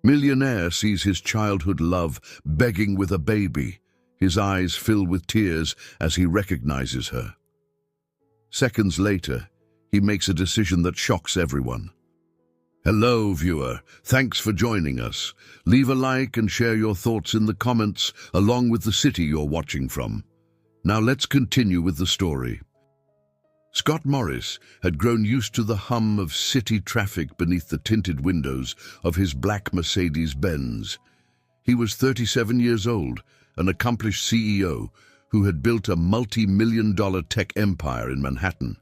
Millionaire sees his childhood love begging with a baby. His eyes fill with tears as he recognizes her. Seconds later, he makes a decision that shocks everyone. Hello, viewer. Thanks for joining us. Leave a like and share your thoughts in the comments, along with the city you're watching from. Now let's continue with the story. Scott Morris had grown used to the hum of city traffic beneath the tinted windows of his black Mercedes-Benz. He was 37 years old, an accomplished CEO who had built a multi-million-dollar tech empire in Manhattan.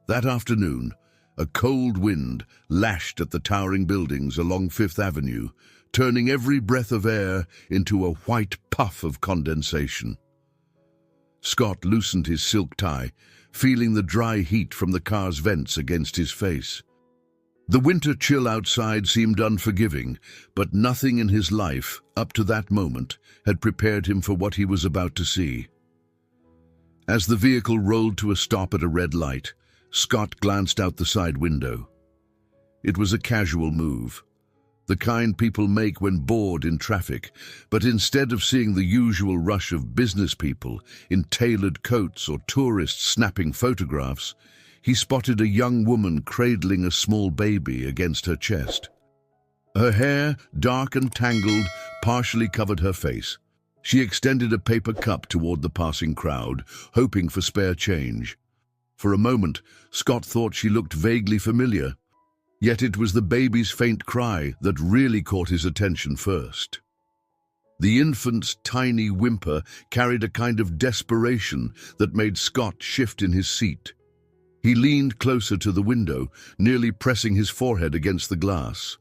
That afternoon, a cold wind lashed at the towering buildings along Fifth Avenue, turning every breath of air into a white puff of condensation. Scott loosened his silk tie, feeling the dry heat from the car's vents against his face. The winter chill outside seemed unforgiving, but nothing in his life, up to that moment, had prepared him for what he was about to see. As the vehicle rolled to a stop at a red light, Scott glanced out the side window. It was a casual move, the kind people make when bored in traffic, but instead of seeing the usual rush of business people in tailored coats or tourists snapping photographs, he spotted a young woman cradling a small baby against her chest. Her hair, dark and tangled, partially covered her face. She extended a paper cup toward the passing crowd, hoping for spare change. For a moment, Scott thought she looked vaguely familiar, yet it was the baby's faint cry that really caught his attention first. The infant's tiny whimper carried a kind of desperation that made Scott shift in his seat. He leaned closer to the window, nearly pressing his forehead against the glass.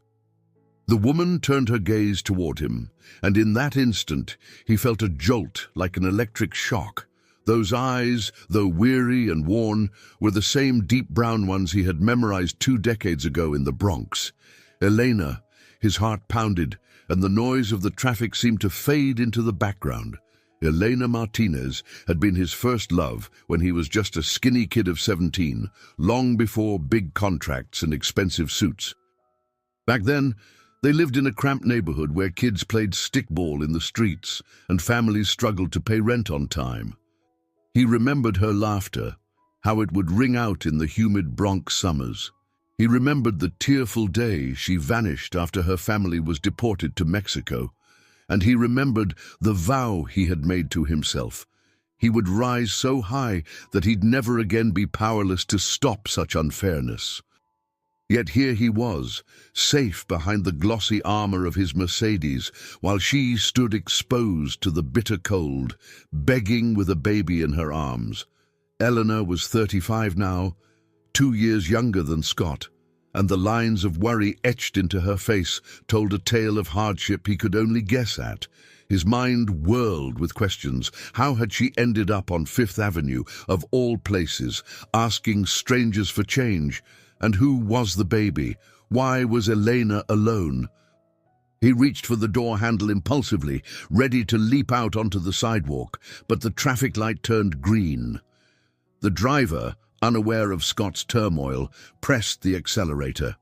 The woman turned her gaze toward him, and in that instant he felt a jolt like an electric shock. Those eyes, though weary and worn, were the same deep brown ones he had memorized 2 decades ago in the Bronx. Elena, his heart pounded, and the noise of the traffic seemed to fade into the background. Elena Martinez had been his first love when he was just a skinny kid of 17, long before big contracts and expensive suits. Back then, they lived in a cramped neighborhood where kids played stickball in the streets and families struggled to pay rent on time. He remembered her laughter, how it would ring out in the humid Bronx summers. He remembered the tearful day she vanished after her family was deported to Mexico. And he remembered the vow he had made to himself. He would rise so high that he'd never again be powerless to stop such unfairness. Yet here he was, safe behind the glossy armor of his Mercedes, while she stood exposed to the bitter cold, begging with a baby in her arms. Eleanor was 35 now, 2 years younger than Scott, and the lines of worry etched into her face told a tale of hardship he could only guess at. His mind whirled with questions. How had she ended up on Fifth Avenue, of all places, asking strangers for change? And who was the baby? Why was Elena alone? He reached for the door handle impulsively, ready to leap out onto the sidewalk, but the traffic light turned green. The driver, unaware of Scott's turmoil, pressed the accelerator.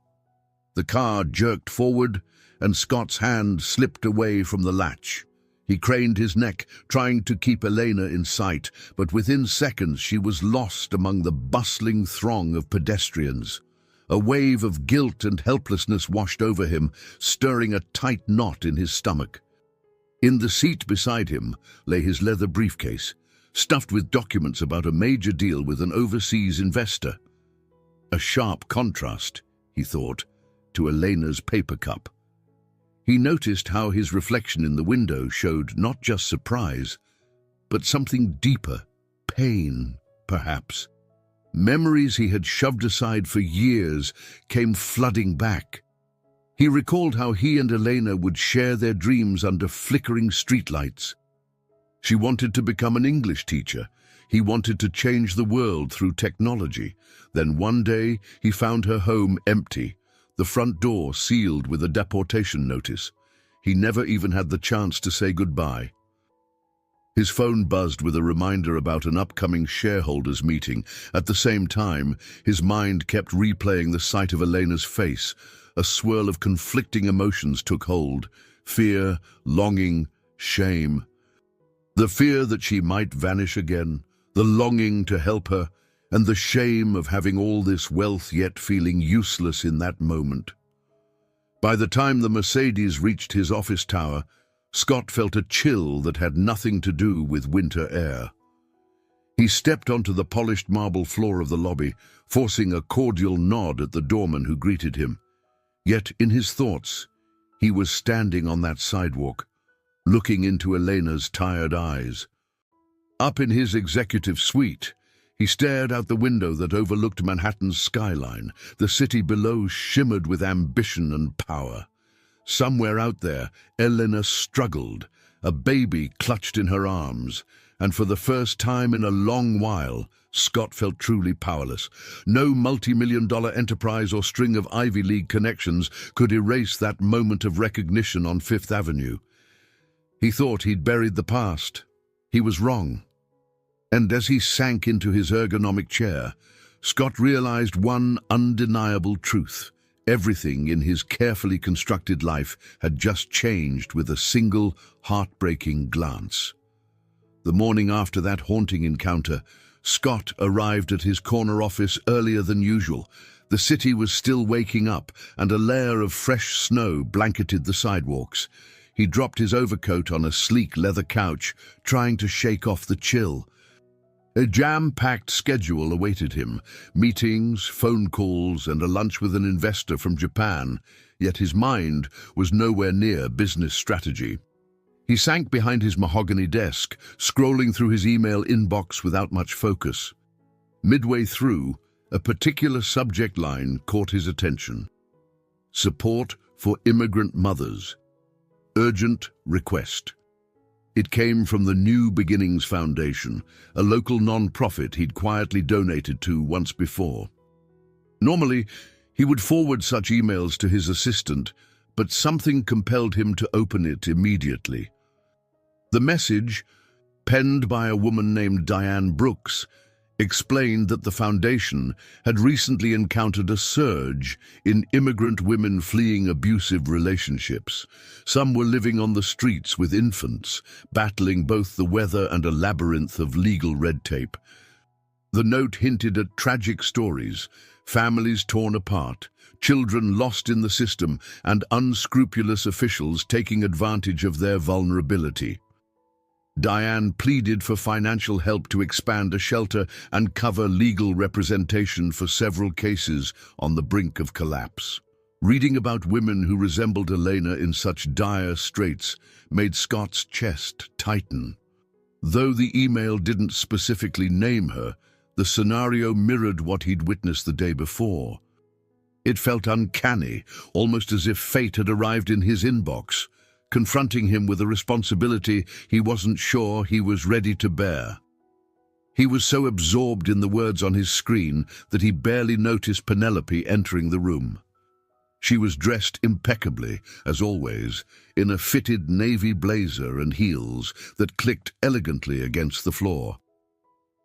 The car jerked forward, and Scott's hand slipped away from the latch. He craned his neck, trying to keep Elena in sight, but within seconds she was lost among the bustling throng of pedestrians. A wave of guilt and helplessness washed over him, stirring a tight knot in his stomach. In the seat beside him lay his leather briefcase, stuffed with documents about a major deal with an overseas investor. A sharp contrast, he thought, to Elena's paper cup. He noticed how his reflection in the window showed not just surprise, but something deeper, pain, perhaps. Memories he had shoved aside for years came flooding back. He recalled how he and Elena would share their dreams under flickering streetlights. She wanted to become an English teacher. He wanted to change the world through technology. Then one day he found her home empty, the front door sealed with a deportation notice. He never even had the chance to say goodbye. His phone buzzed with a reminder about an upcoming shareholders meeting. At the same time, his mind kept replaying the sight of Elena's face, a swirl of conflicting emotions took hold: fear, longing, shame. The fear that she might vanish again, the longing to help her, and the shame of having all this wealth yet feeling useless in that moment. By the time the Mercedes reached his office tower, Scott felt a chill that had nothing to do with winter air. He stepped onto the polished marble floor of the lobby, forcing a cordial nod at the doorman who greeted him. Yet in his thoughts, he was standing on that sidewalk, looking into Elena's tired eyes. Up in his executive suite, he stared out the window that overlooked Manhattan's skyline. The city below shimmered with ambition and power. Somewhere out there, Elena struggled, a baby clutched in her arms, and for the first time in a long while, Scott felt truly powerless. No multi-million-dollar enterprise or string of Ivy League connections could erase that moment of recognition on Fifth Avenue. He thought he'd buried the past. He was wrong. And as he sank into his ergonomic chair, Scott realized one undeniable truth. Everything in his carefully constructed life had just changed with a single, heartbreaking glance. The morning after that haunting encounter, Scott arrived at his corner office earlier than usual. The city was still waking up, and a layer of fresh snow blanketed the sidewalks. He dropped his overcoat on a sleek leather couch, trying to shake off the chill. A jam-packed schedule awaited him: meetings, phone calls, and a lunch with an investor from Japan, yet his mind was nowhere near business strategy. He sank behind his mahogany desk, scrolling through his email inbox without much focus. Midway through, a particular subject line caught his attention: support for immigrant mothers. Urgent request. It came from the New Beginnings Foundation, a local non-profit he'd quietly donated to once before. Normally, he would forward such emails to his assistant, but something compelled him to open it immediately. The message, penned by a woman named Diane Brooks, explained that the foundation had recently encountered a surge in immigrant women fleeing abusive relationships. Some were living on the streets with infants, battling both the weather and a labyrinth of legal red tape. The note hinted at tragic stories: families torn apart, children lost in the system, and unscrupulous officials taking advantage of their vulnerability. Diane pleaded for financial help to expand a shelter and cover legal representation for several cases on the brink of collapse. Reading about women who resembled Elena in such dire straits made Scott's chest tighten. Though the email didn't specifically name her, the scenario mirrored what he'd witnessed the day before. It felt uncanny, almost as if fate had arrived in his inbox, confronting him with a responsibility he wasn't sure he was ready to bear. He was so absorbed in the words on his screen that he barely noticed Penelope entering the room. She was dressed impeccably, as always, in a fitted navy blazer and heels that clicked elegantly against the floor.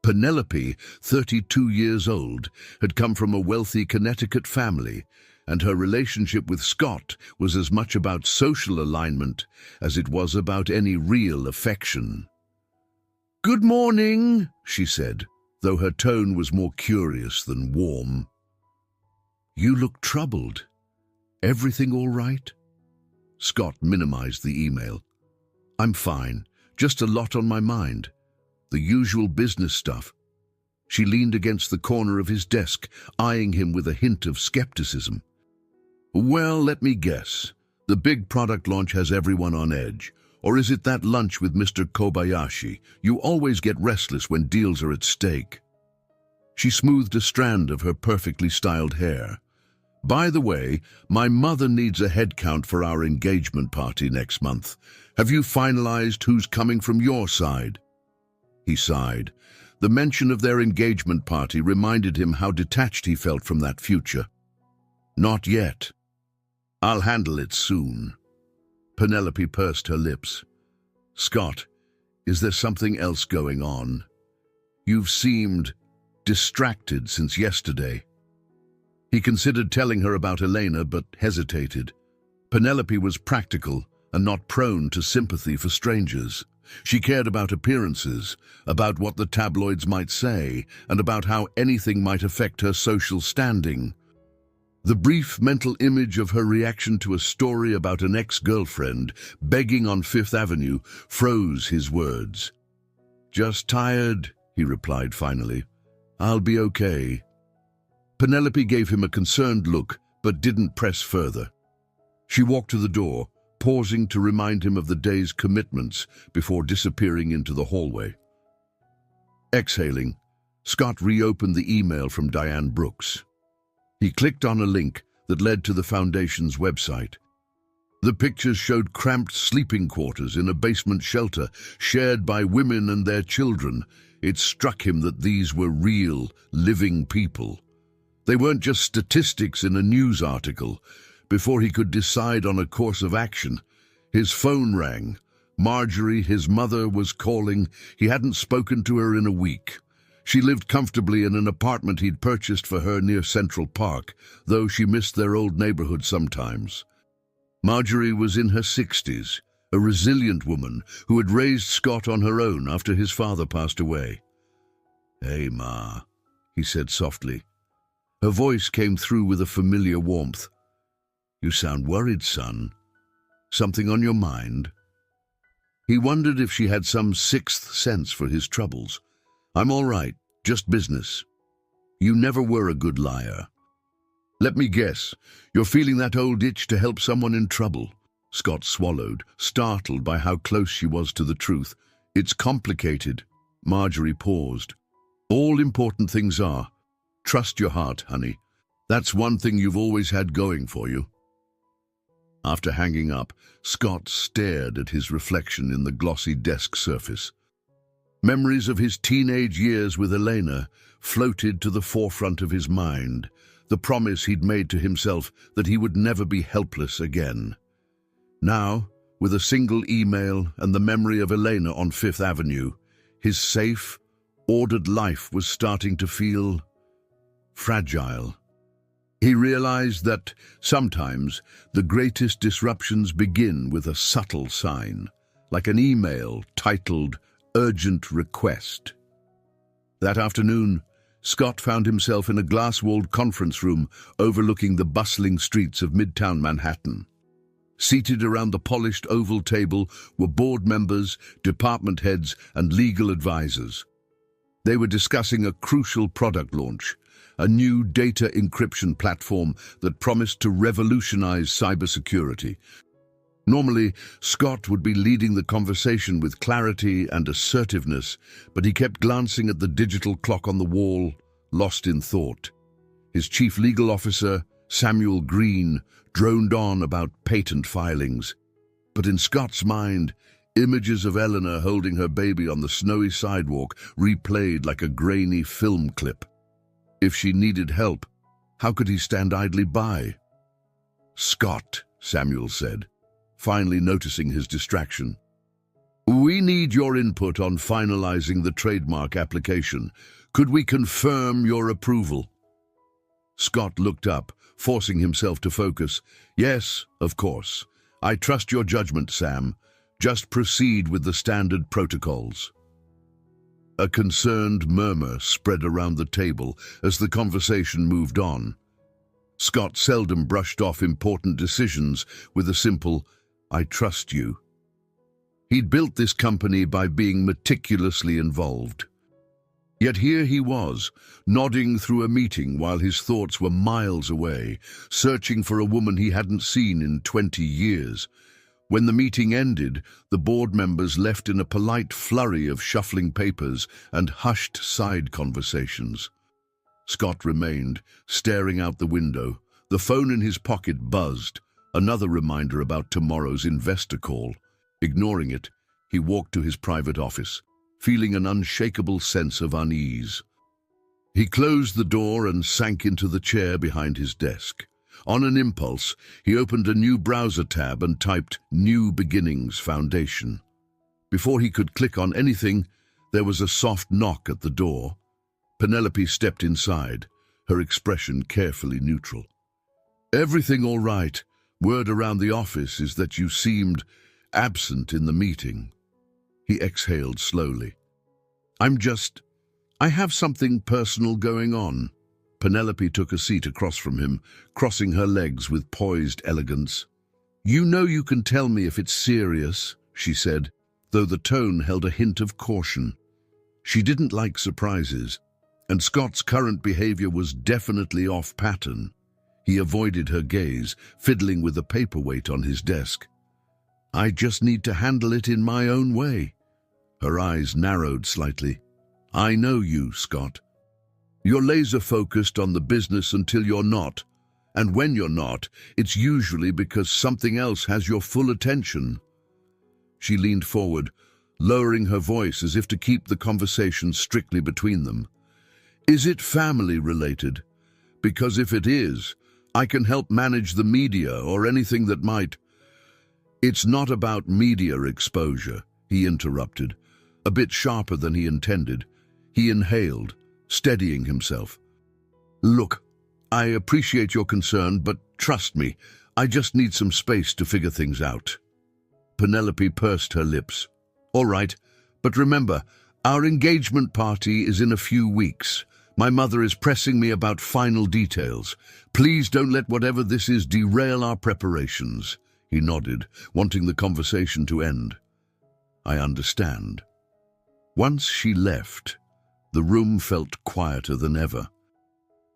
Penelope, 32 years old, had come from a wealthy Connecticut family, and her relationship with Scott was as much about social alignment as it was about any real affection. "Good morning," she said, though her tone was more curious than warm. "You look troubled. Everything all right?" Scott minimized the email. "I'm fine, just a lot on my mind. The usual business stuff." She leaned against the corner of his desk, eyeing him with a hint of skepticism. "Well, let me guess. The big product launch has everyone on edge. Or is it that lunch with Mr. Kobayashi? You always get restless when deals are at stake." She smoothed a strand of her perfectly styled hair. "By the way, my mother needs a head count for our engagement party next month. Have you finalized who's coming from your side?" He sighed. The mention of their engagement party reminded him how detached he felt from that future. "Not yet. I'll handle it soon." Penelope pursed her lips. "Scott, is there something else going on? You've seemed distracted since yesterday." He considered telling her about Elena, but hesitated. Penelope was practical and not prone to sympathy for strangers. She cared about appearances, about what the tabloids might say, and about how anything might affect her social standing. The brief mental image of her reaction to a story about an ex-girlfriend begging on Fifth Avenue froze his words. "Just tired," he replied finally. "I'll be okay." Penelope gave him a concerned look, but didn't press further. She walked to the door, pausing to remind him of the day's commitments before disappearing into the hallway. Exhaling, Scott reopened the email from Diane Brooks. He clicked on a link that led to the Foundation's website. The pictures showed cramped sleeping quarters in a basement shelter shared by women and their children. It struck him that these were real, living people. They weren't just statistics in a news article. Before he could decide on a course of action, his phone rang. Marjorie, his mother, was calling. He hadn't spoken to her in a week. She lived comfortably in an apartment he'd purchased for her near Central Park, though she missed their old neighborhood sometimes. Marjorie was in her 60s, a resilient woman who had raised Scott on her own after his father passed away. "Hey, Ma," he said softly. Her voice came through with a familiar warmth. "You sound worried, son. Something on your mind?" He wondered if she had some sixth sense for his troubles. "I'm all right, just business. You never were a good liar." "Let me guess, you're feeling that old itch to help someone in trouble." Scott swallowed, startled by how close she was to the truth. "It's complicated." Marjorie paused. "All important things are. Trust your heart, honey. That's one thing you've always had going for you." After hanging up, Scott stared at his reflection in the glossy desk surface. Memories of his teenage years with Elena floated to the forefront of his mind, the promise he'd made to himself that he would never be helpless again. Now, with a single email and the memory of Elena on Fifth Avenue, his safe, ordered life was starting to feel fragile. He realized that sometimes the greatest disruptions begin with a subtle sign, like an email titled "Urgent Request." That afternoon, Scott found himself in a glass-walled conference room overlooking the bustling streets of Midtown Manhattan. Seated around the polished oval table were board members, department heads, and legal advisors. They were discussing a crucial product launch, a new data encryption platform that promised to revolutionize cybersecurity. Normally, Scott would be leading the conversation with clarity and assertiveness, but he kept glancing at the digital clock on the wall, lost in thought. His chief legal officer, Samuel Green, droned on about patent filings. But in Scott's mind, images of Eleanor holding her baby on the snowy sidewalk replayed like a grainy film clip. If she needed help, how could he stand idly by? "Scott," Samuel said, finally noticing his distraction. "We need your input on finalizing the trademark application. Could we confirm your approval?" Scott looked up, forcing himself to focus. "Yes, of course. I trust your judgment, Sam. Just proceed with the standard protocols." A concerned murmur spread around the table as the conversation moved on. Scott seldom brushed off important decisions with a simple, "I trust you." He'd built this company by being meticulously involved. Yet here he was, nodding through a meeting while his thoughts were miles away, searching for a woman he hadn't seen in 20 years. When the meeting ended, the board members left in a polite flurry of shuffling papers and hushed side conversations. Scott remained, staring out the window. The phone in his pocket buzzed, another reminder about tomorrow's investor call. Ignoring it, he walked to his private office, feeling an unshakable sense of unease. He closed the door and sank into the chair behind his desk. On an impulse, he opened a new browser tab and typed "New Beginnings Foundation." Before he could click on anything, there was a soft knock at the door. Penelope stepped inside, her expression carefully neutral. "Everything all right. Word around the office is that you seemed absent in the meeting." He exhaled slowly. I have something personal going on." Penelope took a seat across from him, crossing her legs with poised elegance. "You know you can tell me if it's serious," she said, though the tone held a hint of caution. She didn't like surprises, and Scott's current behavior was definitely off-pattern. He avoided her gaze, fiddling with a paperweight on his desk. "I just need to handle it in my own way." Her eyes narrowed slightly. "I know you, Scott. You're laser-focused on the business until you're not, and when you're not, it's usually because something else has your full attention." She leaned forward, lowering her voice as if to keep the conversation strictly between them. "Is it family-related? Because if it is, I can help manage the media or anything that might—" "It's not about media exposure," he interrupted, a bit sharper than he intended. He inhaled, steadying himself. "Look, I appreciate your concern, but trust me, I just need some space to figure things out." Penelope pursed her lips. "All right, but remember, our engagement party is in a few weeks. My mother is pressing me about final details. Please don't let whatever this is derail our preparations." He nodded, wanting the conversation to end. "I understand." Once she left, the room felt quieter than ever.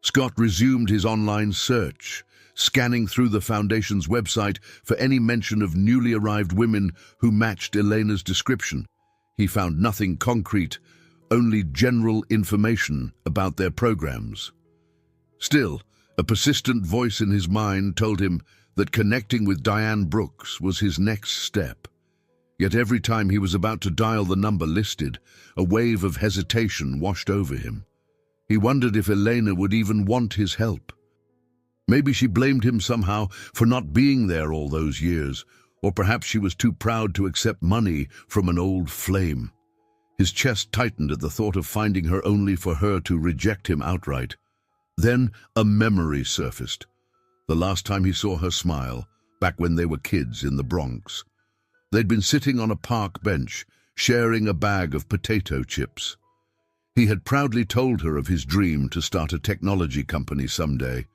Scott resumed his online search, scanning through the Foundation's website for any mention of newly arrived women who matched Elena's description. He found nothing concrete, only general information about their programs. Still, a persistent voice in his mind told him that connecting with Diane Brooks was his next step. Yet every time he was about to dial the number listed, a wave of hesitation washed over him. He wondered if Elena would even want his help. Maybe she blamed him somehow for not being there all those years, or perhaps she was too proud to accept money from an old flame. His chest tightened at the thought of finding her only for her to reject him outright. Then a memory surfaced. The last time he saw her smile, back when they were kids in the Bronx. They'd been sitting on a park bench, sharing a bag of potato chips. He had proudly told her of his dream to start a technology company someday.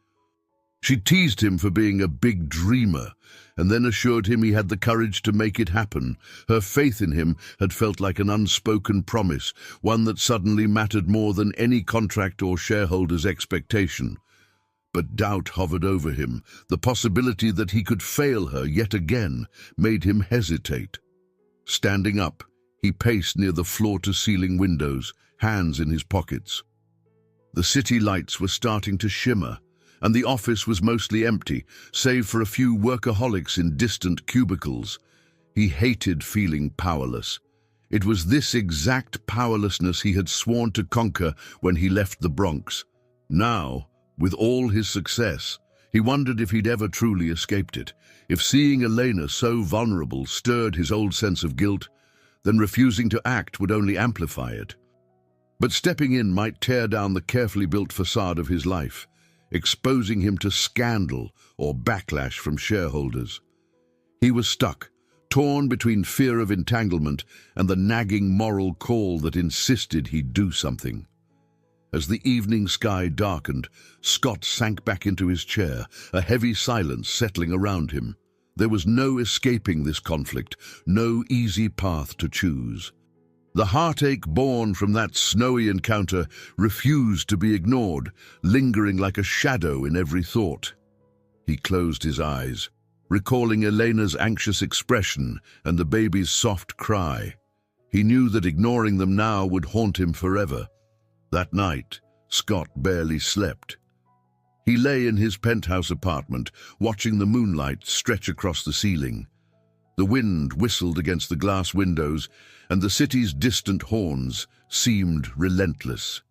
She teased him for being a big dreamer, and then assured him he had the courage to make it happen. Her faith in him had felt like an unspoken promise, one that suddenly mattered more than any contract or shareholder's expectation. But doubt hovered over him. The possibility that he could fail her yet again made him hesitate. Standing up, he paced near the floor-to-ceiling windows, hands in his pockets. The city lights were starting to shimmer, and the office was mostly empty, save for a few workaholics in distant cubicles. He hated feeling powerless. It was this exact powerlessness he had sworn to conquer when he left the Bronx. Now, with all his success, he wondered if he'd ever truly escaped it, if seeing Elena so vulnerable stirred his old sense of guilt, then refusing to act would only amplify it. But stepping in might tear down the carefully built facade of his life, exposing him to scandal or backlash from shareholders. He was stuck, torn between fear of entanglement and the nagging moral call that insisted he do something. As the evening sky darkened, Scott sank back into his chair, a heavy silence settling around him. There was no escaping this conflict, no easy path to choose. The heartache born from that snowy encounter refused to be ignored, lingering like a shadow in every thought. He closed his eyes, recalling Elena's anxious expression and the baby's soft cry. He knew that ignoring them now would haunt him forever. That night, Scott barely slept. He lay in his penthouse apartment, watching the moonlight stretch across the ceiling. The wind whistled against the glass windows, and the city's distant horns seemed relentless.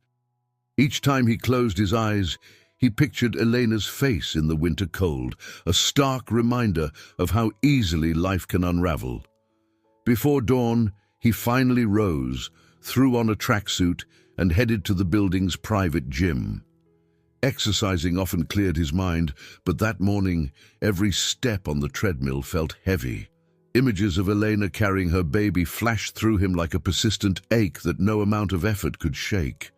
Each time he closed his eyes, he pictured Elena's face in the winter cold, a stark reminder of how easily life can unravel. Before dawn, he finally rose, threw on a tracksuit, and headed to the building's private gym. Exercising often cleared his mind, but that morning, every step on the treadmill felt heavy. Images of Elena carrying her baby flashed through him like a persistent ache that no amount of effort could shake.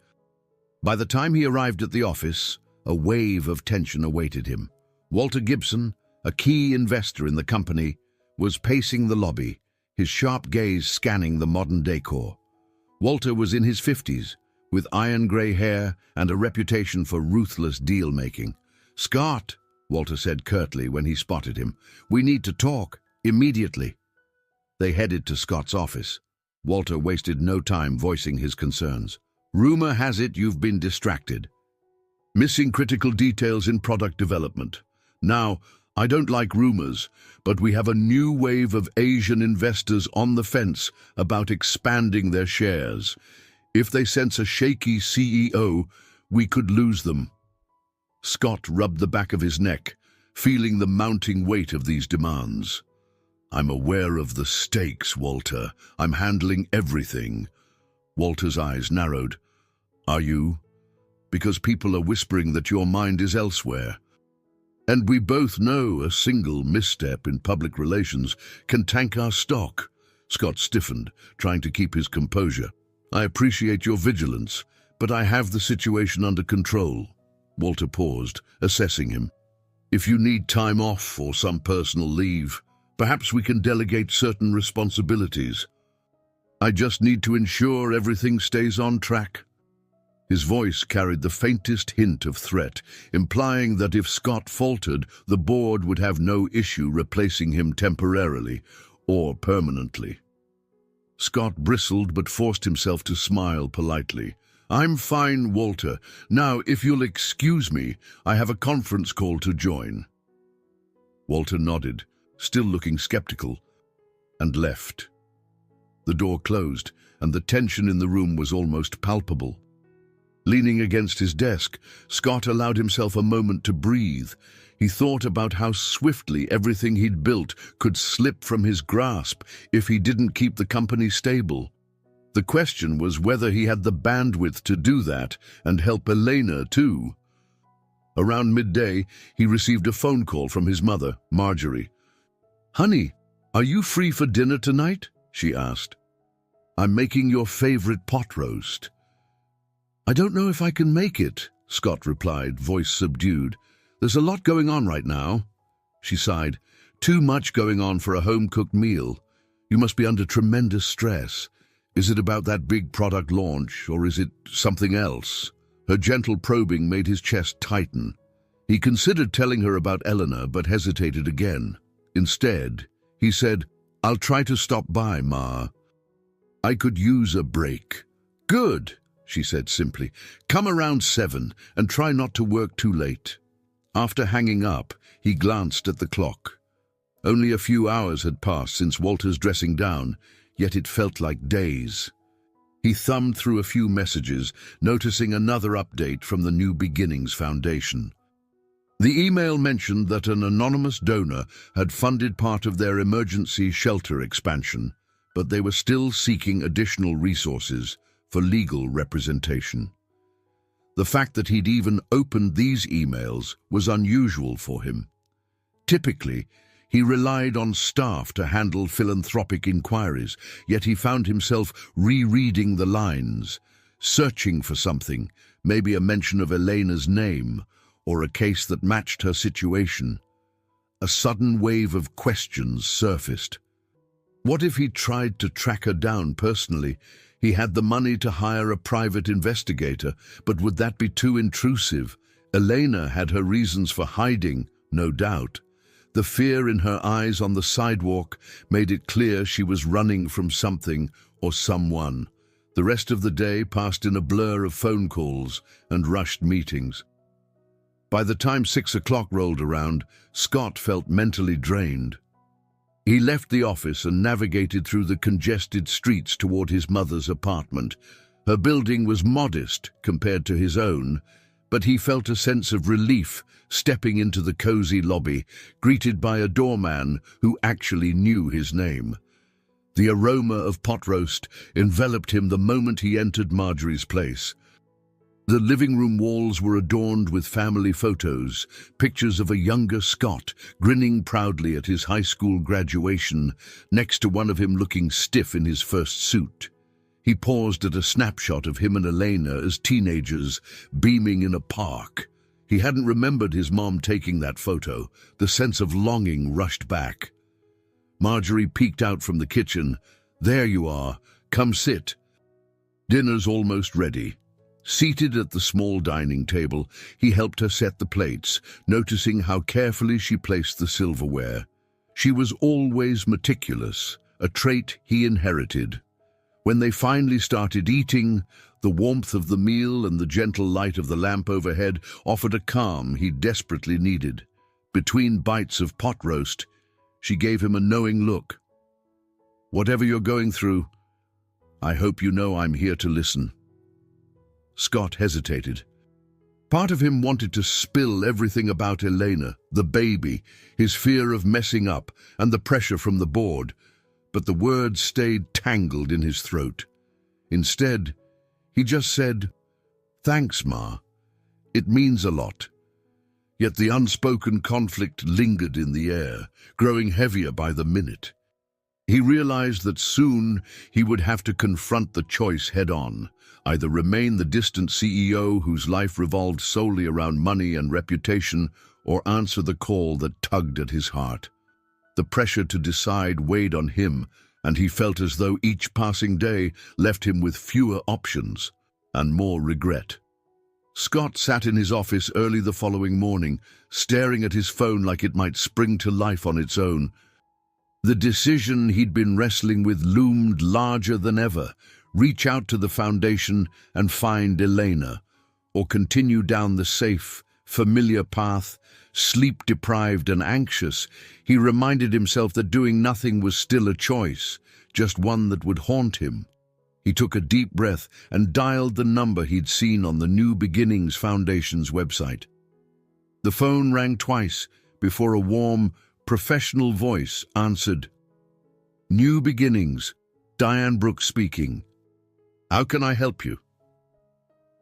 By the time he arrived at the office, a wave of tension awaited him. Walter Gibson, a key investor in the company, was pacing the lobby, his sharp gaze scanning the modern decor. Walter was in his 50s, with iron-grey hair and a reputation for ruthless deal-making. "Scott," Walter said curtly when he spotted him, "we need to talk, immediately." They headed to Scott's office. Walter wasted no time voicing his concerns. "Rumor has it you've been distracted. Missing critical details in product development. Now, I don't like rumors, but we have a new wave of Asian investors on the fence about expanding their shares. If they sense a shaky CEO, we could lose them." Scott rubbed the back of his neck, feeling the mounting weight of these demands. "I'm aware of the stakes, Walter. I'm handling everything." Walter's eyes narrowed. "Are you? Because people are whispering that your mind is elsewhere. And we both know a single misstep in public relations can tank our stock." Scott stiffened, trying to keep his composure. "I appreciate your vigilance, but I have the situation under control." Walter paused, assessing him. "If you need time off or some personal leave, perhaps we can delegate certain responsibilities. I just need to ensure everything stays on track." His voice carried the faintest hint of threat, implying that if Scott faltered, the board would have no issue replacing him temporarily or permanently. Scott bristled but forced himself to smile politely. "I'm fine, Walter. Now, if you'll excuse me, I have a conference call to join." Walter nodded, still looking skeptical, and left. The door closed, and the tension in the room was almost palpable. Leaning against his desk, Scott allowed himself a moment to breathe. He thought about how swiftly everything he'd built could slip from his grasp if he didn't keep the company stable. The question was whether he had the bandwidth to do that and help Elena too. Around midday, he received a phone call from his mother, Marjorie. "Honey, are you free for dinner tonight?" she asked. "I'm making your favorite pot roast." "I don't know if I can make it," Scott replied, voice subdued. "There's a lot going on right now." She sighed. "Too much going on for a home-cooked meal. You must be under tremendous stress. Is it about that big product launch, or is it something else?" Her gentle probing made his chest tighten. He considered telling her about Eleanor, but hesitated again. Instead, he said, "I'll try to stop by, Ma. I could use a break." "Good," she said simply. "Come around 7 and try not to work too late." After hanging up, he glanced at the clock. Only a few hours had passed since Walter's dressing down, yet it felt like days. He thumbed through a few messages, noticing another update from the New Beginnings Foundation. The email mentioned that an anonymous donor had funded part of their emergency shelter expansion, but they were still seeking additional resources for legal representation. The fact that he'd even opened these emails was unusual for him. Typically, he relied on staff to handle philanthropic inquiries, yet he found himself rereading the lines, searching for something, maybe a mention of Elena's name, or a case that matched her situation. A sudden wave of questions surfaced. What if he tried to track her down personally? He had the money to hire a private investigator, but would that be too intrusive? Elena had her reasons for hiding, no doubt. The fear in her eyes on the sidewalk made it clear she was running from something or someone. The rest of the day passed in a blur of phone calls and rushed meetings. By the time 6 o'clock rolled around, Scott felt mentally drained. He left the office and navigated through the congested streets toward his mother's apartment. Her building was modest compared to his own, but he felt a sense of relief stepping into the cozy lobby, greeted by a doorman who actually knew his name. The aroma of pot roast enveloped him the moment he entered Marjorie's place. The living room walls were adorned with family photos, pictures of a younger Scott grinning proudly at his high school graduation, next to one of him looking stiff in his first suit. He paused at a snapshot of him and Elena as teenagers, beaming in a park. He hadn't remembered his mom taking that photo. The sense of longing rushed back. Marjorie peeked out from the kitchen. "There you are. Come sit." "Dinner's almost ready." Seated at the small dining table, he helped her set the plates, noticing how carefully she placed the silverware. She was always meticulous, a trait he inherited. When they finally started eating, the warmth of the meal and the gentle light of the lamp overhead offered a calm he desperately needed. Between bites of pot roast, she gave him a knowing look. "Whatever you're going through, I hope you know I'm here to listen." Scott hesitated. Part of him wanted to spill everything about Elena, the baby, his fear of messing up, and the pressure from the board, but the words stayed tangled in his throat. Instead, he just said, "Thanks, Ma. It means a lot." Yet the unspoken conflict lingered in the air, growing heavier by the minute. He realized that soon he would have to confront the choice head-on, either remain the distant CEO whose life revolved solely around money and reputation, or answer the call that tugged at his heart. The pressure to decide weighed on him, and he felt as though each passing day left him with fewer options and more regret. Scott sat in his office early the following morning, staring at his phone like it might spring to life on its own. The decision he'd been wrestling with loomed larger than ever: reach out to the foundation and find Elena, or continue down the safe, familiar path. Sleep-deprived and anxious, he reminded himself that doing nothing was still a choice, just one that would haunt him. He took a deep breath and dialed the number he'd seen on the New Beginnings Foundation's website. The phone rang twice before a warm, professional voice answered. "New Beginnings, Diane Brooks speaking. How can I help you?"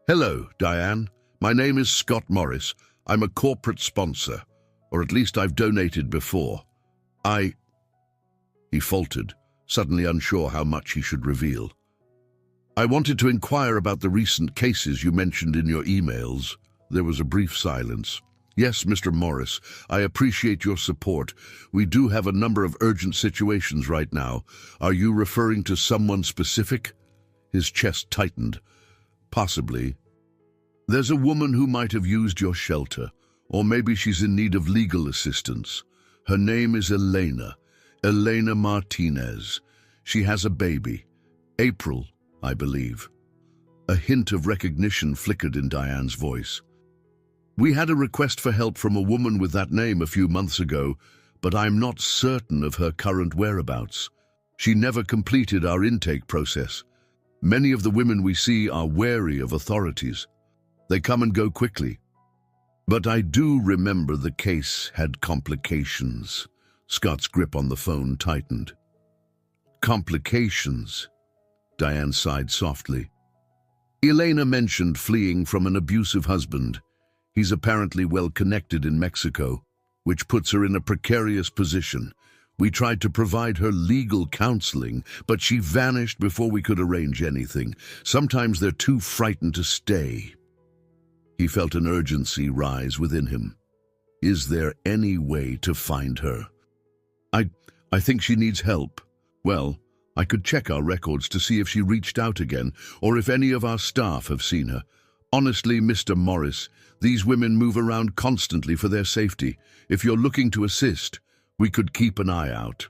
"Hello, Diane. My name is Scott Morris. I'm a corporate sponsor, or at least I've donated before. He faltered, suddenly unsure how much he should reveal. "I wanted to inquire about the recent cases you mentioned in your emails." There was a brief silence. "Yes, Mr. Morris, I appreciate your support. We do have a number of urgent situations right now. Are you referring to someone specific?" His chest tightened. "Possibly. There's a woman who might have used your shelter, or maybe she's in need of legal assistance. Her name is Elena Martinez. She has a baby. April, I believe." A hint of recognition flickered in Diane's voice. "We had a request for help from a woman with that name a few months ago, but I'm not certain of her current whereabouts. She never completed our intake process. Many of the women we see are wary of authorities. They come and go quickly. But I do remember the case had complications." Scott's grip on the phone tightened. "Complications?" Diane sighed softly. "Elena mentioned fleeing from an abusive husband. He's apparently well connected in Mexico, which puts her in a precarious position. We tried to provide her legal counseling, but she vanished before we could arrange anything. Sometimes they're too frightened to stay." He felt an urgency rise within him. "Is there any way to find her?" I think she needs help. Well, I could check our records to see if she reached out again, or if any of our staff have seen her. Honestly, Mr. Morris, these women move around constantly for their safety. If you're looking to assist, we could keep an eye out."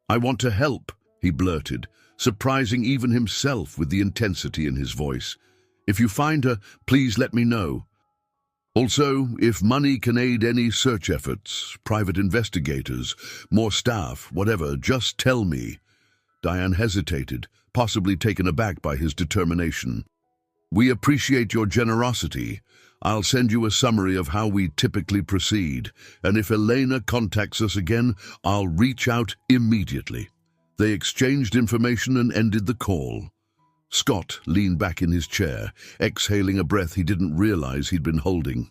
"I want to help," he blurted, surprising even himself with the intensity in his voice. "If you find her, please let me know. Also, if money can aid any search efforts, private investigators, more staff, whatever, just tell me." Diane hesitated, possibly taken aback by his determination. "We appreciate your generosity. I'll send you a summary of how we typically proceed, and if Elena contacts us again, I'll reach out immediately." They exchanged information and ended the call. Scott leaned back in his chair, exhaling a breath he didn't realize he'd been holding.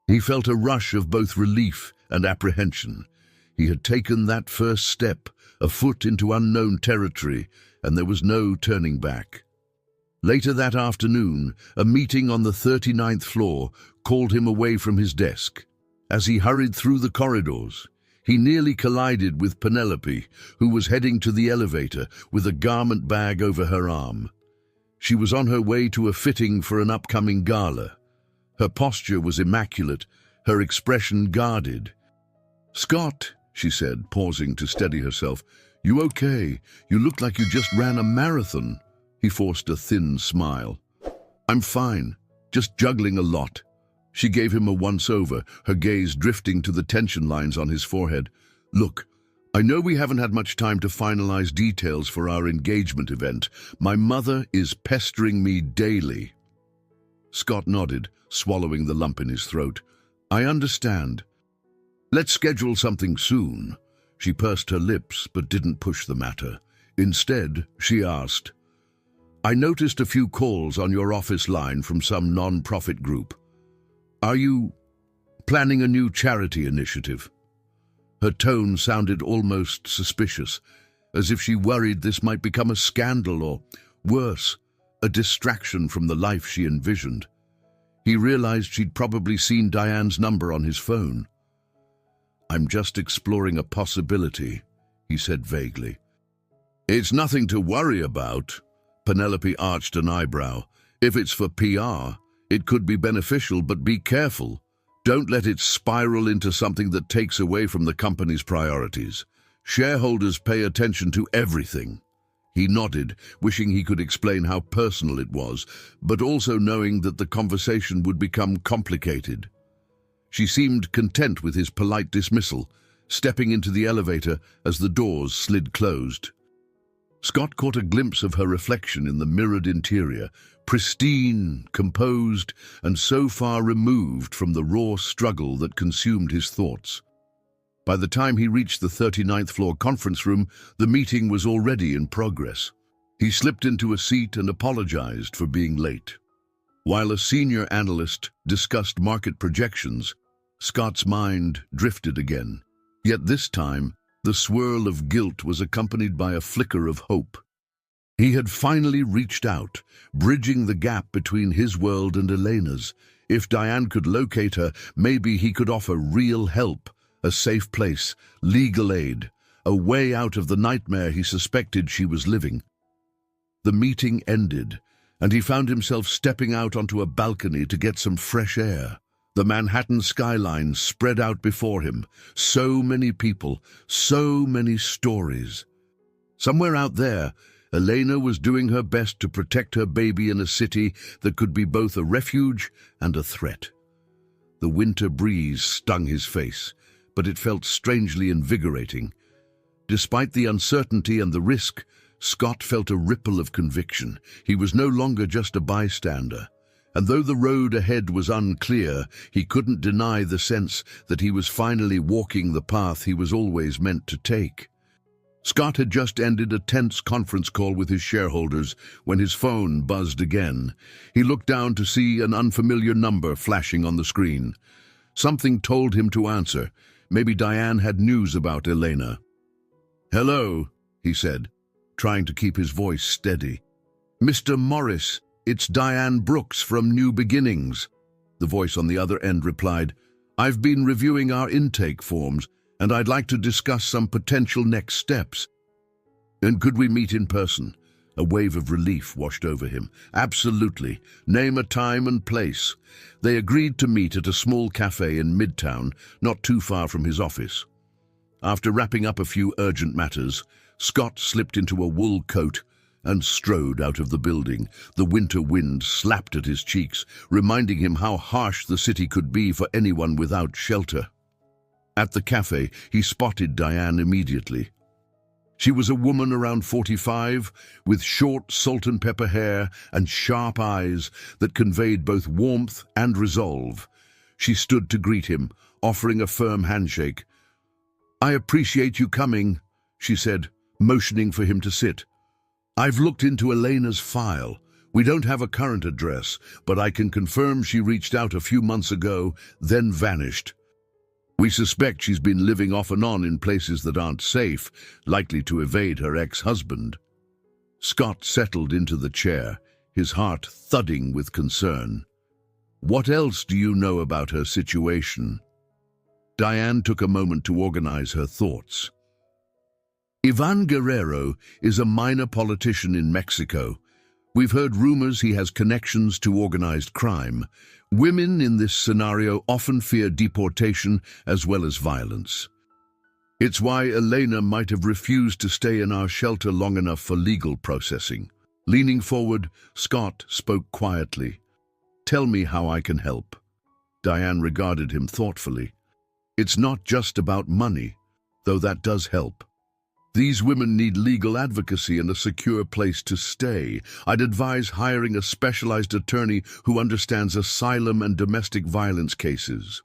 He felt a rush of both relief and apprehension. He had taken that first step, a foot into unknown territory, and there was no turning back. Later that afternoon, a meeting on the 39th floor called him away from his desk. As he hurried through the corridors, he nearly collided with Penelope, who was heading to the elevator with a garment bag over her arm. She was on her way to a fitting for an upcoming gala. Her posture was immaculate, her expression guarded. "Scott," she said, pausing to steady herself, "you okay? You look like you just ran a marathon." He forced a thin smile. "I'm fine, just juggling a lot." She gave him a once-over, her gaze drifting to the tension lines on his forehead. "Look, I know we haven't had much time to finalize details for our engagement event. My mother is pestering me daily." Scott nodded, swallowing the lump in his throat. "I understand. Let's schedule something soon." She pursed her lips but didn't push the matter. Instead, she asked, "I noticed a few calls on your office line from some non-profit group. Are you planning a new charity initiative?" Her tone sounded almost suspicious, as if she worried this might become a scandal or, worse, a distraction from the life she envisioned. He realized she'd probably seen Diane's number on his phone. "I'm just exploring a possibility," he said vaguely. "It's nothing to worry about." Penelope arched an eyebrow. "If it's for PR, it could be beneficial, but be careful. Don't let it spiral into something that takes away from the company's priorities. Shareholders pay attention to everything." He nodded, wishing he could explain how personal it was, but also knowing that the conversation would become complicated. She seemed content with his polite dismissal, stepping into the elevator as the doors slid closed. Scott caught a glimpse of her reflection in the mirrored interior, pristine, composed, and so far removed from the raw struggle that consumed his thoughts. By the time he reached the 39th floor conference room, the meeting was already in progress. He slipped into a seat and apologized for being late. While a senior analyst discussed market projections, Scott's mind drifted again. Yet this time, the swirl of guilt was accompanied by a flicker of hope. He had finally reached out, bridging the gap between his world and Elena's. If Diane could locate her, maybe he could offer real help, a safe place, legal aid, a way out of the nightmare he suspected she was living. The meeting ended, and he found himself stepping out onto a balcony to get some fresh air. The Manhattan skyline spread out before him. So many people, so many stories. Somewhere out there, Elena was doing her best to protect her baby in a city that could be both a refuge and a threat. The winter breeze stung his face, but it felt strangely invigorating. Despite the uncertainty and the risk, Scott felt a ripple of conviction. He was no longer just a bystander. And though the road ahead was unclear, he couldn't deny the sense that he was finally walking the path he was always meant to take. Scott had just ended a tense conference call with his shareholders when his phone buzzed again. He looked down to see an unfamiliar number flashing on the screen. Something told him to answer. Maybe Diane had news about Elena. "Hello," he said, trying to keep his voice steady. "Mr. Morris, it's Diane Brooks from New Beginnings." The voice on the other end replied, "I've been reviewing our intake forms, and I'd like to discuss some potential next steps." "And could we meet in person?" A wave of relief washed over him. "Absolutely. Name a time and place." They agreed to meet at a small cafe in Midtown, not too far from his office. After wrapping up a few urgent matters, Scott slipped into a wool coat and strode out of the building. The winter wind slapped at his cheeks, reminding him how harsh the city could be for anyone without shelter. At the cafe, he spotted Diane immediately. She was a woman around 45, with short salt and pepper hair and sharp eyes that conveyed both warmth and resolve. She stood to greet him, offering a firm handshake. "I appreciate you coming," she said, motioning for him to sit. I've looked into Elena's file. We don't have a current address, but I can confirm she reached out a few months ago, then vanished. We suspect she's been living off and on in places that aren't safe, likely to evade her ex-husband. Scott settled into the chair, his heart thudding with concern. What else do you know about her situation? Diane took a moment to organize her thoughts. Ivan Guerrero is a minor politician in Mexico. We've heard rumors he has connections to organized crime. Women in this scenario often fear deportation as well as violence. It's why Elena might have refused to stay in our shelter long enough for legal processing. Leaning forward, Scott spoke quietly. Tell me how I can help. Diane regarded him thoughtfully. It's not just about money, though that does help. These women need legal advocacy and a secure place to stay. I'd advise hiring a specialized attorney who understands asylum and domestic violence cases.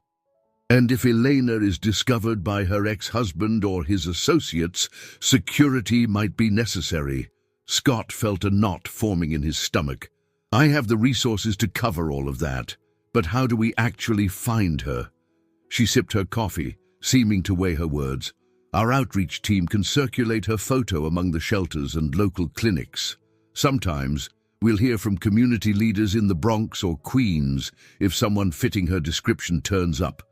And if Elena is discovered by her ex-husband or his associates, security might be necessary. Scott felt a knot forming in his stomach. I have the resources to cover all of that, but how do we actually find her? She sipped her coffee, seeming to weigh her words. Our outreach team can circulate her photo among the shelters and local clinics. Sometimes, we'll hear from community leaders in the Bronx or Queens if someone fitting her description turns up.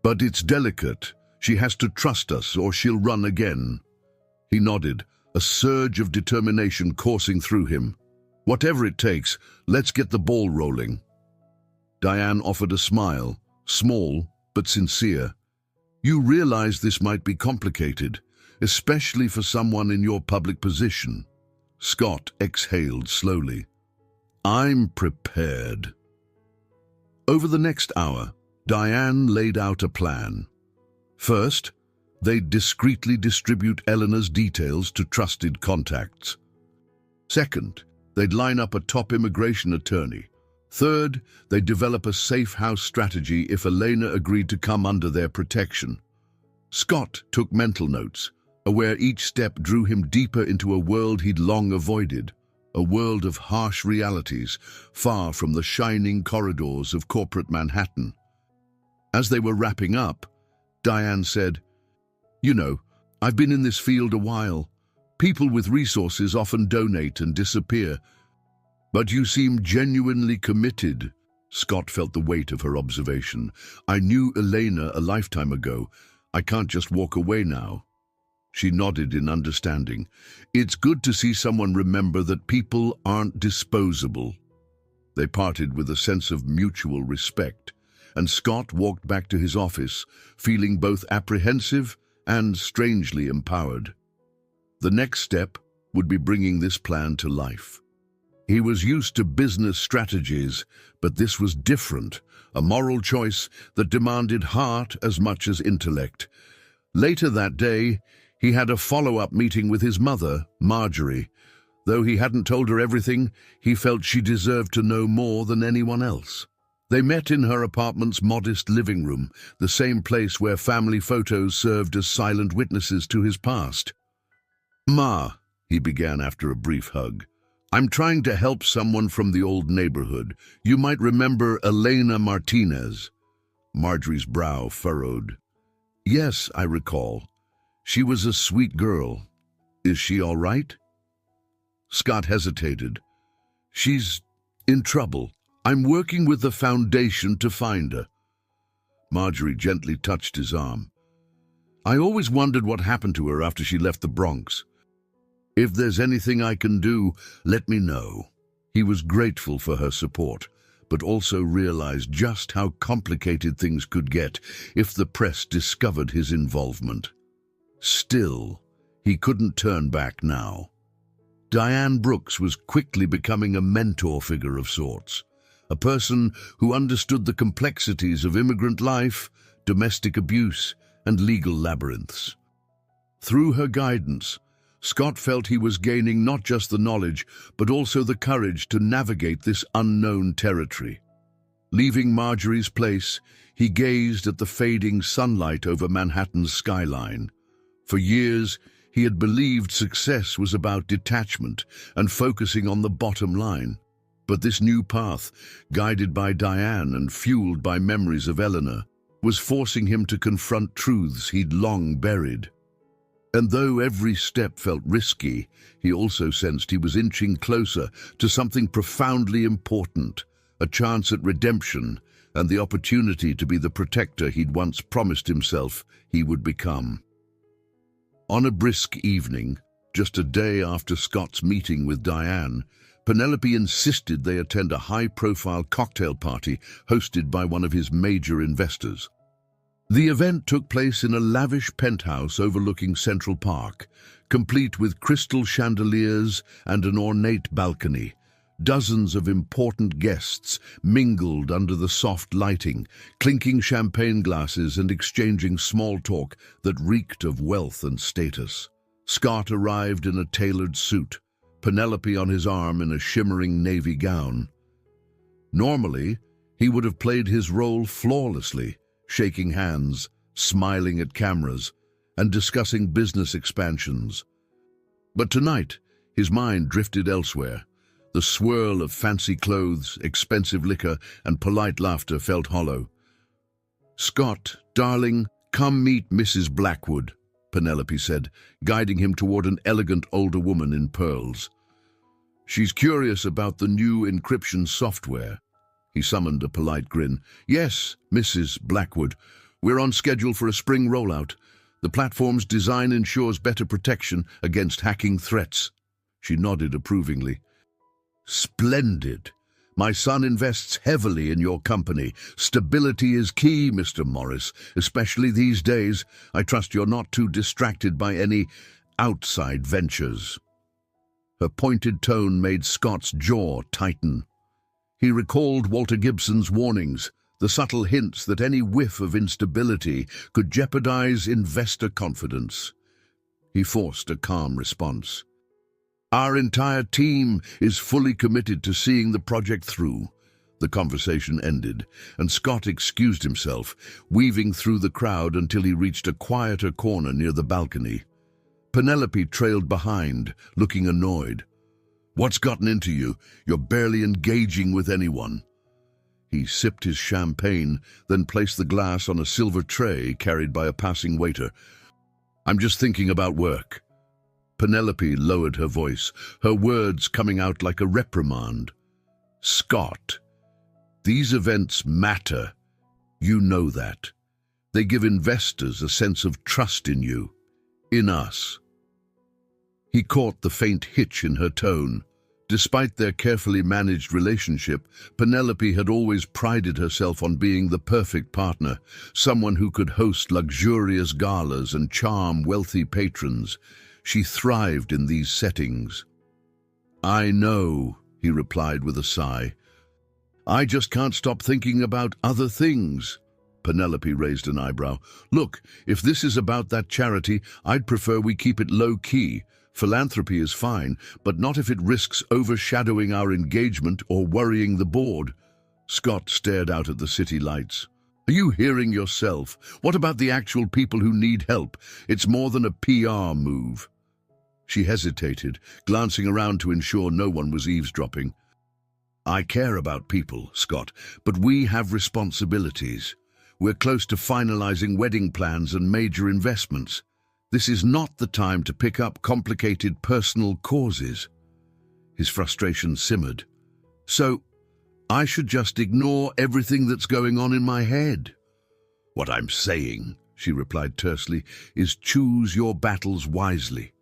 But it's delicate. She has to trust us or she'll run again. He nodded, a surge of determination coursing through him. Whatever it takes, let's get the ball rolling. Diane offered a smile, small but sincere. You realize this might be complicated, especially for someone in your public position. Scott exhaled slowly. I'm prepared. Over the next hour, Diane laid out a plan. First, they'd discreetly distribute Eleanor's details to trusted contacts. Second, they'd line up a top immigration attorney. Third, they'd develop a safe house strategy if Elena agreed to come under their protection. Scott took mental notes, aware each step drew him deeper into a world he'd long avoided, a world of harsh realities, far from the shining corridors of corporate Manhattan. As they were wrapping up, Diane said, You know, I've been in this field a while. People with resources often donate and disappear. But you seem genuinely committed. Scott felt the weight of her observation. I knew Elena a lifetime ago. I can't just walk away now. She nodded in understanding. It's good to see someone remember that people aren't disposable. They parted with a sense of mutual respect, and Scott walked back to his office, feeling both apprehensive and strangely empowered. The next step would be bringing this plan to life. He was used to business strategies, but this was different, a moral choice that demanded heart as much as intellect. Later that day, he had a follow-up meeting with his mother, Marjorie. Though he hadn't told her everything, he felt she deserved to know more than anyone else. They met in her apartment's modest living room, the same place where family photos served as silent witnesses to his past. Ma, he began after a brief hug, I'm trying to help someone from the old neighborhood. You might remember Elena Martinez. Marjorie's brow furrowed. Yes, I recall. She was a sweet girl. Is she all right? Scott hesitated. She's in trouble. I'm working with the foundation to find her. Marjorie gently touched his arm. I always wondered what happened to her after she left the Bronx. If there's anything I can do, let me know. He was grateful for her support, but also realized just how complicated things could get if the press discovered his involvement. Still, he couldn't turn back now. Diane Brooks was quickly becoming a mentor figure of sorts, a person who understood the complexities of immigrant life, domestic abuse, and legal labyrinths. Through her guidance, Scott felt he was gaining not just the knowledge, but also the courage to navigate this unknown territory. Leaving Marjorie's place, he gazed at the fading sunlight over Manhattan's skyline. For years, He had believed success was about detachment and focusing on the bottom line. But this new path, guided by Diane and fueled by memories of Eleanor, was forcing him to confront truths he'd long buried. And though every step felt risky, he also sensed he was inching closer to something profoundly important, a chance at redemption and the opportunity to be the protector he'd once promised himself he would become. On a brisk evening, just a day after Scott's meeting with Diane, Penelope insisted they attend a high-profile cocktail party hosted by one of his major investors. The event took place in a lavish penthouse overlooking Central Park, complete with crystal chandeliers and an ornate balcony. Dozens of important guests mingled under the soft lighting, clinking champagne glasses and exchanging small talk that reeked of wealth and status. Scott arrived in a tailored suit, Penelope on his arm in a shimmering navy gown. Normally, he would have played his role flawlessly, shaking hands, smiling at cameras, and discussing business expansions. But tonight, his mind drifted elsewhere. The swirl of fancy clothes, expensive liquor, and polite laughter felt hollow. "Scott, darling, come meet Mrs. Blackwood," Penelope said, guiding him toward an elegant older woman in pearls. "She's curious about the new encryption software." He summoned a polite grin. "Yes, Mrs. Blackwood. We're on schedule for a spring rollout. The platform's design ensures better protection against hacking threats." She nodded approvingly. "Splendid. My son invests heavily in your company. Stability is key, Mr. Morris, especially these days. I trust you're not too distracted by any outside ventures." Her pointed tone made Scott's jaw tighten. He recalled Walter Gibson's warnings, the subtle hints that any whiff of instability could jeopardize investor confidence. He forced a calm response. "Our entire team is fully committed to seeing the project through." The conversation ended, and Scott excused himself, weaving through the crowd until he reached a quieter corner near the balcony. Penelope trailed behind, looking annoyed. "What's gotten into you? You're barely engaging with anyone." He sipped his champagne, then placed the glass on a silver tray carried by a passing waiter. "I'm just thinking about work." Penelope lowered her voice, her words coming out like a reprimand. "Scott, these events matter. You know that. They give investors a sense of trust in you, in us." He caught the faint hitch in her tone. Despite their carefully managed relationship, Penelope had always prided herself on being the perfect partner, someone who could host luxurious galas and charm wealthy patrons. She thrived in these settings. "I know," he replied with a sigh. "I just can't stop thinking about other things." Penelope raised an eyebrow. "Look, if this is about that charity, I'd prefer we keep it low-key. Philanthropy is fine, but not if it risks overshadowing our engagement or worrying the board." Scott stared out at the city lights. "Are you hearing yourself? What about the actual people who need help? It's more than a PR move." She hesitated, glancing around to ensure no one was eavesdropping. "I care about people, Scott, but we have responsibilities. We're close to finalizing wedding plans and major investments. This is not the time to pick up complicated personal causes." His frustration simmered. "So, I should just ignore everything that's going on in my head?" "What I'm saying," she replied tersely, "is choose your battles wisely.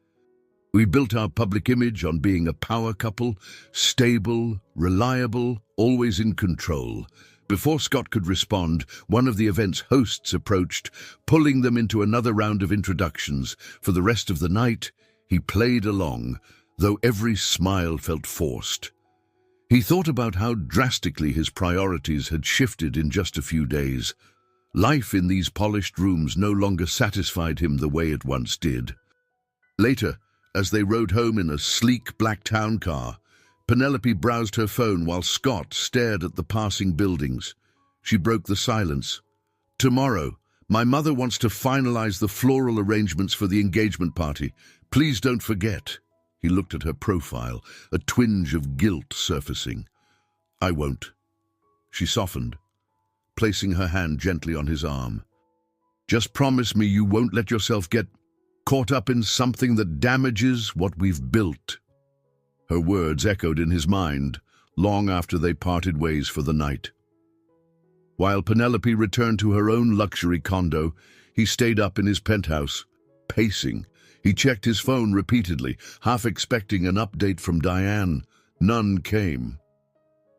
We built our public image on being a power couple, stable, reliable, always in control. Before Scott could respond, one of the event's hosts approached, pulling them into another round of introductions. For the rest of the night, he played along, though every smile felt forced. He thought about how drastically his priorities had shifted in just a few days. Life in these polished rooms no longer satisfied him the way it once did. Later, as they rode home in a sleek black town car, Penelope browsed her phone while Scott stared at the passing buildings. She broke the silence. "Tomorrow, my mother wants to finalize the floral arrangements for the engagement party. Please don't forget. He looked at her profile, a twinge of guilt surfacing. I won't. She softened, placing her hand gently on his arm. Just promise me you won't let yourself get caught up in something that damages what we've built. Her words echoed in his mind long after they parted ways for the night. While Penelope returned to her own luxury condo, he stayed up in his penthouse, pacing. He checked his phone repeatedly, half expecting an update from Diane. None came.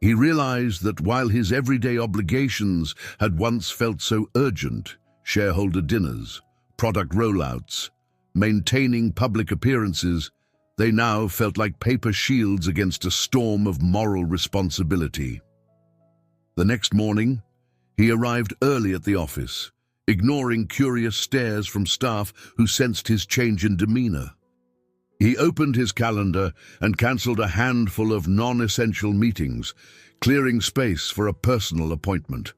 He realized that while his everyday obligations had once felt so urgent, shareholder dinners, product rollouts, maintaining public appearances, they now felt like paper shields against a storm of moral responsibility. The next morning, he arrived early at the office, ignoring curious stares from staff who sensed his change in demeanor. He opened his calendar and cancelled a handful of non-essential meetings, clearing space for a personal appointment.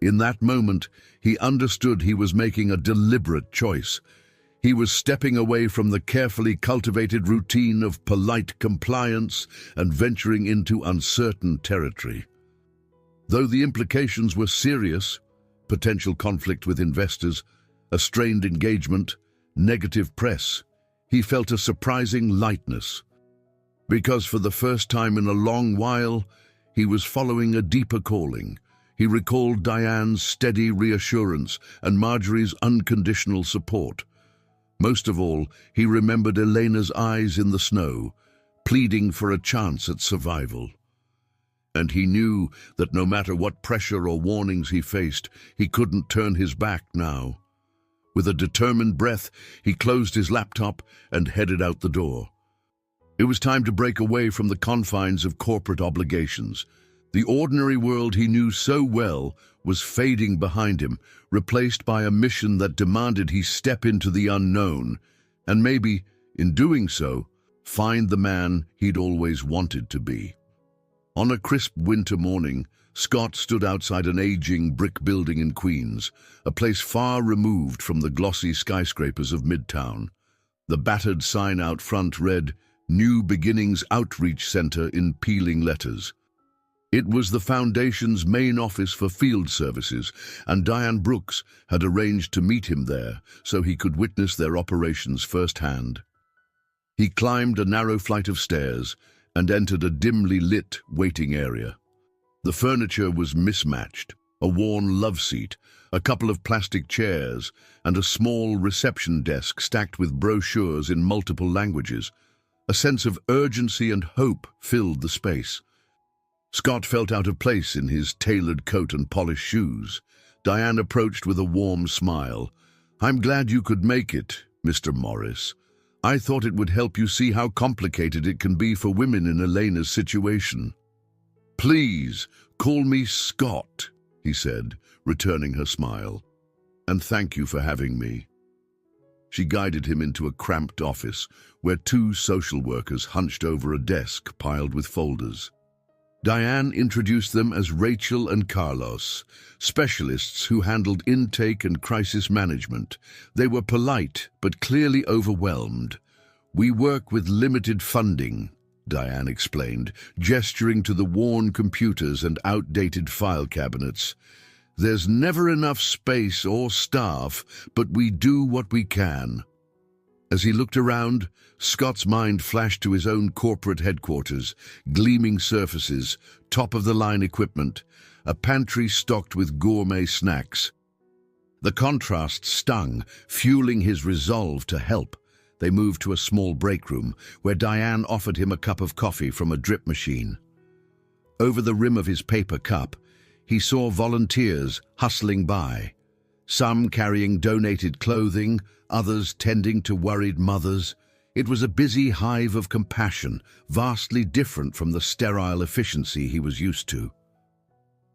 In that moment, he understood he was making a deliberate choice. He was stepping away from the carefully cultivated routine of polite compliance and venturing into uncertain territory. Though the implications were serious, potential conflict with investors, a strained engagement, negative press, he felt a surprising lightness. Because for the first time in a long while, he was following a deeper calling. He recalled Diane's steady reassurance and Marjorie's unconditional support. Most of all, he remembered Elena's eyes in the snow, pleading for a chance at survival. And he knew that no matter what pressure or warnings he faced, he couldn't turn his back now. With a determined breath, he closed his laptop and headed out the door. It was time to break away from the confines of corporate obligations. The ordinary world he knew so well was fading behind him, replaced by a mission that demanded he step into the unknown, and maybe, in doing so, find the man he'd always wanted to be. On a crisp winter morning, Scott stood outside an aging brick building in Queens, a place far removed from the glossy skyscrapers of Midtown. The battered sign out front read, "New Beginnings Outreach Center" in peeling letters. It was the Foundation's main office for field services, and Diane Brooks had arranged to meet him there so he could witness their operations firsthand. He climbed a narrow flight of stairs and entered a dimly lit waiting area. The furniture was mismatched, a worn love seat, a couple of plastic chairs, and a small reception desk stacked with brochures in multiple languages. A sense of urgency and hope filled the space. Scott felt out of place in his tailored coat and polished shoes. Diane approached with a warm smile. "I'm glad you could make it, Mr. Morris. I thought it would help you see how complicated it can be for women in Elena's situation." "Please, call me Scott," he said, returning her smile. "And thank you for having me." She guided him into a cramped office where two social workers hunched over a desk piled with folders. Diane introduced them as Rachel and Carlos, specialists who handled intake and crisis management. They were polite, but clearly overwhelmed. "We work with limited funding," Diane explained, gesturing to the worn computers and outdated file cabinets. "There's never enough space or staff, but we do what we can." As he looked around, Scott's mind flashed to his own corporate headquarters, gleaming surfaces, top-of-the-line equipment, a pantry stocked with gourmet snacks. The contrast stung, fueling his resolve to help. They moved to a small break room, where Diane offered him a cup of coffee from a drip machine. Over the rim of his paper cup, he saw volunteers hustling by, some carrying donated clothing, others tending to worried mothers. It was a busy hive of compassion, vastly different from the sterile efficiency he was used to.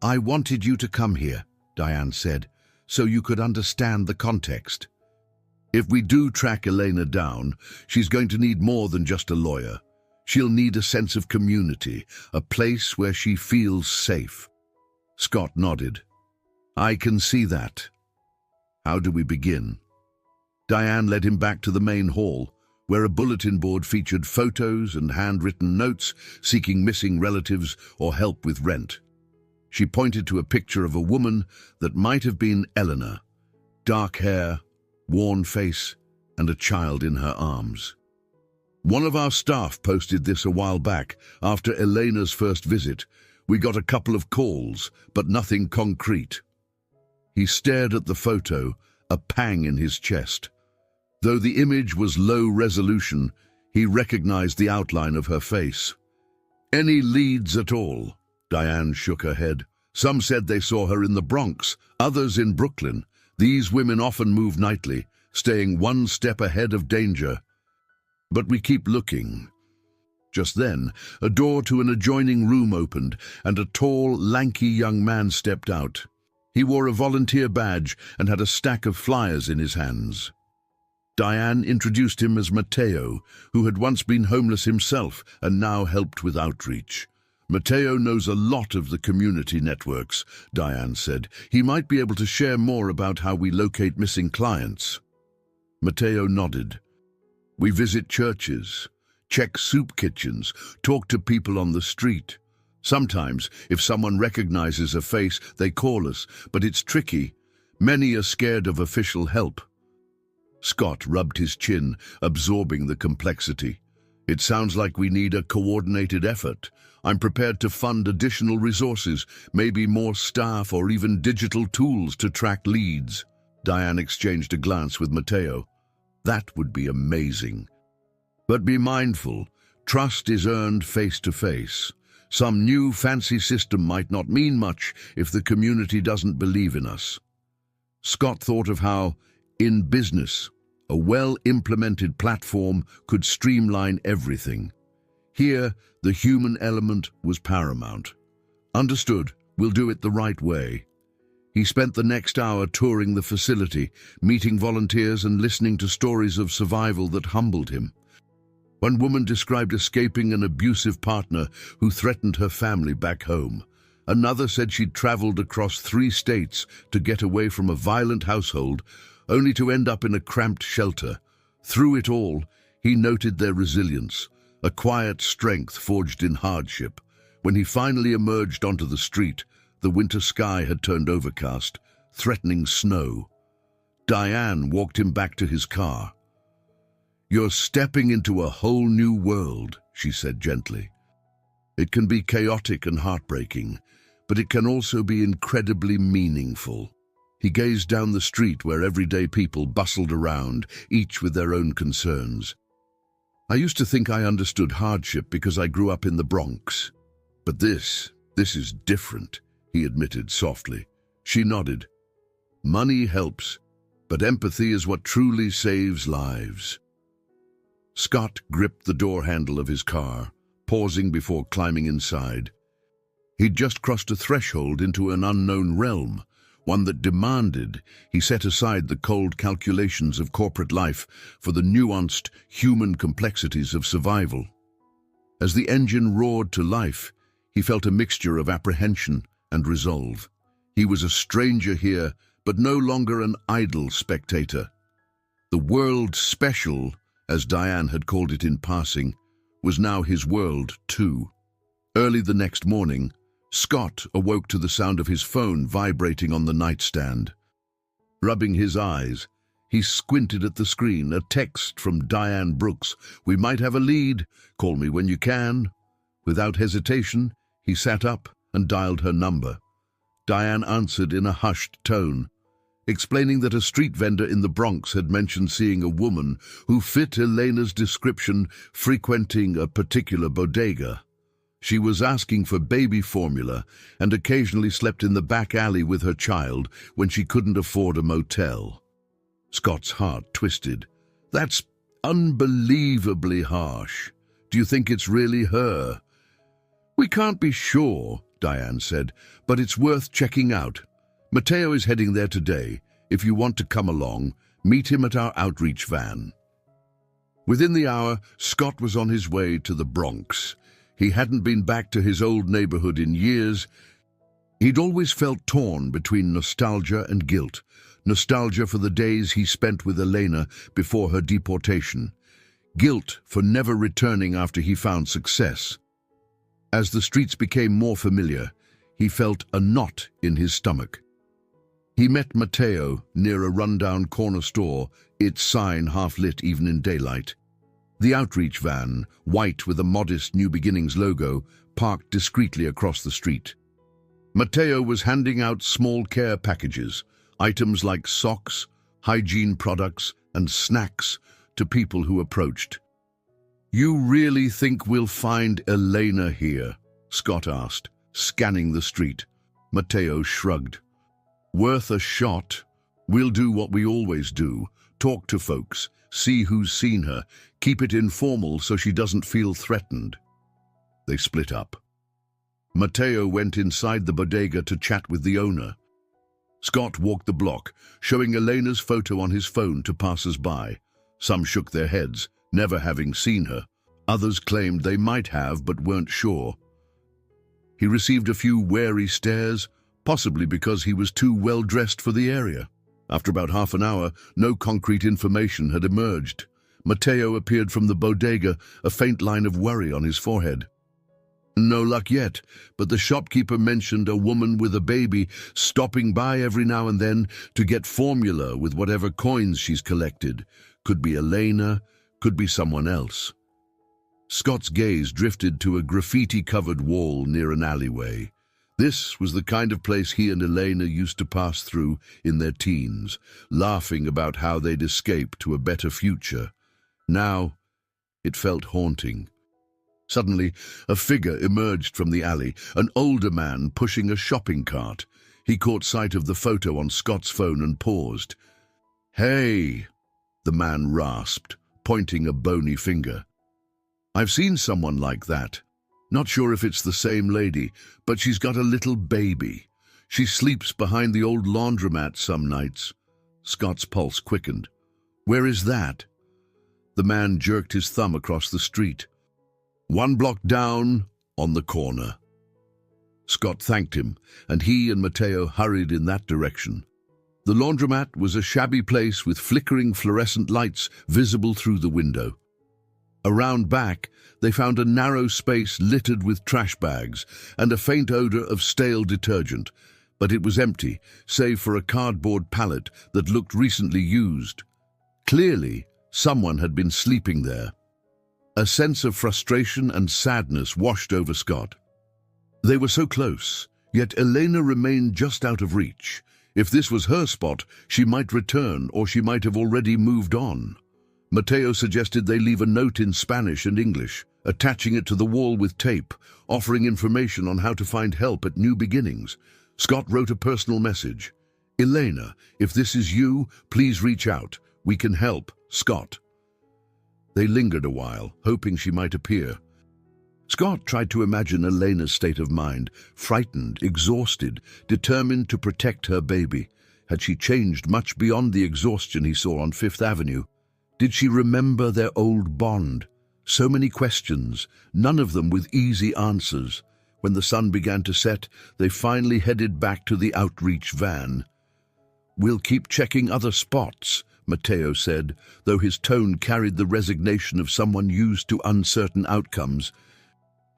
"I wanted you to come here," Diane said, "so you could understand the context. If we do track Elena down, she's going to need more than just a lawyer. She'll need a sense of community, a place where she feels safe." Scott nodded. "I can see that. How do we begin?" Diane led him back to the main hall, where a bulletin board featured photos and handwritten notes seeking missing relatives or help with rent. She pointed to a picture of a woman that might have been Eleanor, dark hair, worn face, and a child in her arms. One of our staff posted this a while back. After Elena's first visit, we got a couple of calls, but nothing concrete. He stared at the photo, a pang in his chest. Though the image was low resolution, he recognized the outline of her face. "Any leads at all?" Diane shook her head. "Some said they saw her in the Bronx, others in Brooklyn. These women often move nightly, staying one step ahead of danger. But we keep looking." Just then, a door to an adjoining room opened, and a tall, lanky young man stepped out. He wore a volunteer badge and had a stack of flyers in his hands. Diane introduced him as Matteo, who had once been homeless himself and now helped with outreach. "Matteo knows a lot of the community networks," Diane said. "He might be able to share more about how we locate missing clients." Matteo nodded. "We visit churches, check soup kitchens, talk to people on the street. Sometimes, if someone recognizes a face, they call us, but it's tricky. Many are scared of official help." Scott rubbed his chin, absorbing the complexity. "It sounds like we need a coordinated effort. I'm prepared to fund additional resources, maybe more staff or even digital tools to track leads." Diane exchanged a glance with Matteo. "That would be amazing. But be mindful, trust is earned face to face. Some new fancy system might not mean much if the community doesn't believe in us." Scott thought of how, in business, a well-implemented platform could streamline everything. Here, the human element was paramount. "Understood, we'll do it the right way." He spent the next hour touring the facility, meeting volunteers and listening to stories of survival that humbled him. One woman described escaping an abusive partner who threatened her family back home. Another said she'd traveled across 3 states to get away from a violent household, only to end up in a cramped shelter. Through it all, he noted their resilience, a quiet strength forged in hardship. When he finally emerged onto the street, the winter sky had turned overcast, threatening snow. Diane walked him back to his car. "You're stepping into a whole new world," she said gently. "It can be chaotic and heartbreaking, but it can also be incredibly meaningful." He gazed down the street where everyday people bustled around, each with their own concerns. "I used to think I understood hardship because I grew up in the Bronx. But this is different," he admitted softly. She nodded. "Money helps, but empathy is what truly saves lives." Scott gripped the door handle of his car, pausing before climbing inside. He'd just crossed a threshold into an unknown realm, one that demanded he set aside the cold calculations of corporate life for the nuanced human complexities of survival. As the engine roared to life, he felt a mixture of apprehension and resolve. He was a stranger here, but no longer an idle spectator. The world special, as Diane had called it in passing, was now his world too. Early the next morning, Scott awoke to the sound of his phone vibrating on the nightstand. Rubbing his eyes, he squinted at the screen, a text from Diane Brooks. "We might have a lead. Call me when you can." Without hesitation, he sat up and dialed her number. Diane answered in a hushed tone, explaining that a street vendor in the Bronx had mentioned seeing a woman who fit Elena's description frequenting a particular bodega. She was asking for baby formula and occasionally slept in the back alley with her child when she couldn't afford a motel. Scott's heart twisted. "That's unbelievably harsh. Do you think it's really her?" "We can't be sure," Diane said, "but it's worth checking out. Matteo is heading there today. If you want to come along, meet him at our outreach van." Within the hour, Scott was on his way to the Bronx. He hadn't been back to his old neighborhood in years. He'd always felt torn between nostalgia and guilt. Nostalgia for the days he spent with Elena before her deportation. guilt for never returning after he found success. As the streets became more familiar, he felt a knot in his stomach. He met Matteo near a rundown corner store, its sign half-lit even in daylight. The outreach van, white with a modest New Beginnings logo, parked discreetly across the street. Matteo was handing out small care packages, items like socks, hygiene products, and snacks to people who approached. "You really think we'll find Elena here?" Scott asked, scanning the street. Matteo shrugged. "Worth a shot. We'll do what we always do. Talk to folks, see who's seen her, keep it informal so she doesn't feel threatened." They split up. Matteo went inside the bodega to chat with the owner. Scott walked the block, showing Elena's photo on his phone to passers-by. Some shook their heads, never having seen her. Others claimed they might have, but weren't sure. He received a few wary stares, possibly because he was too well-dressed for the area. After about half an hour, no concrete information had emerged. Matteo appeared from the bodega, a faint line of worry on his forehead. "No luck yet, but the shopkeeper mentioned a woman with a baby stopping by every now and then to get formula with whatever coins she's collected. Could be Elena, could be someone else." Scott's gaze drifted to a graffiti-covered wall near an alleyway. This was the kind of place he and Elena used to pass through in their teens, laughing about how they'd escape to a better future. Now, it felt haunting. Suddenly, a figure emerged from the alley, an older man pushing a shopping cart. He caught sight of the photo on Scott's phone and paused. "Hey," the man rasped, pointing a bony finger. "I've seen someone like that. Not sure if it's the same lady, but she's got a little baby. She sleeps behind the old laundromat some nights." Scott's pulse quickened. "Where is that?" The man jerked his thumb across the street. "1 block down, on the corner." Scott thanked him, and he and Matteo hurried in that direction. The laundromat was a shabby place with flickering fluorescent lights visible through the window. Around back, they found a narrow space littered with trash bags and a faint odor of stale detergent, but it was empty, save for a cardboard pallet that looked recently used. Clearly, someone had been sleeping there. A sense of frustration and sadness washed over Scott. They were so close, yet Elena remained just out of reach. If this was her spot, she might return, or she might have already moved on. Matteo suggested they leave a note in Spanish and English, attaching it to the wall with tape, offering information on how to find help at New Beginnings. Scott wrote a personal message. "Elena, if this is you, please reach out. We can help. Scott." They lingered a while, hoping she might appear. Scott tried to imagine Elena's state of mind, frightened, exhausted, determined to protect her baby. Had she changed much beyond the exhaustion he saw on Fifth Avenue? Did she remember their old bond? So many questions, none of them with easy answers. When the sun began to set, they finally headed back to the outreach van. "We'll keep checking other spots," Matteo said, though his tone carried the resignation of someone used to uncertain outcomes.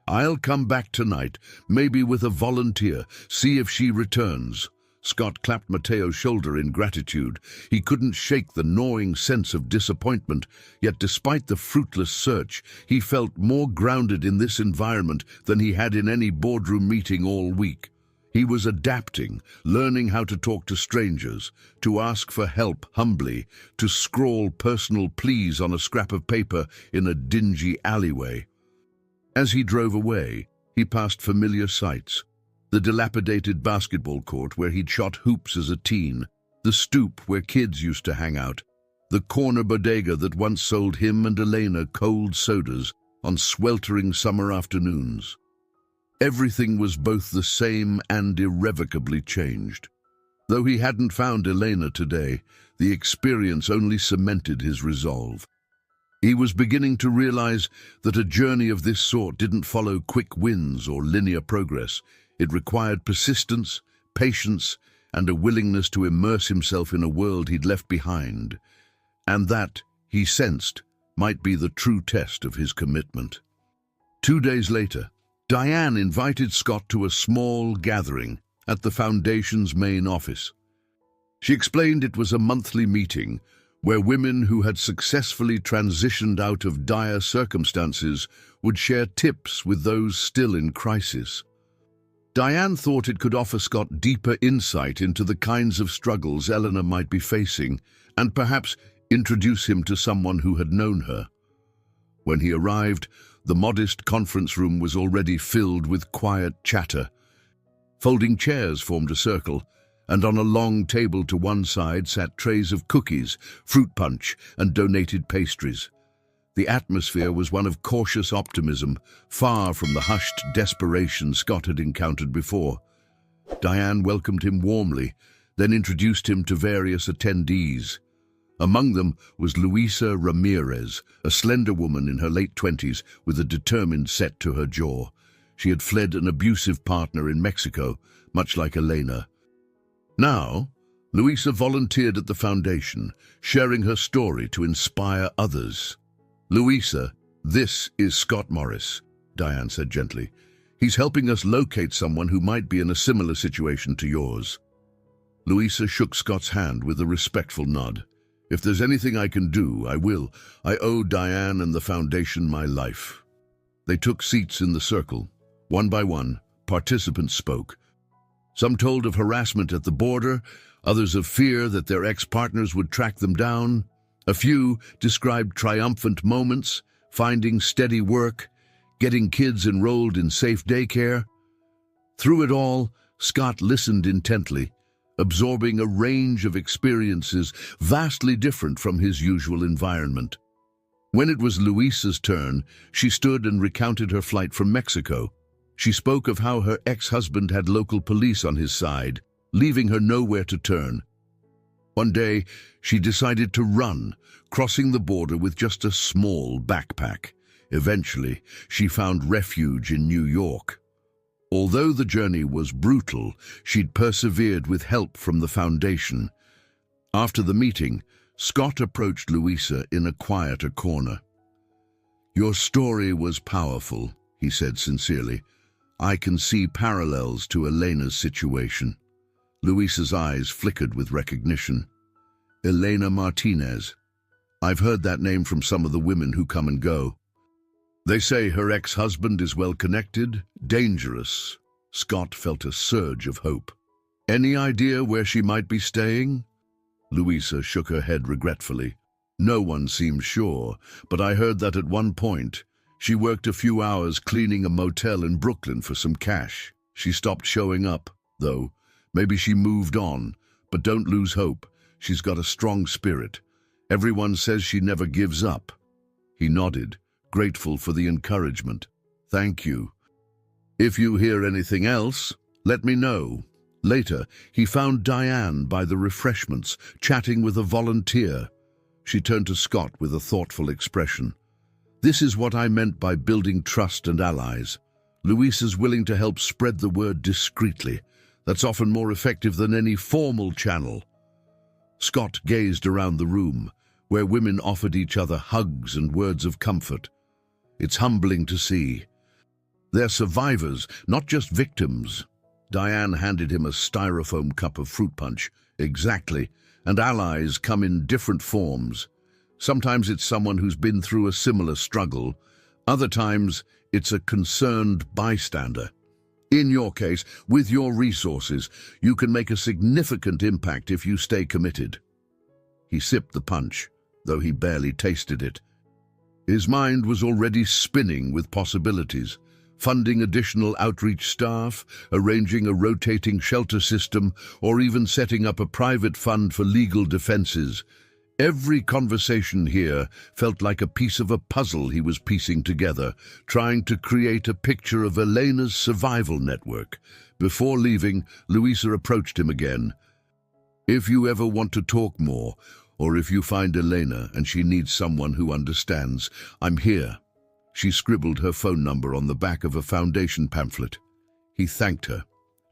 "I'll come back tonight, maybe with a volunteer, see if she returns." Scott clapped Matteo's shoulder in gratitude. He couldn't shake the gnawing sense of disappointment, yet despite the fruitless search, he felt more grounded in this environment than he had in any boardroom meeting all week. He was adapting, learning how to talk to strangers, to ask for help humbly, to scrawl personal pleas on a scrap of paper in a dingy alleyway. As he drove away, he passed familiar sights. The dilapidated basketball court where he'd shot hoops as a teen, the stoop where kids used to hang out, the corner bodega that once sold him and Elena cold sodas on sweltering summer afternoons. Everything was both the same and irrevocably changed. Though he hadn't found Elena today, the experience only cemented his resolve. He was beginning to realize that a journey of this sort didn't follow quick wins or linear progress. It required persistence, patience, and a willingness to immerse himself in a world he'd left behind. And that, he sensed, might be the true test of his commitment. 2 days later, Diane invited Scott to a small gathering at the Foundation's main office. She explained it was a monthly meeting where women who had successfully transitioned out of dire circumstances would share tips with those still in crisis. Diane thought it could offer Scott deeper insight into the kinds of struggles Eleanor might be facing and perhaps introduce him to someone who had known her. When he arrived, the modest conference room was already filled with quiet chatter. Folding chairs formed a circle, and on a long table to one side sat trays of cookies, fruit punch, and donated pastries. The atmosphere was one of cautious optimism, far from the hushed desperation Scott had encountered before. Diane welcomed him warmly, then introduced him to various attendees. Among them was Luisa Ramirez, a slender woman in her late 20s with a determined set to her jaw. She had fled an abusive partner in Mexico, much like Elena. Now, Luisa volunteered at the foundation, sharing her story to inspire others. "Luisa, this is Scott Morris," Diane said gently. "He's helping us locate someone who might be in a similar situation to yours." Luisa shook Scott's hand with a respectful nod. "If there's anything I can do, I will. I owe Diane and the foundation my life." They took seats in the circle. One by one, participants spoke. Some told of harassment at the border, others of fear that their ex-partners would track them down. A few described triumphant moments, finding steady work, getting kids enrolled in safe daycare. Through it all, Scott listened intently, absorbing a range of experiences vastly different from his usual environment. When it was Luisa's turn, she stood and recounted her flight from Mexico. She spoke of how her ex-husband had local police on his side, leaving her nowhere to turn. One day, she decided to run, crossing the border with just a small backpack. Eventually, she found refuge in New York. Although the journey was brutal, she'd persevered with help from the foundation. After the meeting, Scott approached Luisa in a quieter corner. "Your story was powerful," he said sincerely. "I can see parallels to Elena's situation." Luisa's eyes flickered with recognition. "Elena Martinez. I've heard that name from some of the women who come and go. They say her ex-husband is well-connected, dangerous." Scott felt a surge of hope. "Any idea where she might be staying?" Luisa shook her head regretfully. "No one seems sure, but I heard that at one point, she worked a few hours cleaning a motel in Brooklyn for some cash. She stopped showing up, though. Maybe she moved on, but don't lose hope. She's got a strong spirit. Everyone says she never gives up." He nodded, grateful for the encouragement. "Thank you. If you hear anything else, let me know." Later, he found Diane by the refreshments, chatting with a volunteer. She turned to Scott with a thoughtful expression. "This is what I meant by building trust and allies. Luisa's willing to help spread the word discreetly. That's often more effective than any formal channel." Scott gazed around the room, where women offered each other hugs and words of comfort. "It's humbling to see. They're survivors, not just victims." Diane handed him a styrofoam cup of fruit punch. "Exactly. And allies come in different forms. Sometimes it's someone who's been through a similar struggle. Other times, it's a concerned bystander. In your case, with your resources, you can make a significant impact if you stay committed." He sipped the punch, though he barely tasted it. His mind was already spinning with possibilities. Funding additional outreach staff, arranging a rotating shelter system, or even setting up a private fund for legal defenses. Every conversation here felt like a piece of a puzzle he was piecing together, trying to create a picture of Elena's survival network. Before leaving, Luisa approached him again. "If you ever want to talk more, or if you find Elena and she needs someone who understands, I'm here." She scribbled her phone number on the back of a foundation pamphlet. He thanked her,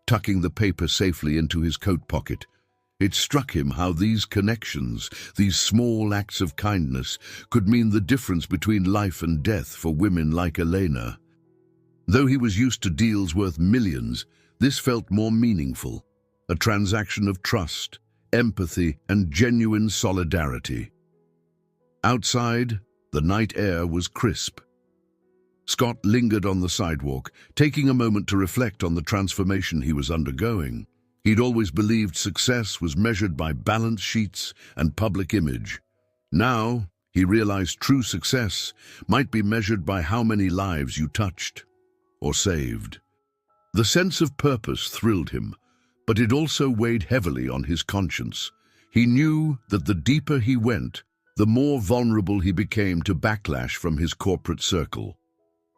tucking the paper safely into his coat pocket. It struck him how these connections, these small acts of kindness, could mean the difference between life and death for women like Elena. Though he was used to deals worth millions, this felt more meaningful, a transaction of trust, empathy, and genuine solidarity. Outside, the night air was crisp. Scott lingered on the sidewalk, taking a moment to reflect on the transformation he was undergoing. He'd always believed success was measured by balance sheets and public image. Now, he realized true success might be measured by how many lives you touched or saved. The sense of purpose thrilled him, but it also weighed heavily on his conscience. He knew that the deeper he went, the more vulnerable he became to backlash from his corporate circle.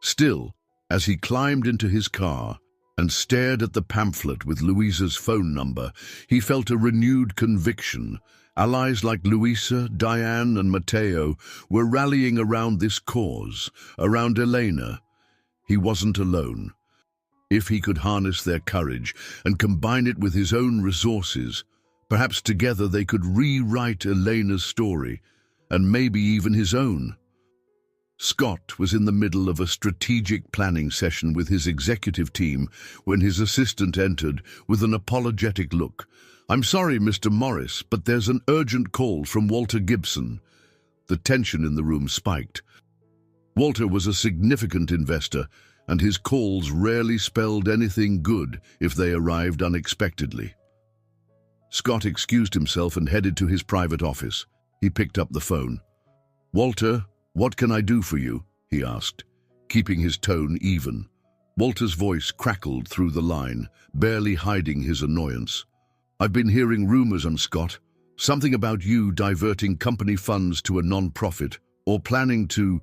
Still, as he climbed into his car and stared at the pamphlet with Louisa's phone number, he felt a renewed conviction. Allies like Luisa, Diane, and Matteo were rallying around this cause, around Elena. He wasn't alone. If he could harness their courage and combine it with his own resources, perhaps together they could rewrite Elena's story, and maybe even his own. Scott was in the middle of a strategic planning session with his executive team when his assistant entered with an apologetic look. "I'm sorry, Mr. Morris, but there's an urgent call from Walter Gibson." The tension in the room spiked. Walter was a significant investor, and his calls rarely spelled anything good if they arrived unexpectedly. Scott excused himself and headed to his private office. He picked up the phone. "Walter, what can I do for you?" he asked, keeping his tone even. Walter's voice crackled through the line, barely hiding his annoyance. "I've been hearing rumors, Scott. Something about you diverting company funds to a non-profit, or planning to—"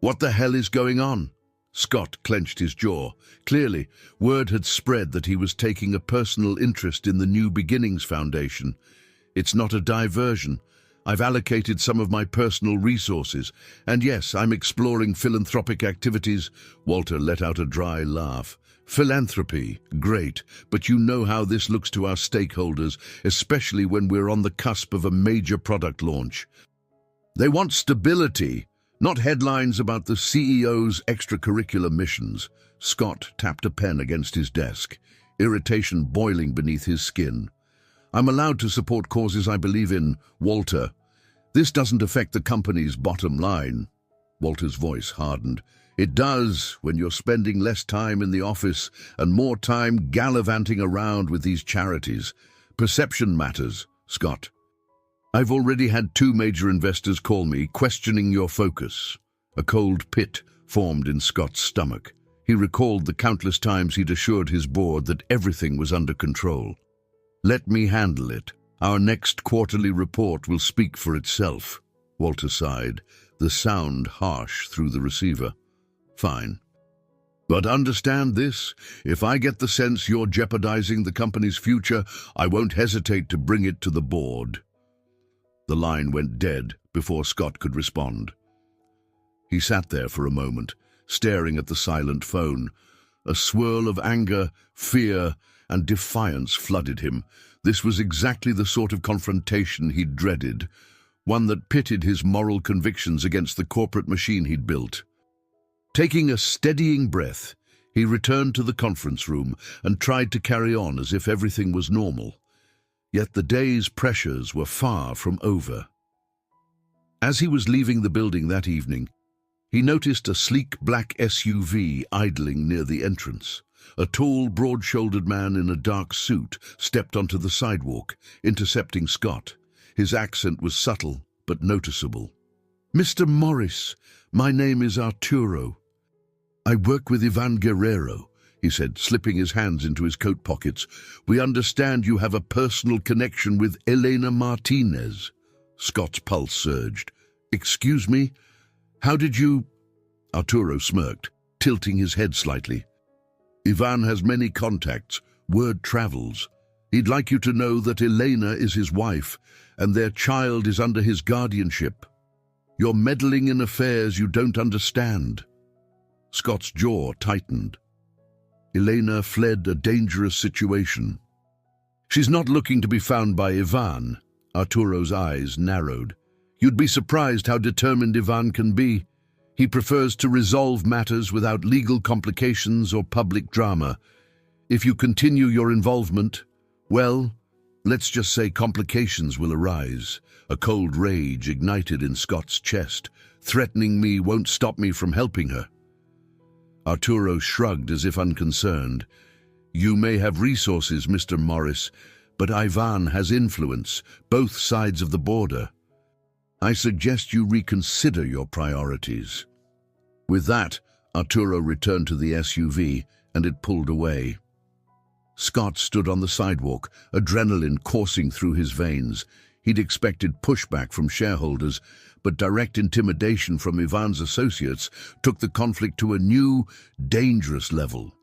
"What the hell is going on?" Scott clenched his jaw. Clearly, word had spread that he was taking a personal interest in the New Beginnings Foundation. "It's not a diversion. I've allocated some of my personal resources, and yes, I'm exploring philanthropic activities." Walter let out a dry laugh. "Philanthropy, great, but you know how this looks to our stakeholders, especially when we're on the cusp of a major product launch. They want stability, not headlines about the CEO's extracurricular missions." Scott tapped a pen against his desk, irritation boiling beneath his skin. "I'm allowed to support causes I believe in, Walter. This doesn't affect the company's bottom line." Walter's voice hardened. "It does when you're spending less time in the office and more time gallivanting around with these charities. Perception matters, Scott. I've already had 2 major investors call me, questioning your focus." A cold pit formed in Scott's stomach. He recalled the countless times he'd assured his board that everything was under control. "Let me handle it. Our next quarterly report will speak for itself." Walter sighed, the sound harsh through the receiver. "Fine. But understand this, if I get the sense you're jeopardizing the company's future, I won't hesitate to bring it to the board." The line went dead before Scott could respond. He sat there for a moment, staring at the silent phone. A swirl of anger, fear, and defiance flooded him. This was exactly the sort of confrontation he'd dreaded, one that pitted his moral convictions against the corporate machine he'd built. Taking a steadying breath, he returned to the conference room and tried to carry on as if everything was normal. Yet the day's pressures were far from over. As he was leaving the building that evening, he noticed a sleek black SUV idling near the entrance. A tall, broad-shouldered man in a dark suit stepped onto the sidewalk, intercepting Scott. His accent was subtle but noticeable. "Mr. Morris, my name is Arturo. I work with Ivan Guerrero," he said, slipping his hands into his coat pockets. "We understand you have a personal connection with Elena Martinez." Scott's pulse surged. "Excuse me? How did you—" Arturo smirked, tilting his head slightly. "Ivan has many contacts. Word travels. He'd like you to know that Elena is his wife, and their child is under his guardianship. You're meddling in affairs you don't understand." Scott's jaw tightened. Elena fled a dangerous situation. She's not looking to be found by Ivan. Arturo's eyes narrowed. You'd be surprised how determined Ivan can be. He prefers to resolve matters without legal complications or public drama. If you continue your involvement, well, let's just say complications will arise. A cold rage ignited in Scott's chest. Threatening me won't stop me from helping her. Arturo shrugged as if unconcerned. You may have resources, Mr. Morris, but Ivan has influence, both sides of the border. I suggest you reconsider your priorities. With that, Arturo returned to the SUV, and it pulled away. Scott stood on the sidewalk, adrenaline coursing through his veins. He'd expected pushback from shareholders, but direct intimidation from Ivan's associates took the conflict to a new, dangerous level.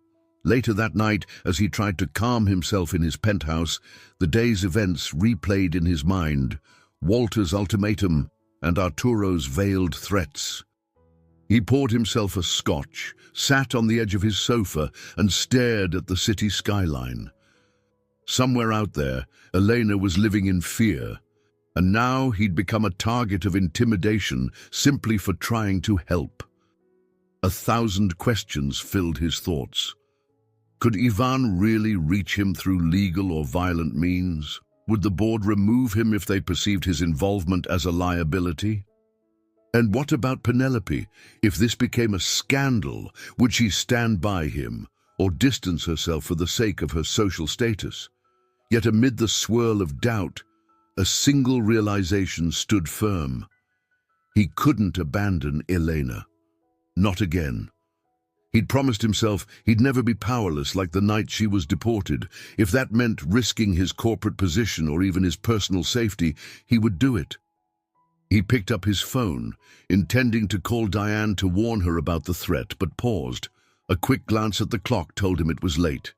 Later that night, as he tried to calm himself in his penthouse, the day's events replayed in his mind. Walter's ultimatum and Arturo's veiled threats. He poured himself a scotch, sat on the edge of his sofa, and stared at the city skyline. Somewhere out there, Elena was living in fear, and now he'd become a target of intimidation simply for trying to help. 1,000 questions filled his thoughts. Could Ivan really reach him through legal or violent means? Would the board remove him if they perceived his involvement as a liability? And what about Penelope? If this became a scandal, would she stand by him or distance herself for the sake of her social status? Yet amid the swirl of doubt, a single realization stood firm. He couldn't abandon Elena. Not again. He'd promised himself he'd never be powerless like the night she was deported. If that meant risking his corporate position or even his personal safety, he would do it. He picked up his phone, intending to call Diane to warn her about the threat, but paused. A quick glance at the clock told him it was late.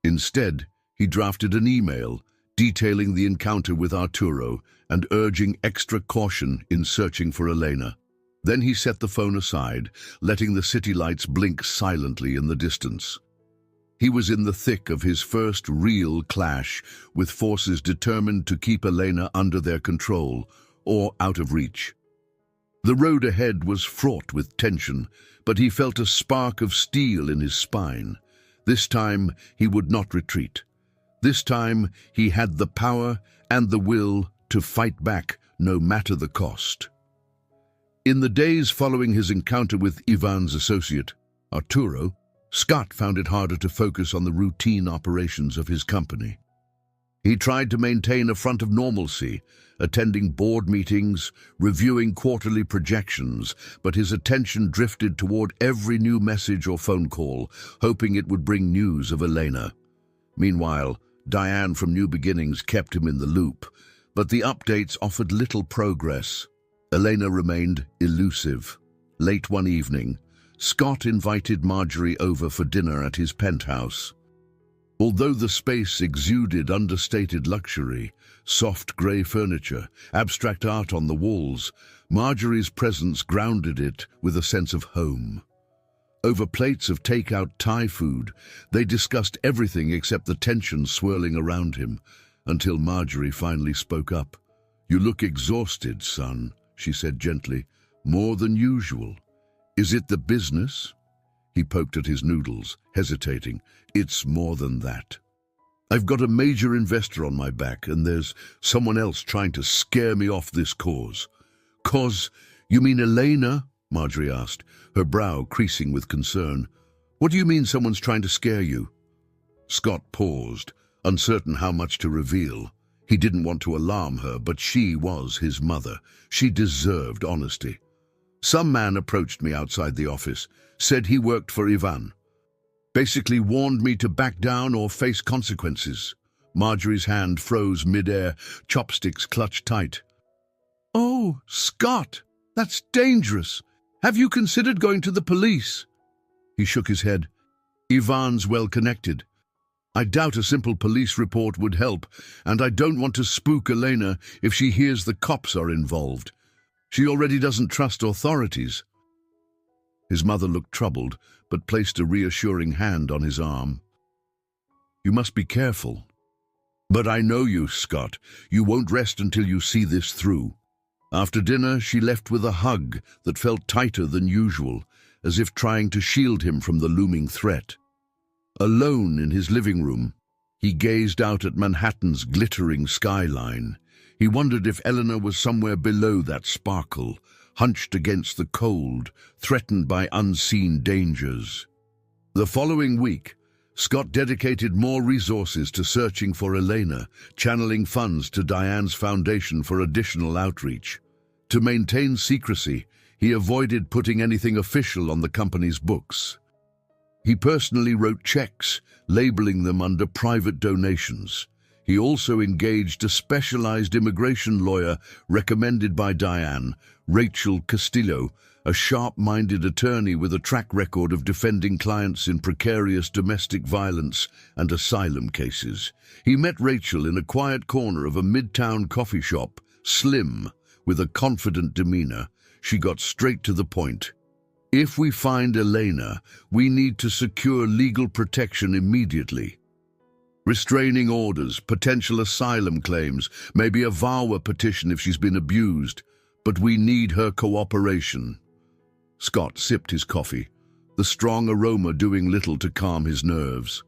Instead, he drafted an email detailing the encounter with Arturo and urging extra caution in searching for Elena. Then he set the phone aside, letting the city lights blink silently in the distance. He was in the thick of his first real clash with forces determined to keep Elena under their control or out of reach. The road ahead was fraught with tension, but he felt a spark of steel in his spine. This time he would not retreat. This time he had the power and the will to fight back, no matter the cost. In the days following his encounter with Ivan's associate, Arturo, Scott found it harder to focus on the routine operations of his company. He tried to maintain a front of normalcy, attending board meetings, reviewing quarterly projections, but his attention drifted toward every new message or phone call, hoping it would bring news of Elena. Meanwhile, Diane from New Beginnings kept him in the loop, but the updates offered little progress. Elena remained elusive. Late one evening, Scott invited Marjorie over for dinner at his penthouse. Although the space exuded understated luxury, soft grey furniture, abstract art on the walls, Marjorie's presence grounded it with a sense of home. Over plates of take-out Thai food, they discussed everything except the tension swirling around him, until Marjorie finally spoke up. "You look exhausted, son," she said gently, "more than usual. Is it the business?" He poked at his noodles, hesitating. "It's more than that. I've got a major investor on my back, and there's someone else trying to scare me off this cause." "Cause? You mean Elena?" Marjorie asked, her brow creasing with concern. "What do you mean someone's trying to scare you?" Scott paused, uncertain how much to reveal. He didn't want to alarm her, but she was his mother. She deserved honesty. "Some man approached me outside the office, said he worked for Ivan. Basically warned me to back down or face consequences." Marjorie's hand froze mid-air, chopsticks clutched tight. "Oh, Scott, that's dangerous. Have you considered going to the police?" He shook his head. "Ivan's well connected. I doubt a simple police report would help, and I don't want to spook Elena if she hears the cops are involved. She already doesn't trust authorities." His mother looked troubled, but placed a reassuring hand on his arm. "You must be careful. But I know you, Scott. You won't rest until you see this through. After dinner, she left with a hug that felt tighter than usual, as if trying to shield him from the looming threat. Alone in his living room, he gazed out at Manhattan's glittering skyline. He wondered if Eleanor was somewhere below that sparkle, hunched against the cold, threatened by unseen dangers. The following week, Scott dedicated more resources to searching for Elena, channeling funds to Diane's foundation for additional outreach. To maintain secrecy, he avoided putting anything official on the company's books. He personally wrote checks, labeling them under private donations. He also engaged a specialized immigration lawyer recommended by Diane, Rachel Castillo, a sharp-minded attorney with a track record of defending clients in precarious domestic violence and asylum cases. He met Rachel in a quiet corner of a midtown coffee shop, slim, with a confident demeanor. She got straight to the point. If we find Elena, we need to secure legal protection immediately. Restraining orders, potential asylum claims, maybe a VAWA petition if she's been abused. But we need her cooperation. Scott sipped his coffee, the strong aroma doing little to calm his nerves.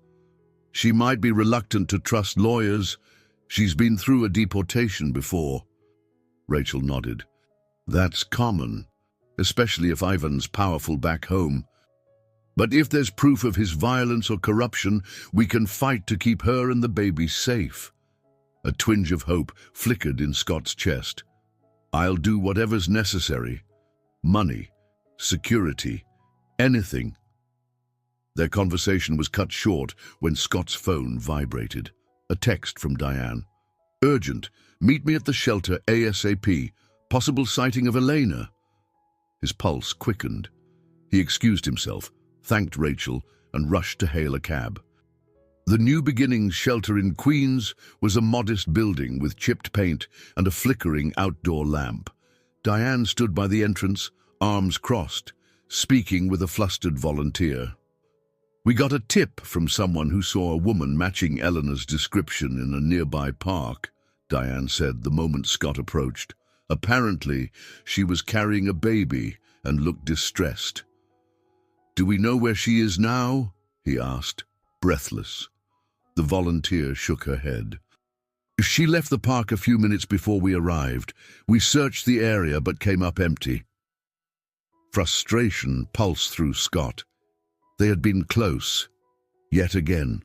She might be reluctant to trust lawyers. She's been through a deportation before. Rachel nodded. That's common, especially if Ivan's powerful back home. But if there's proof of his violence or corruption, we can fight to keep her and the baby safe. A twinge of hope flickered in Scott's chest. I'll do whatever's necessary. Money, security, anything. Their conversation was cut short when Scott's phone vibrated. A text from Diane. Urgent. Meet me at the shelter ASAP. Possible sighting of Elena. His pulse quickened. He excused himself, thanked Rachel, and rushed to hail a cab. The New Beginnings shelter in Queens was a modest building with chipped paint and a flickering outdoor lamp. Diane stood by the entrance, arms crossed, speaking with a flustered volunteer. We got a tip from someone who saw a woman matching Eleanor's description in a nearby park, Diane said the moment Scott approached. Apparently, she was carrying a baby and looked distressed. Do we know where she is now? He asked, breathless. The volunteer shook her head. She left the park a few minutes before we arrived. We searched the area but came up empty. Frustration pulsed through Scott. They had been close, yet again.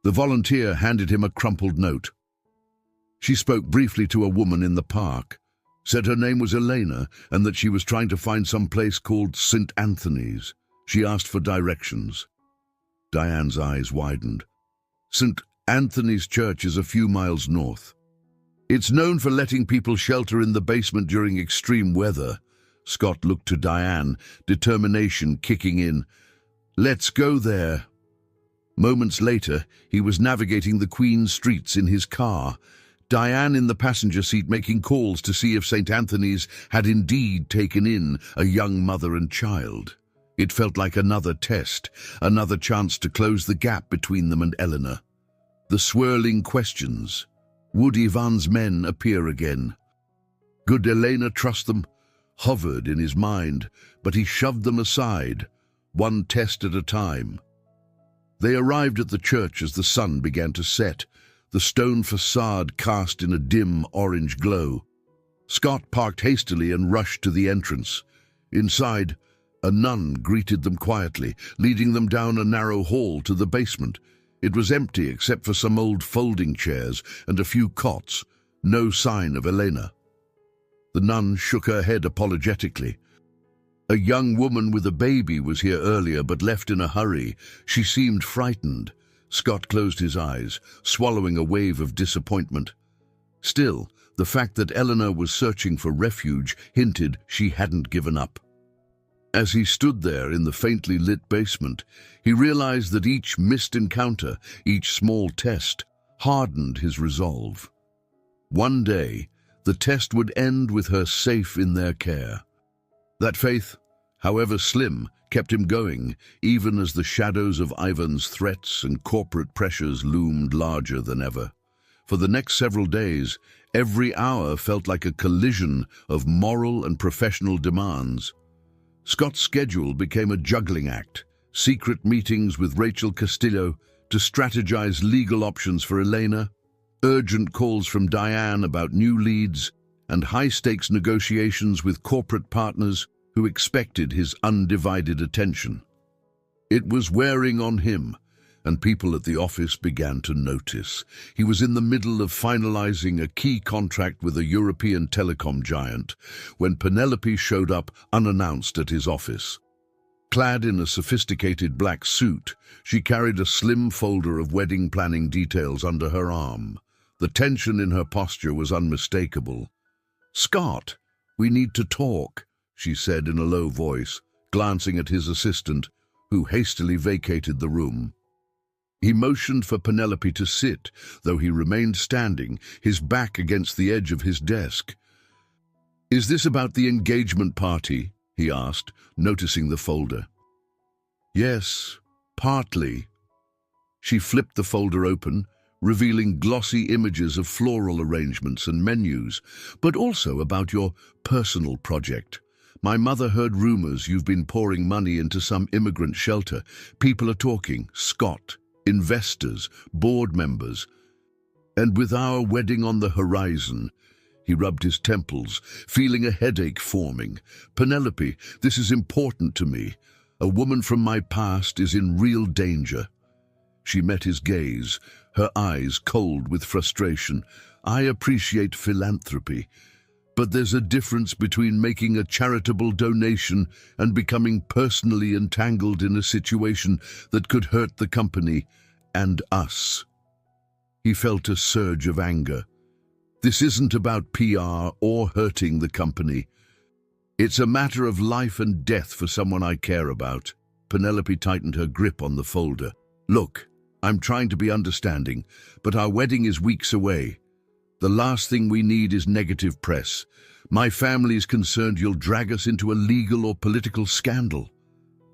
The volunteer handed him a crumpled note. She spoke briefly to a woman in the park, said her name was Elena and that she was trying to find some place called St. Anthony's. She asked for directions. Diane's eyes widened. St. Anthony's Church is a few miles north. It's known for letting people shelter in the basement during extreme weather. Scott looked to Diane, determination kicking in. Let's go there. Moments later, he was navigating the Queen's streets in his car, Diane in the passenger seat making calls to see if St. Anthony's had indeed taken in a young mother and child. It felt like another test, another chance to close the gap between them and Eleanor. The swirling questions. Would Ivan's men appear again? Could Elena trust them? Hovered in his mind, but he shoved them aside, one test at a time. They arrived at the church as the sun began to set, the stone facade cast in a dim orange glow. Scott parked hastily and rushed to the entrance. Inside, a nun greeted them quietly, leading them down a narrow hall to the basement. It was empty except for some old folding chairs and a few cots, no sign of Elena. The nun shook her head apologetically. A young woman with a baby was here earlier but left in a hurry. She seemed frightened. Scott closed his eyes, swallowing a wave of disappointment. Still, the fact that Eleanor was searching for refuge hinted she hadn't given up. As he stood there in the faintly lit basement, he realized that each missed encounter, each small test, hardened his resolve. One day, the test would end with her safe in their care. That faith, however slim, kept him going, even as the shadows of Ivan's threats and corporate pressures loomed larger than ever. For the next several days, every hour felt like a collision of moral and professional demands. Scott's schedule became a juggling act, secret meetings with Rachel Castillo to strategize legal options for Elena, urgent calls from Diane about new leads, and high-stakes negotiations with corporate partners who expected his undivided attention. It was wearing on him, and people at the office began to notice. He was in the middle of finalizing a key contract with a European telecom giant when Penelope showed up unannounced at his office. Clad in a sophisticated black suit, she carried a slim folder of wedding planning details under her arm. The tension in her posture was unmistakable. "Scott, we need to talk," she said in a low voice, glancing at his assistant, who hastily vacated the room. He motioned for Penelope to sit, though he remained standing, his back against the edge of his desk. "Is this about the engagement party?" he asked, noticing the folder. "Yes, partly." She flipped the folder open, revealing glossy images of floral arrangements and menus, "but also about your personal project. My mother heard rumors you've been pouring money into some immigrant shelter. People are talking, Scott. Investors, board members. And with our wedding on the horizon," he rubbed his temples, feeling a headache forming. "Penelope, this is important to me. A woman from my past is in real danger." She met his gaze, her eyes cold with frustration. "I appreciate philanthropy, but there's a difference between making a charitable donation and becoming personally entangled in a situation that could hurt the company and us." He felt a surge of anger. "This isn't about PR or hurting the company. It's a matter of life and death for someone I care about." Penelope tightened her grip on the folder. "Look, I'm trying to be understanding, but our wedding is weeks away. The last thing we need is negative press. My family's concerned you'll drag us into a legal or political scandal."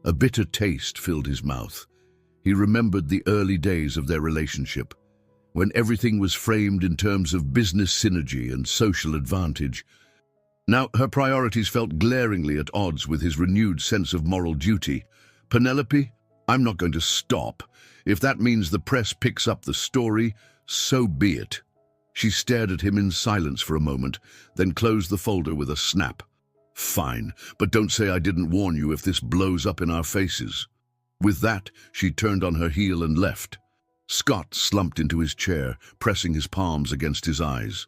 A bitter taste filled his mouth. He remembered the early days of their relationship, when everything was framed in terms of business synergy and social advantage. Now her priorities felt glaringly at odds with his renewed sense of moral duty. "Penelope, I'm not going to stop. If that means the press picks up the story, so be it." She stared at him in silence for a moment, then closed the folder with a snap. "Fine, but don't say I didn't warn you if this blows up in our faces." With that, she turned on her heel and left. Scott slumped into his chair, pressing his palms against his eyes.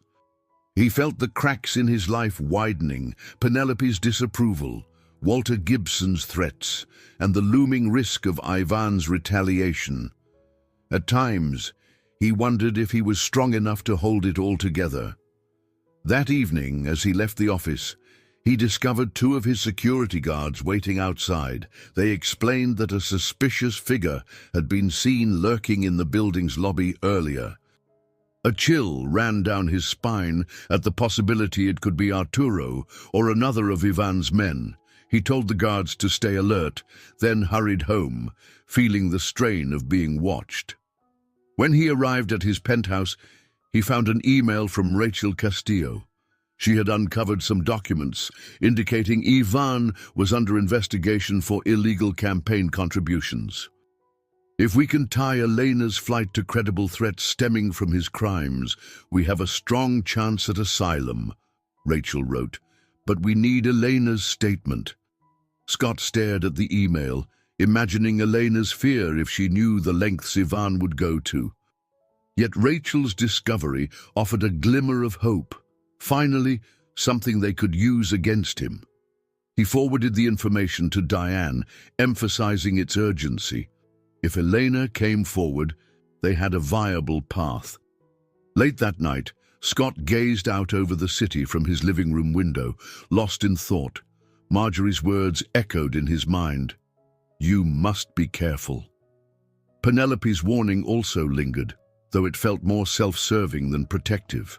He felt the cracks in his life widening, Penelope's disapproval, Walter Gibson's threats, and the looming risk of Ivan's retaliation. At times, he wondered if he was strong enough to hold it all together. That evening, as he left the office, he discovered two of his security guards waiting outside. They explained that a suspicious figure had been seen lurking in the building's lobby earlier. A chill ran down his spine at the possibility it could be Arturo or another of Ivan's men. He told the guards to stay alert, then hurried home, feeling the strain of being watched. When he arrived at his penthouse, he found an email from Rachel Castillo. She had uncovered some documents indicating Ivan was under investigation for illegal campaign contributions. "If we can tie Elena's flight to credible threats stemming from his crimes, we have a strong chance at asylum," Rachel wrote. "But we need Elena's statement." Scott stared at the email, imagining Elena's fear if she knew the lengths Ivan would go to. Yet Rachel's discovery offered a glimmer of hope. Finally, something they could use against him. He forwarded the information to Diane, emphasizing its urgency. If Elena came forward, they had a viable path. Late that night, Scott gazed out over the city from his living room window, lost in thought. Marjorie's words echoed in his mind. "You must be careful." Penelope's warning also lingered, though it felt more self-serving than protective.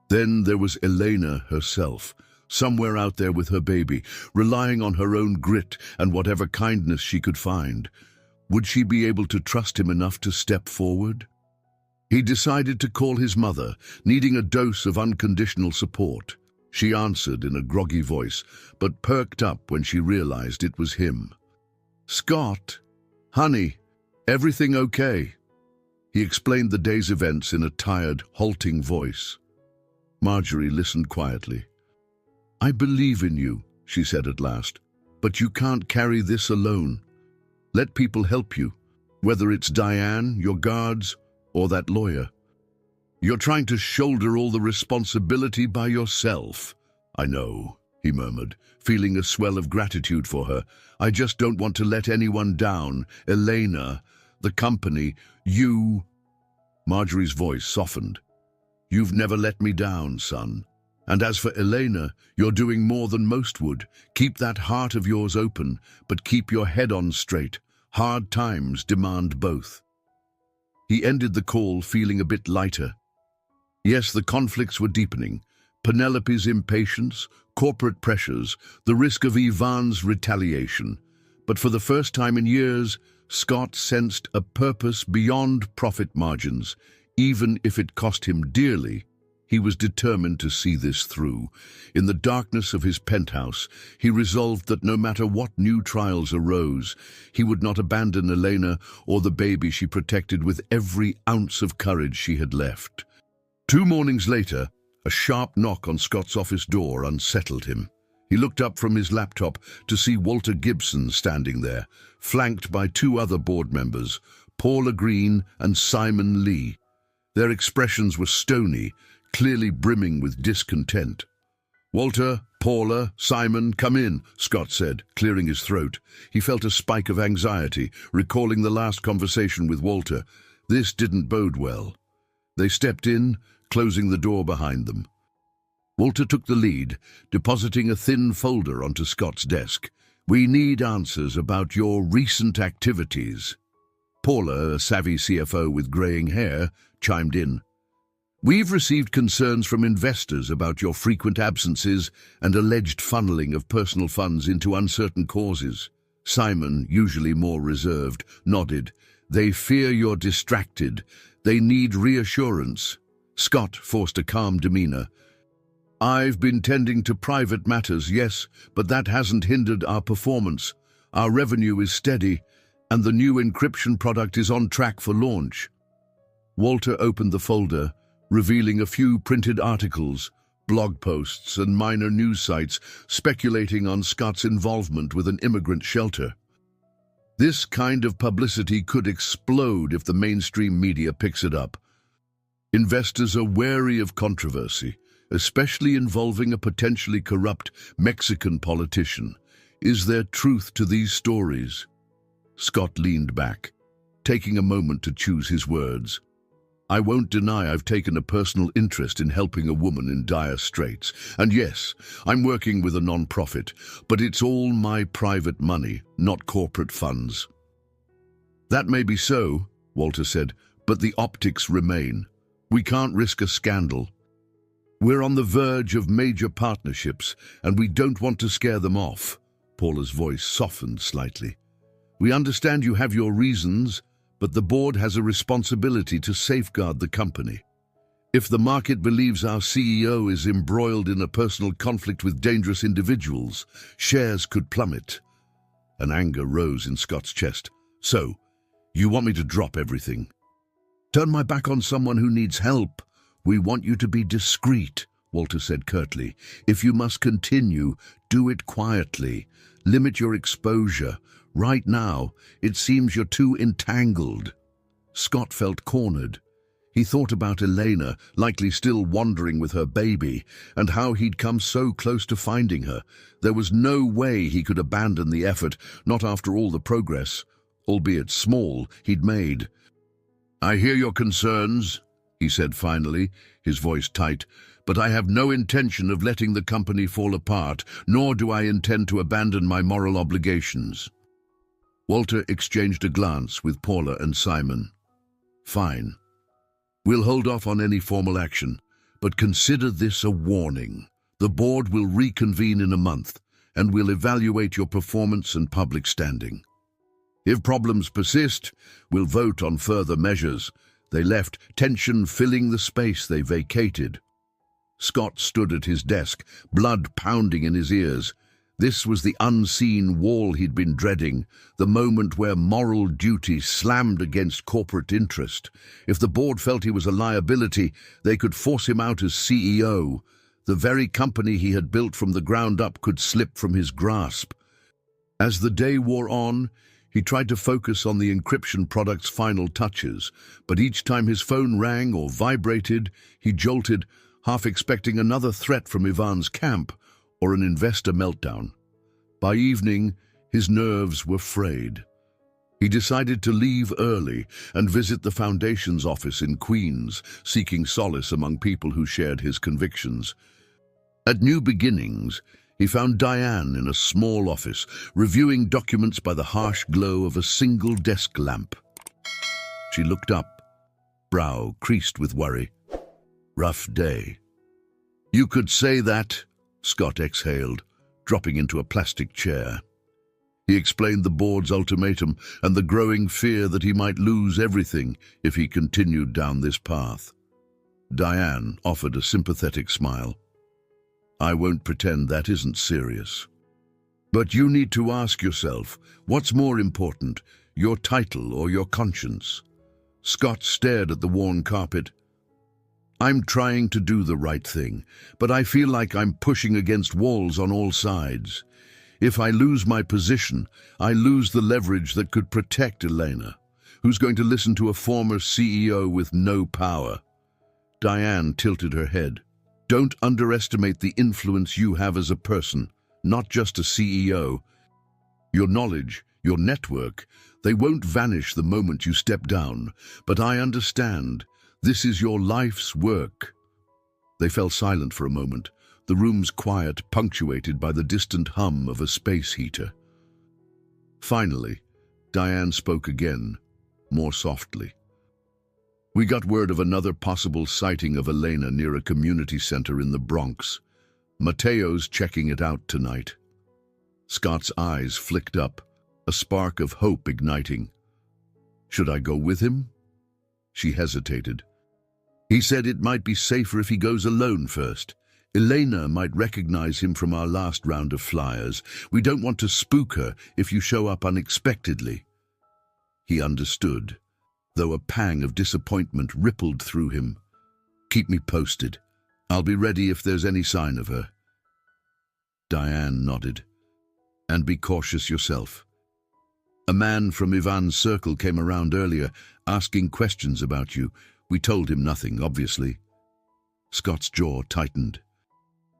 Then there was Elena herself, somewhere out there with her baby, relying on her own grit and whatever kindness she could find. Would she be able to trust him enough to step forward? He decided to call his mother, needing a dose of unconditional support. She answered in a groggy voice, but perked up when she realized it was him. "Scott, honey, everything okay?" He explained the day's events in a tired, halting voice. Marjorie listened quietly. "I believe in you," she said at last, "but you can't carry this alone. Let people help you, whether it's Diane, your guards, or that lawyer. You're trying to shoulder all the responsibility by yourself." "I know," he murmured, feeling a swell of gratitude for her. "I just don't want to let anyone down. Elena, the company, you..." Marjorie's voice softened. "You've never let me down, son. And as for Elena, you're doing more than most would. Keep that heart of yours open, but keep your head on straight. Hard times demand both." He ended the call feeling a bit lighter. Yes, the conflicts were deepening. Penelope's impatience, corporate pressures, the risk of Ivan's retaliation. But for the first time in years, Scott sensed a purpose beyond profit margins. Even if it cost him dearly, he was determined to see this through. In the darkness of his penthouse, he resolved that no matter what new trials arose, he would not abandon Elena or the baby she protected with every ounce of courage she had left. 2 mornings later, a sharp knock on Scott's office door unsettled him. He looked up from his laptop to see Walter Gibson standing there, flanked by 2 other board members, Paula Green and Simon Lee. Their expressions were stony, clearly brimming with discontent. "Walter, Paula, Simon, come in," Scott said, clearing his throat. He felt a spike of anxiety, recalling the last conversation with Walter. This didn't bode well. They stepped in, closing the door behind them. Walter took the lead, depositing a thin folder onto Scott's desk. "We need answers about your recent activities." Paula, a savvy CFO with graying hair, chimed in. "We've received concerns from investors about your frequent absences and alleged funneling of personal funds into uncertain causes." Simon, usually more reserved, nodded. "They fear you're distracted. They need reassurance." Scott forced a calm demeanor. "I've been tending to private matters, yes, but that hasn't hindered our performance. Our revenue is steady, and the new encryption product is on track for launch." Walter opened the folder, revealing a few printed articles, blog posts and minor news sites speculating on Scott's involvement with an immigrant shelter. This kind of publicity could explode if the mainstream media picks it up. Investors are wary of controversy, especially involving a potentially corrupt Mexican politician. Is there truth to these stories? Scott leaned back, taking a moment to choose his words. "I won't deny I've taken a personal interest in helping a woman in dire straits. And yes, I'm working with a non-profit, but it's all my private money, not corporate funds." "That may be so," Walter said, "but the optics remain. We can't risk a scandal. We're on the verge of major partnerships, and we don't want to scare them off." Paula's voice softened slightly. "We understand you have your reasons, but the board has a responsibility to safeguard the company. If the market believes our CEO is embroiled in a personal conflict with dangerous individuals, shares could plummet." An anger rose in Scott's chest. "So, you want me to drop everything? Turn my back on someone who needs help? We want you to be discreet," Walter said curtly. "If you must continue, do it quietly. Limit your exposure. Right now, it seems you're too entangled." Scott felt cornered. He thought about Elena, likely still wandering with her baby, and how he'd come so close to finding her. There was no way he could abandon the effort, not after all the progress, albeit small, he'd made. "I hear your concerns," he said finally, his voice tight, "but I have no intention of letting the company fall apart, nor do I intend to abandon my moral obligations." Walter exchanged a glance with Paula and Simon. "Fine. We'll hold off on any formal action, but consider this a warning. The board will reconvene in a month, and we'll evaluate your performance and public standing. If problems persist, we'll vote on further measures. They left, tension filling the space they vacated. Scott stood at his desk, blood pounding in his ears. This was the unseen wall he'd been dreading, the moment where moral duty slammed against corporate interest. If the board felt he was a liability, they could force him out as CEO. The very company he had built from the ground up could slip from his grasp. As the day wore on, he tried to focus on the encryption product's final touches, but each time his phone rang or vibrated, he jolted, half expecting another threat from Ivan's camp or an investor meltdown. By evening, his nerves were frayed. He decided to leave early and visit the Foundation's office in Queens, seeking solace among people who shared his convictions. At New Beginnings, he found Diane in a small office, reviewing documents by the harsh glow of a single desk lamp. She looked up, brow creased with worry. Rough day. You could say that, Scott exhaled, dropping into a plastic chair. He explained the board's ultimatum and the growing fear that he might lose everything if he continued down this path. Diane offered a sympathetic smile. I won't pretend that isn't serious. But you need to ask yourself, what's more important, your title or your conscience? Scott stared at the worn carpet. I'm trying to do the right thing, but I feel like I'm pushing against walls on all sides. If I lose my position, I lose the leverage that could protect Elena. Who's going to listen to a former CEO with no power? Diane tilted her head. Don't underestimate the influence you have as a person, not just a CEO. Your knowledge, your network, they won't vanish the moment you step down, but I understand. This is your life's work. They fell silent for a moment, the room's quiet punctuated by the distant hum of a space heater. Finally, Diane spoke again, more softly. We got word of another possible sighting of Elena near a community center in the Bronx. Mateo's checking it out tonight. Scott's eyes flicked up, a spark of hope igniting. Should I go with him? She hesitated. He said it might be safer if he goes alone first. Elena might recognize him from our last round of flyers. We don't want to spook her if you show up unexpectedly. He understood, though a pang of disappointment rippled through him. Keep me posted. I'll be ready if there's any sign of her. Diane nodded. And be cautious yourself. A man from Ivan's circle came around earlier, asking questions about you. We told him nothing, obviously. Scott's jaw tightened.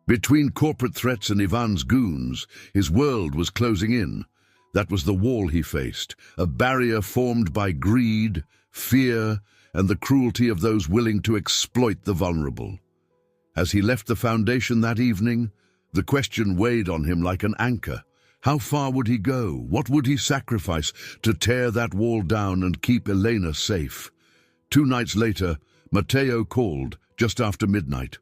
Between corporate threats and Ivan's goons, his world was closing in. That was the wall he faced, a barrier formed by greed, fear, and the cruelty of those willing to exploit the vulnerable. As he left the Foundation that evening, the question weighed on him like an anchor. How far would he go? What would he sacrifice to tear that wall down and keep Elena safe? 2 nights later, Mateo called, just after midnight.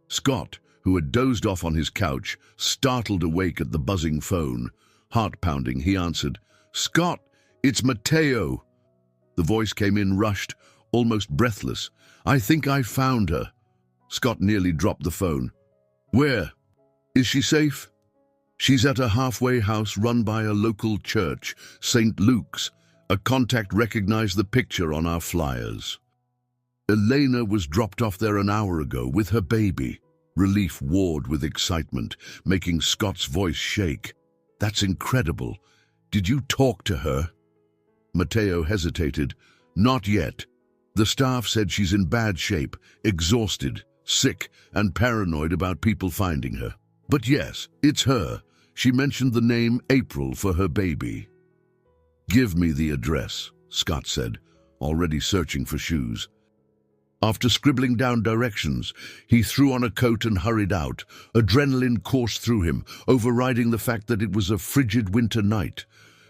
Scott, who had dozed off on his couch, startled awake at the buzzing phone. Heart-pounding, he answered, "Scott, it's Mateo." The voice came in rushed, almost breathless. "I think I found her." Scott nearly dropped the phone. "Where? Is she safe?" "She's at a halfway house run by a local church, St. Luke's. A contact recognized the picture on our flyers." Elena was dropped off there an hour ago with her baby. Relief warred with excitement, making Scott's voice shake. "That's incredible. Did you talk to her?" Mateo hesitated. "Not yet. The staff said she's in bad shape, exhausted, sick, and paranoid about people finding her. But yes, it's her. She mentioned the name April for her baby." "Give me the address," Scott said, already searching for shoes. After scribbling down directions, he threw on a coat and hurried out. Adrenaline coursed through him, overriding the fact that it was a frigid winter night.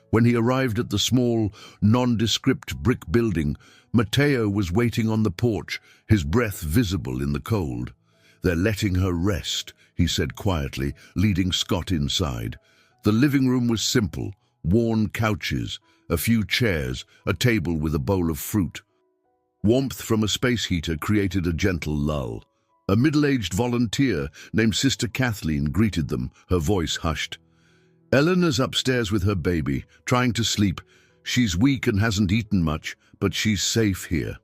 When he arrived at the small, nondescript brick building, Mateo was waiting on the porch, his breath visible in the cold. "They're letting her rest," he said quietly, leading Scott inside. The living room was simple, worn couches, a few chairs, a table with a bowl of fruit. Warmth from a space heater created a gentle lull. A middle-aged volunteer named Sister Kathleen greeted them, her voice hushed. "Eleanor's upstairs with her baby, trying to sleep. She's weak and hasn't eaten much, but she's safe here."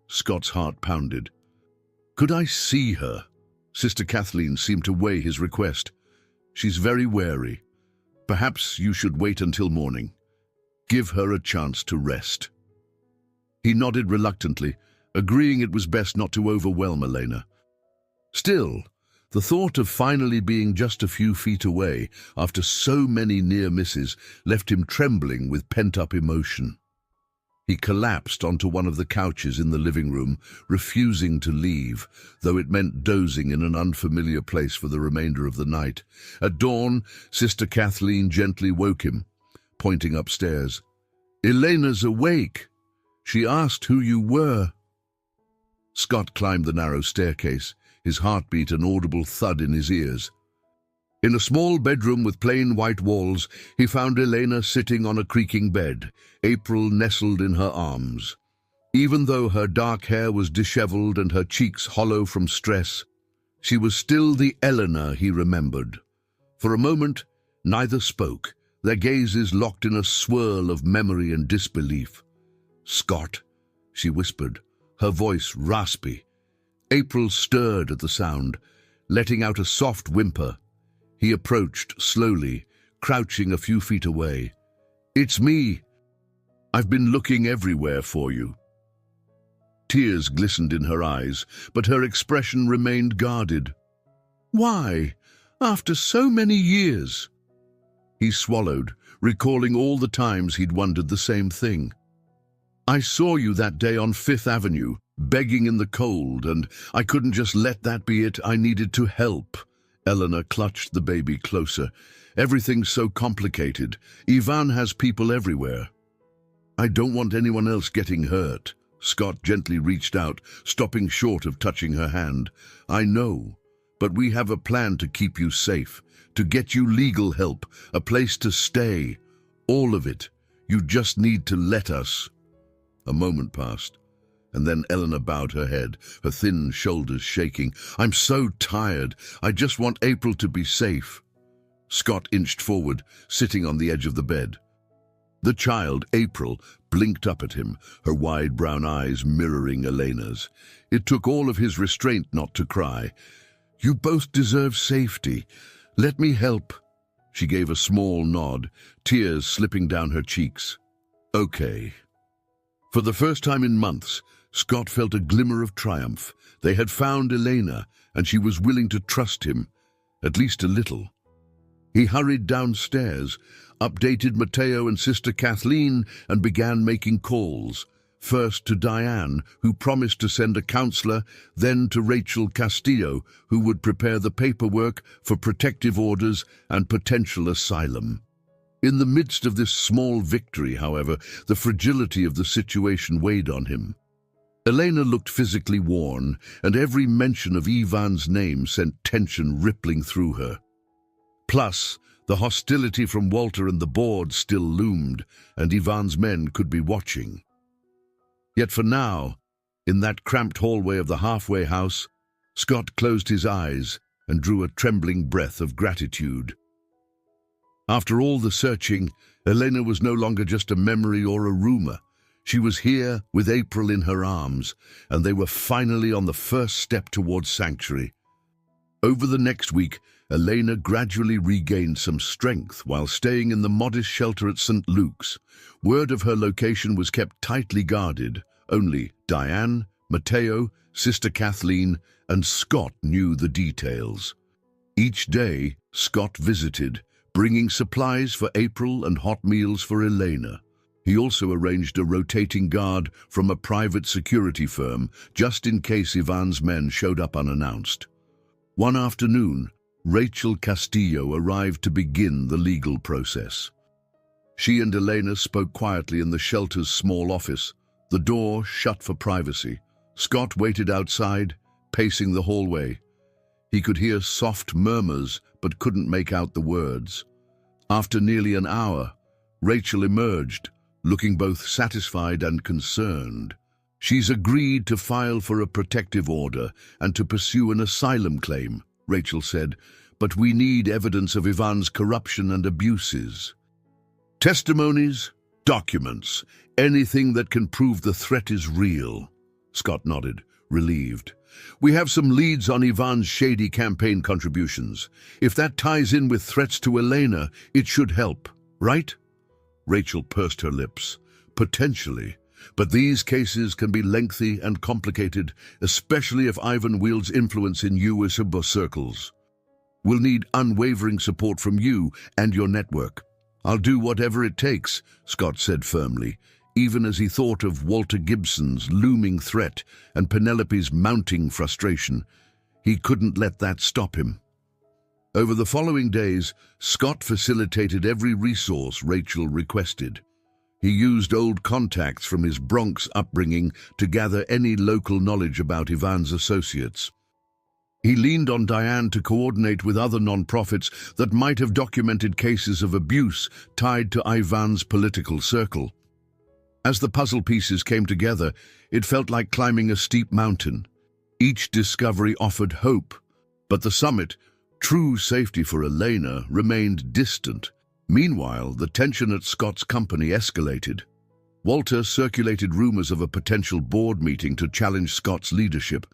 Scott's heart pounded. "Could I see her?" Sister Kathleen seemed to weigh his request. "She's very wary. Perhaps you should wait until morning. Give her a chance to rest." He nodded reluctantly, agreeing it was best not to overwhelm Elena. Still, the thought of finally being just a few feet away after so many near misses left him trembling with pent-up emotion. He collapsed onto one of the couches in the living room, refusing to leave, though it meant dozing in an unfamiliar place for the remainder of the night. At dawn, Sister Kathleen gently woke him, pointing upstairs. "Elena's awake. She asked who you were." Scott climbed the narrow staircase, his heartbeat an audible thud in his ears. In a small bedroom with plain white walls, he found Elena sitting on a creaking bed, April nestled in her arms. Even though her dark hair was disheveled and her cheeks hollow from stress, she was still the Eleanor he remembered. For a moment, neither spoke, their gazes locked in a swirl of memory and disbelief. "Scott," she whispered, her voice raspy. April stirred at the sound, letting out a soft whimper. He approached slowly, crouching a few feet away. "It's me. I've been looking everywhere for you." Tears glistened in her eyes, but her expression remained guarded. "Why? After so many years?" He swallowed, recalling all the times he'd wondered the same thing. "I saw you that day on Fifth Avenue, begging in the cold, and I couldn't just let that be it. I needed to help." Eleanor clutched the baby closer. "Everything's so complicated. Ivan has people everywhere." "I don't want anyone else getting hurt." Scott gently reached out, stopping short of touching her hand. "I know, but we have a plan to keep you safe, to get you legal help, a place to stay. All of it. You just need to let us." A moment passed, and then Eleanor bowed her head, her thin shoulders shaking. "I'm so tired. I just want April to be safe." Scott inched forward, sitting on the edge of the bed. The child, April, blinked up at him, her wide brown eyes mirroring Elena's. It took all of his restraint not to cry. "You both deserve safety. Let me help." She gave a small nod, tears slipping down her cheeks. "Okay." For the first time in months, Scott felt a glimmer of triumph. They had found Elena, and she was willing to trust him, at least a little. He hurried downstairs, updated Matteo and Sister Kathleen, and began making calls. First to Diane, who promised to send a counselor, then to Rachel Castillo, who would prepare the paperwork for protective orders and potential asylum. In the midst of this small victory, however, the fragility of the situation weighed on him. Elena looked physically worn, and every mention of Ivan's name sent tension rippling through her. Plus, the hostility from Walter and the board still loomed, and Ivan's men could be watching. Yet for now, in that cramped hallway of the halfway house, Scott closed his eyes and drew a trembling breath of gratitude. After all the searching, Elena was no longer just a memory or a rumor. She was here with April in her arms, and they were finally on the first step towards sanctuary. Over the next week, Elena gradually regained some strength while staying in the modest shelter at St. Luke's. Word of her location was kept tightly guarded. Only Diane, Matteo, Sister Kathleen, and Scott knew the details. Each day, Scott visited, bringing supplies for April and hot meals for Elena. He also arranged a rotating guard from a private security firm, just in case Ivan's men showed up unannounced. One afternoon, Rachel Castillo arrived to begin the legal process. She and Elena spoke quietly in the shelter's small office, the door shut for privacy. Scott waited outside, pacing the hallway. He could hear soft murmurs, but couldn't make out the words. After nearly an hour, Rachel emerged, looking both satisfied and concerned. She's agreed to file for a protective order and to pursue an asylum claim, Rachel said, but we need evidence of Ivan's corruption and abuses. Testimonies, documents, anything that can prove the threat is real. Scott nodded, relieved. We have some leads on Ivan's shady campaign contributions. If that ties in with threats to Elena, it should help, right? Rachel pursed her lips. Potentially. But these cases can be lengthy and complicated, especially if Ivan wields influence in U.S. circles. We'll need unwavering support from you and your network. I'll do whatever it takes, Scott said firmly, even as he thought of Walter Gibson's looming threat and Penelope's mounting frustration. He couldn't let that stop him. Over the following days, Scott facilitated every resource Rachel requested. He used old contacts from his Bronx upbringing to gather any local knowledge about Ivan's associates. He leaned on Diane to coordinate with other non-profits that might have documented cases of abuse tied to Ivan's political circle. As the puzzle pieces came together, it felt like climbing a steep mountain. Each discovery offered hope, but the summit, true safety for Elena, remained distant. Meanwhile, the tension at Scott's company escalated. Walter circulated rumors of a potential board meeting to challenge Scott's leadership.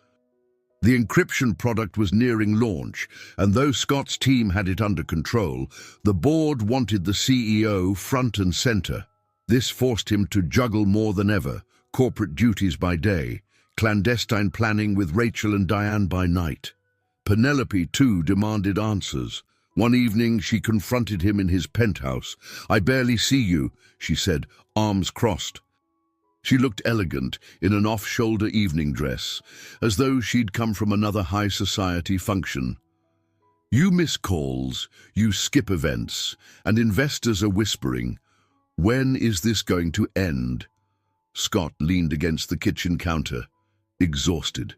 The encryption product was nearing launch, and though Scott's team had it under control, the board wanted the CEO front and center. This forced him to juggle more than ever, corporate duties by day, clandestine planning with Rachel and Diane by night. Penelope, too, demanded answers. One evening, she confronted him in his penthouse. "I barely see you," she said, arms crossed. She looked elegant in an off-shoulder evening dress, as though she'd come from another high society function. "You miss calls, you skip events, and investors are whispering, 'When is this going to end?'" Scott leaned against the kitchen counter, exhausted.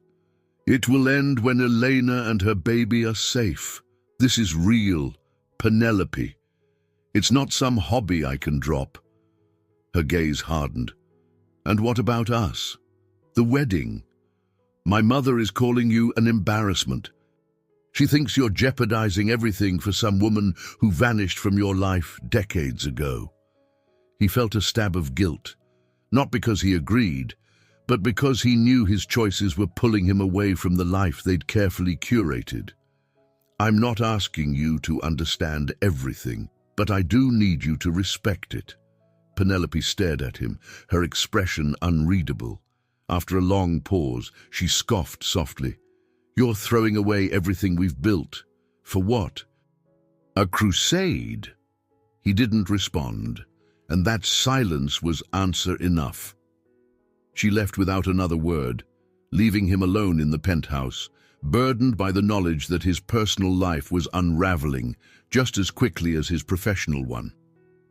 "It will end when Elena and her baby are safe. This is real, Penelope. It's not some hobby I can drop." Her gaze hardened. "And what about us? The wedding? My mother is calling you an embarrassment. She thinks you're jeopardizing everything for some woman who vanished from your life decades ago." He felt a stab of guilt, not because he agreed, but because he knew his choices were pulling him away from the life they'd carefully curated. "I'm not asking you to understand everything, but I do need you to respect it." Penelope stared at him, her expression unreadable. After a long pause, she scoffed softly. "You're throwing away everything we've built. For what? A crusade?" He didn't respond, and that silence was answer enough. She left without another word, leaving him alone in the penthouse, burdened by the knowledge that his personal life was unraveling just as quickly as his professional one.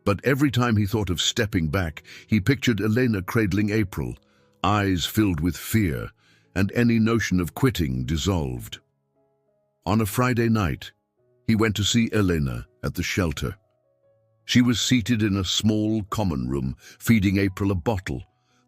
But every time he thought of stepping back, he pictured Elena cradling April, eyes filled with fear, and any notion of quitting dissolved. On a Friday night, he went to see Elena at the shelter. She was seated in a small common room, feeding April a bottle.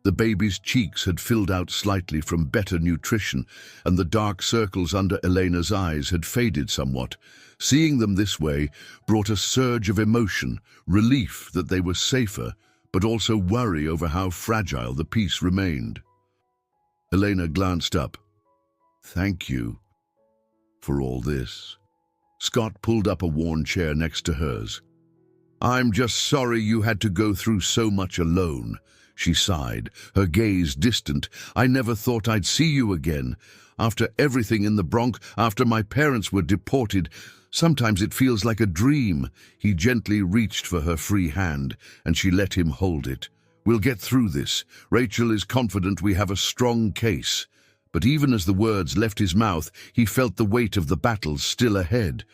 The baby's cheeks had filled out slightly from better nutrition, and the dark circles under Elena's eyes had faded somewhat. Seeing them this way brought a surge of emotion, relief that they were safer, but also worry over how fragile the peace remained. Elena glanced up. "Thank you for all this." Scott pulled up a worn chair next to hers. "I'm just sorry you had to go through so much alone," she sighed, her gaze distant. "I never thought I'd see you again. After everything in the Bronx, after my parents were deported, sometimes it feels like a dream." He gently reached for her free hand, and she let him hold it. "We'll get through this. Rachel is confident we have a strong case." But even as the words left his mouth, he felt the weight of the battle still ahead.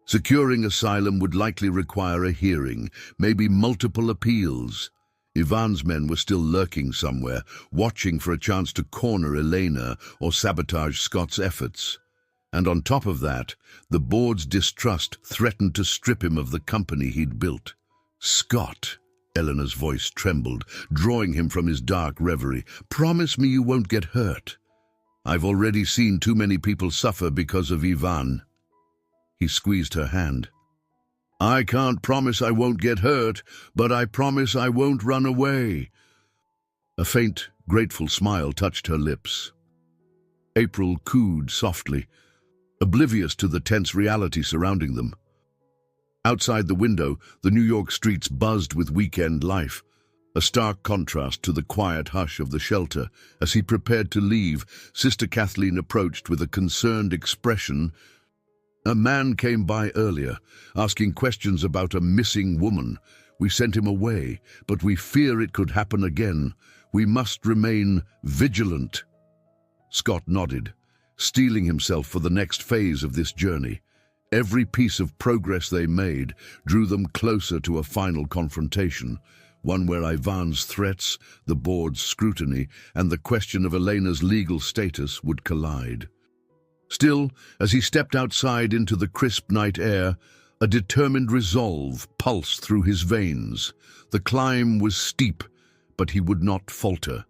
Securing asylum would likely require a hearing, maybe multiple appeals. Ivan's men were still lurking somewhere, watching for a chance to corner Elena or sabotage Scott's efforts. And on top of that, the board's distrust threatened to strip him of the company he'd built. Scott, Eleanor's voice trembled, drawing him from his dark reverie. "Promise me you won't get hurt. I've already seen too many people suffer because of Ivan." He squeezed her hand. "I can't promise I won't get hurt, but I promise I won't run away." A faint, grateful smile touched her lips. April cooed softly, oblivious to the tense reality surrounding them. Outside the window, the New York streets buzzed with weekend life, a stark contrast to the quiet hush of the shelter. As he prepared to leave, Sister Kathleen approached with a concerned expression. "A man came by earlier, asking questions about a missing woman. We sent him away, but we fear it could happen again. We must remain vigilant." Scott nodded, steeling himself for the next phase of this journey. Every piece of progress they made drew them closer to a final confrontation, one where Ivan's threats, the board's scrutiny, and the question of Elena's legal status would collide. Still, as he stepped outside into the crisp night air, a determined resolve pulsed through his veins. The climb was steep, but he would not falter.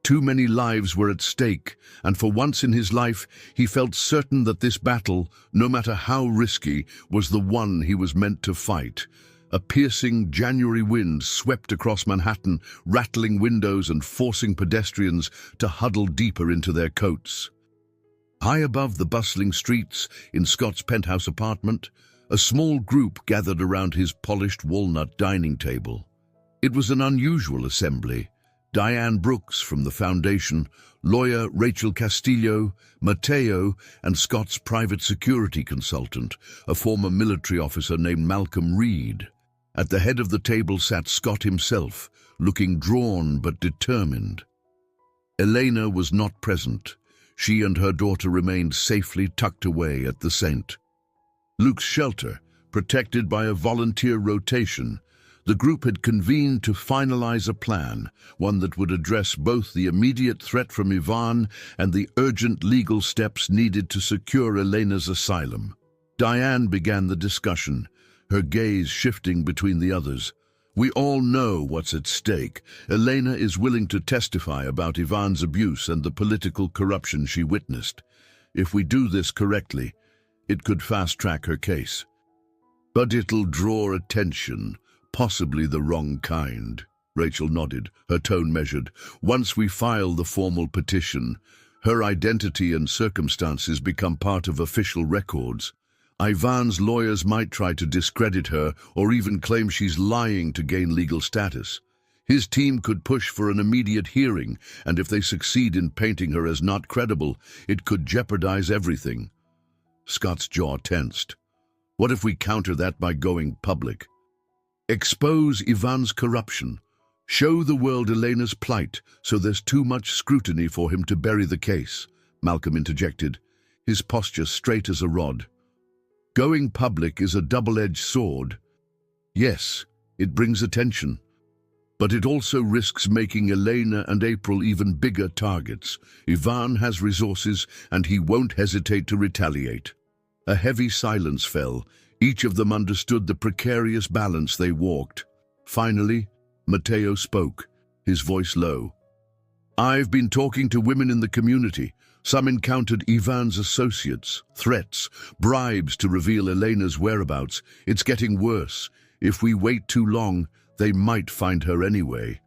Too many lives were at stake, and for once in his life he felt certain that this battle, no matter how risky, was the one he was meant to fight. A piercing January wind swept across Manhattan, rattling windows and forcing pedestrians to huddle deeper into their coats. High above the bustling streets, in Scott's penthouse apartment, a small group gathered around his polished walnut dining table. It was an unusual assembly. Diane Brooks from the Foundation, lawyer Rachel Castillo, Mateo, and Scott's private security consultant, a former military officer named Malcolm Reed. At the head of the table sat Scott himself, looking drawn but determined. Elena was not present. She and her daughter remained safely tucked away at the St. Luke's shelter, protected by a volunteer rotation. The group had convened to finalize a plan, one that would address both the immediate threat from Ivan and the urgent legal steps needed to secure Elena's asylum. Diane began the discussion, her gaze shifting between the others. "We all know what's at stake. Elena is willing to testify about Ivan's abuse and the political corruption she witnessed. If we do this correctly, it could fast-track her case. But it'll draw attention. Possibly the wrong kind." Rachel nodded, her tone measured. "Once we file the formal petition, her identity and circumstances become part of official records. Ivan's lawyers might try to discredit her or even claim she's lying to gain legal status. His team could push for an immediate hearing, and if they succeed in painting her as not credible, it could jeopardize everything." Scott's jaw tensed. "What if we counter that by going public? Expose Ivan's corruption. Show the world Elena's plight so there's too much scrutiny for him to bury the case," Malcolm interjected, his posture straight as a rod. "Going public is a double-edged sword. Yes, it brings attention, but it also risks making Elena and April even bigger targets. Ivan has resources, and he won't hesitate to retaliate." A heavy silence fell. Each of them understood the precarious balance they walked. Finally, Mateo spoke, his voice low. "I've been talking to women in the community. Some encountered Ivan's associates, threats, bribes to reveal Elena's whereabouts. It's getting worse. If we wait too long, they might find her anyway."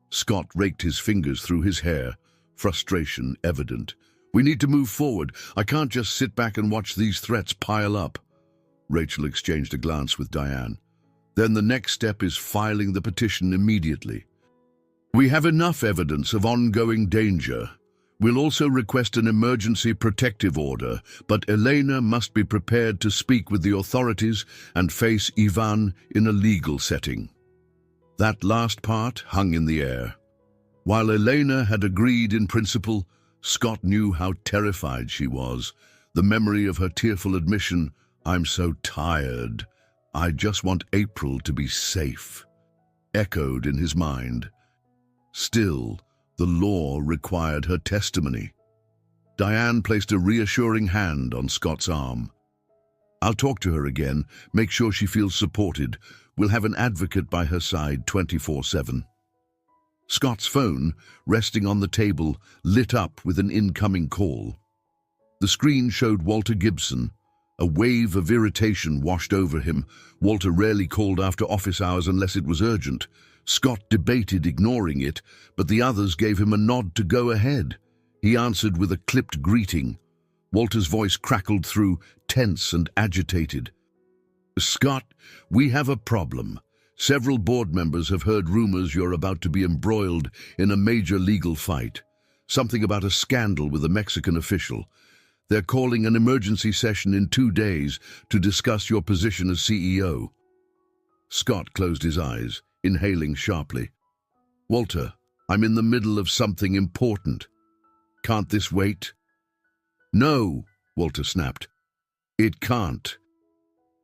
Scott raked his fingers through his hair, frustration evident. "We need to move forward. I can't just sit back and watch these threats pile up." Rachel exchanged a glance with Diane. "Then the next step is filing the petition immediately. We have enough evidence of ongoing danger. We'll also request an emergency protective order, but Elena must be prepared to speak with the authorities and face Ivan in a legal setting." That last part hung in the air. While Elena had agreed in principle, Scott knew how terrified she was. The memory of her tearful admission, "I'm so tired. I just want April to be safe," echoed in his mind. Still, the law required her testimony. Diane placed a reassuring hand on Scott's arm. I'll talk to her again, make sure she feels supported. We'll have an advocate by her side 24/7. Scott's phone, resting on the table, lit up with an incoming call. The screen showed Walter Gibson. A wave of irritation washed over him. Walter rarely called after office hours unless it was urgent. Scott debated ignoring it, but the others gave him a nod to go ahead. He answered with a clipped greeting. Walter's voice crackled through, tense and agitated. "Scott, we have a problem. Several board members have heard rumors you're about to be embroiled in a major legal fight. Something about a scandal with a Mexican official. They're calling an emergency session in 2 days to discuss your position as CEO." Scott closed his eyes, inhaling sharply. "Walter, I'm in the middle of something important. Can't this wait?" "No," Walter snapped. "It can't.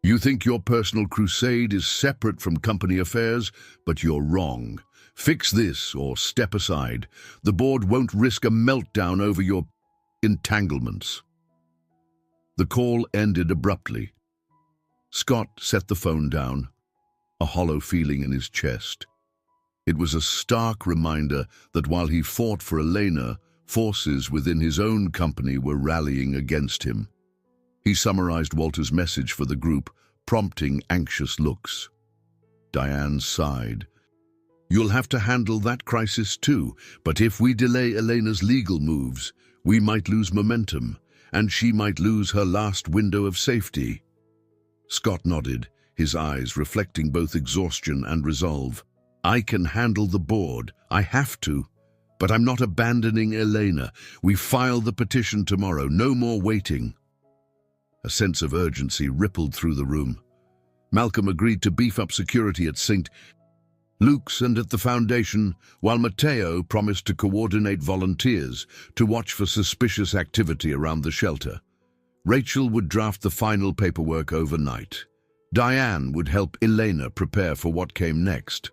You think your personal crusade is separate from company affairs, but you're wrong. Fix this or step aside. The board won't risk a meltdown over your entanglements." The call ended abruptly. Scott set the phone down, a hollow feeling in his chest. It was a stark reminder that while he fought for Elena, forces within his own company were rallying against him. He summarized Walter's message for the group, prompting anxious looks. Diane sighed. "You'll have to handle that crisis too, but if we delay Elena's legal moves, we might lose momentum, and she might lose her last window of safety." Scott nodded, his eyes reflecting both exhaustion and resolve. "I can handle the board. I have to. But I'm not abandoning Elena. We file the petition tomorrow. No more waiting." A sense of urgency rippled through the room. Malcolm agreed to beef up security at St. Luke's and at the Foundation, while Matteo promised to coordinate volunteers to watch for suspicious activity around the shelter. Rachel would draft the final paperwork overnight. Diane would help Elena prepare for what came next.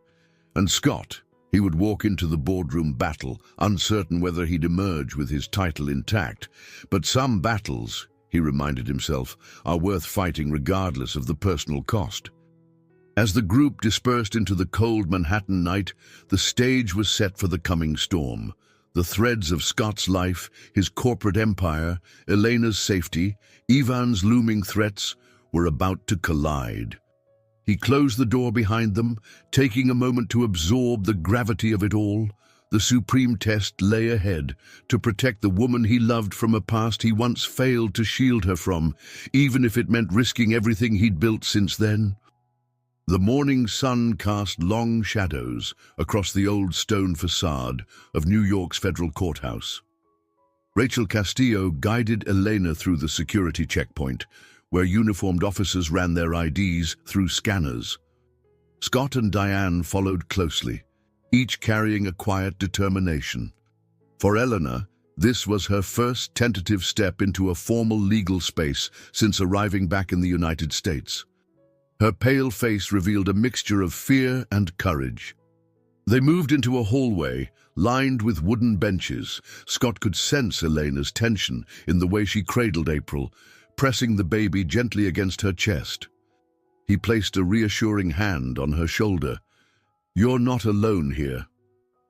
And Scott, he would walk into the boardroom battle, uncertain whether he'd emerge with his title intact. But some battles, he reminded himself, are worth fighting regardless of the personal cost. As the group dispersed into the cold Manhattan night, the stage was set for the coming storm. The threads of Scott's life, his corporate empire, Elena's safety, Ivan's looming threats, were about to collide. He closed the door behind them, taking a moment to absorb the gravity of it all. The supreme test lay ahead, to protect the woman he loved from a past he once failed to shield her from, even if it meant risking everything he'd built since then. The morning sun cast long shadows across the old stone facade of New York's federal courthouse. Rachel Castillo guided Elena through the security checkpoint, where uniformed officers ran their IDs through scanners. Scott and Diane followed closely, each carrying a quiet determination. For Elena, this was her first tentative step into a formal legal space since arriving back in the United States. Her pale face revealed a mixture of fear and courage. They moved into a hallway lined with wooden benches. Scott could sense Elena's tension in the way she cradled April, pressing the baby gently against her chest. He placed a reassuring hand on her shoulder. "You're not alone here."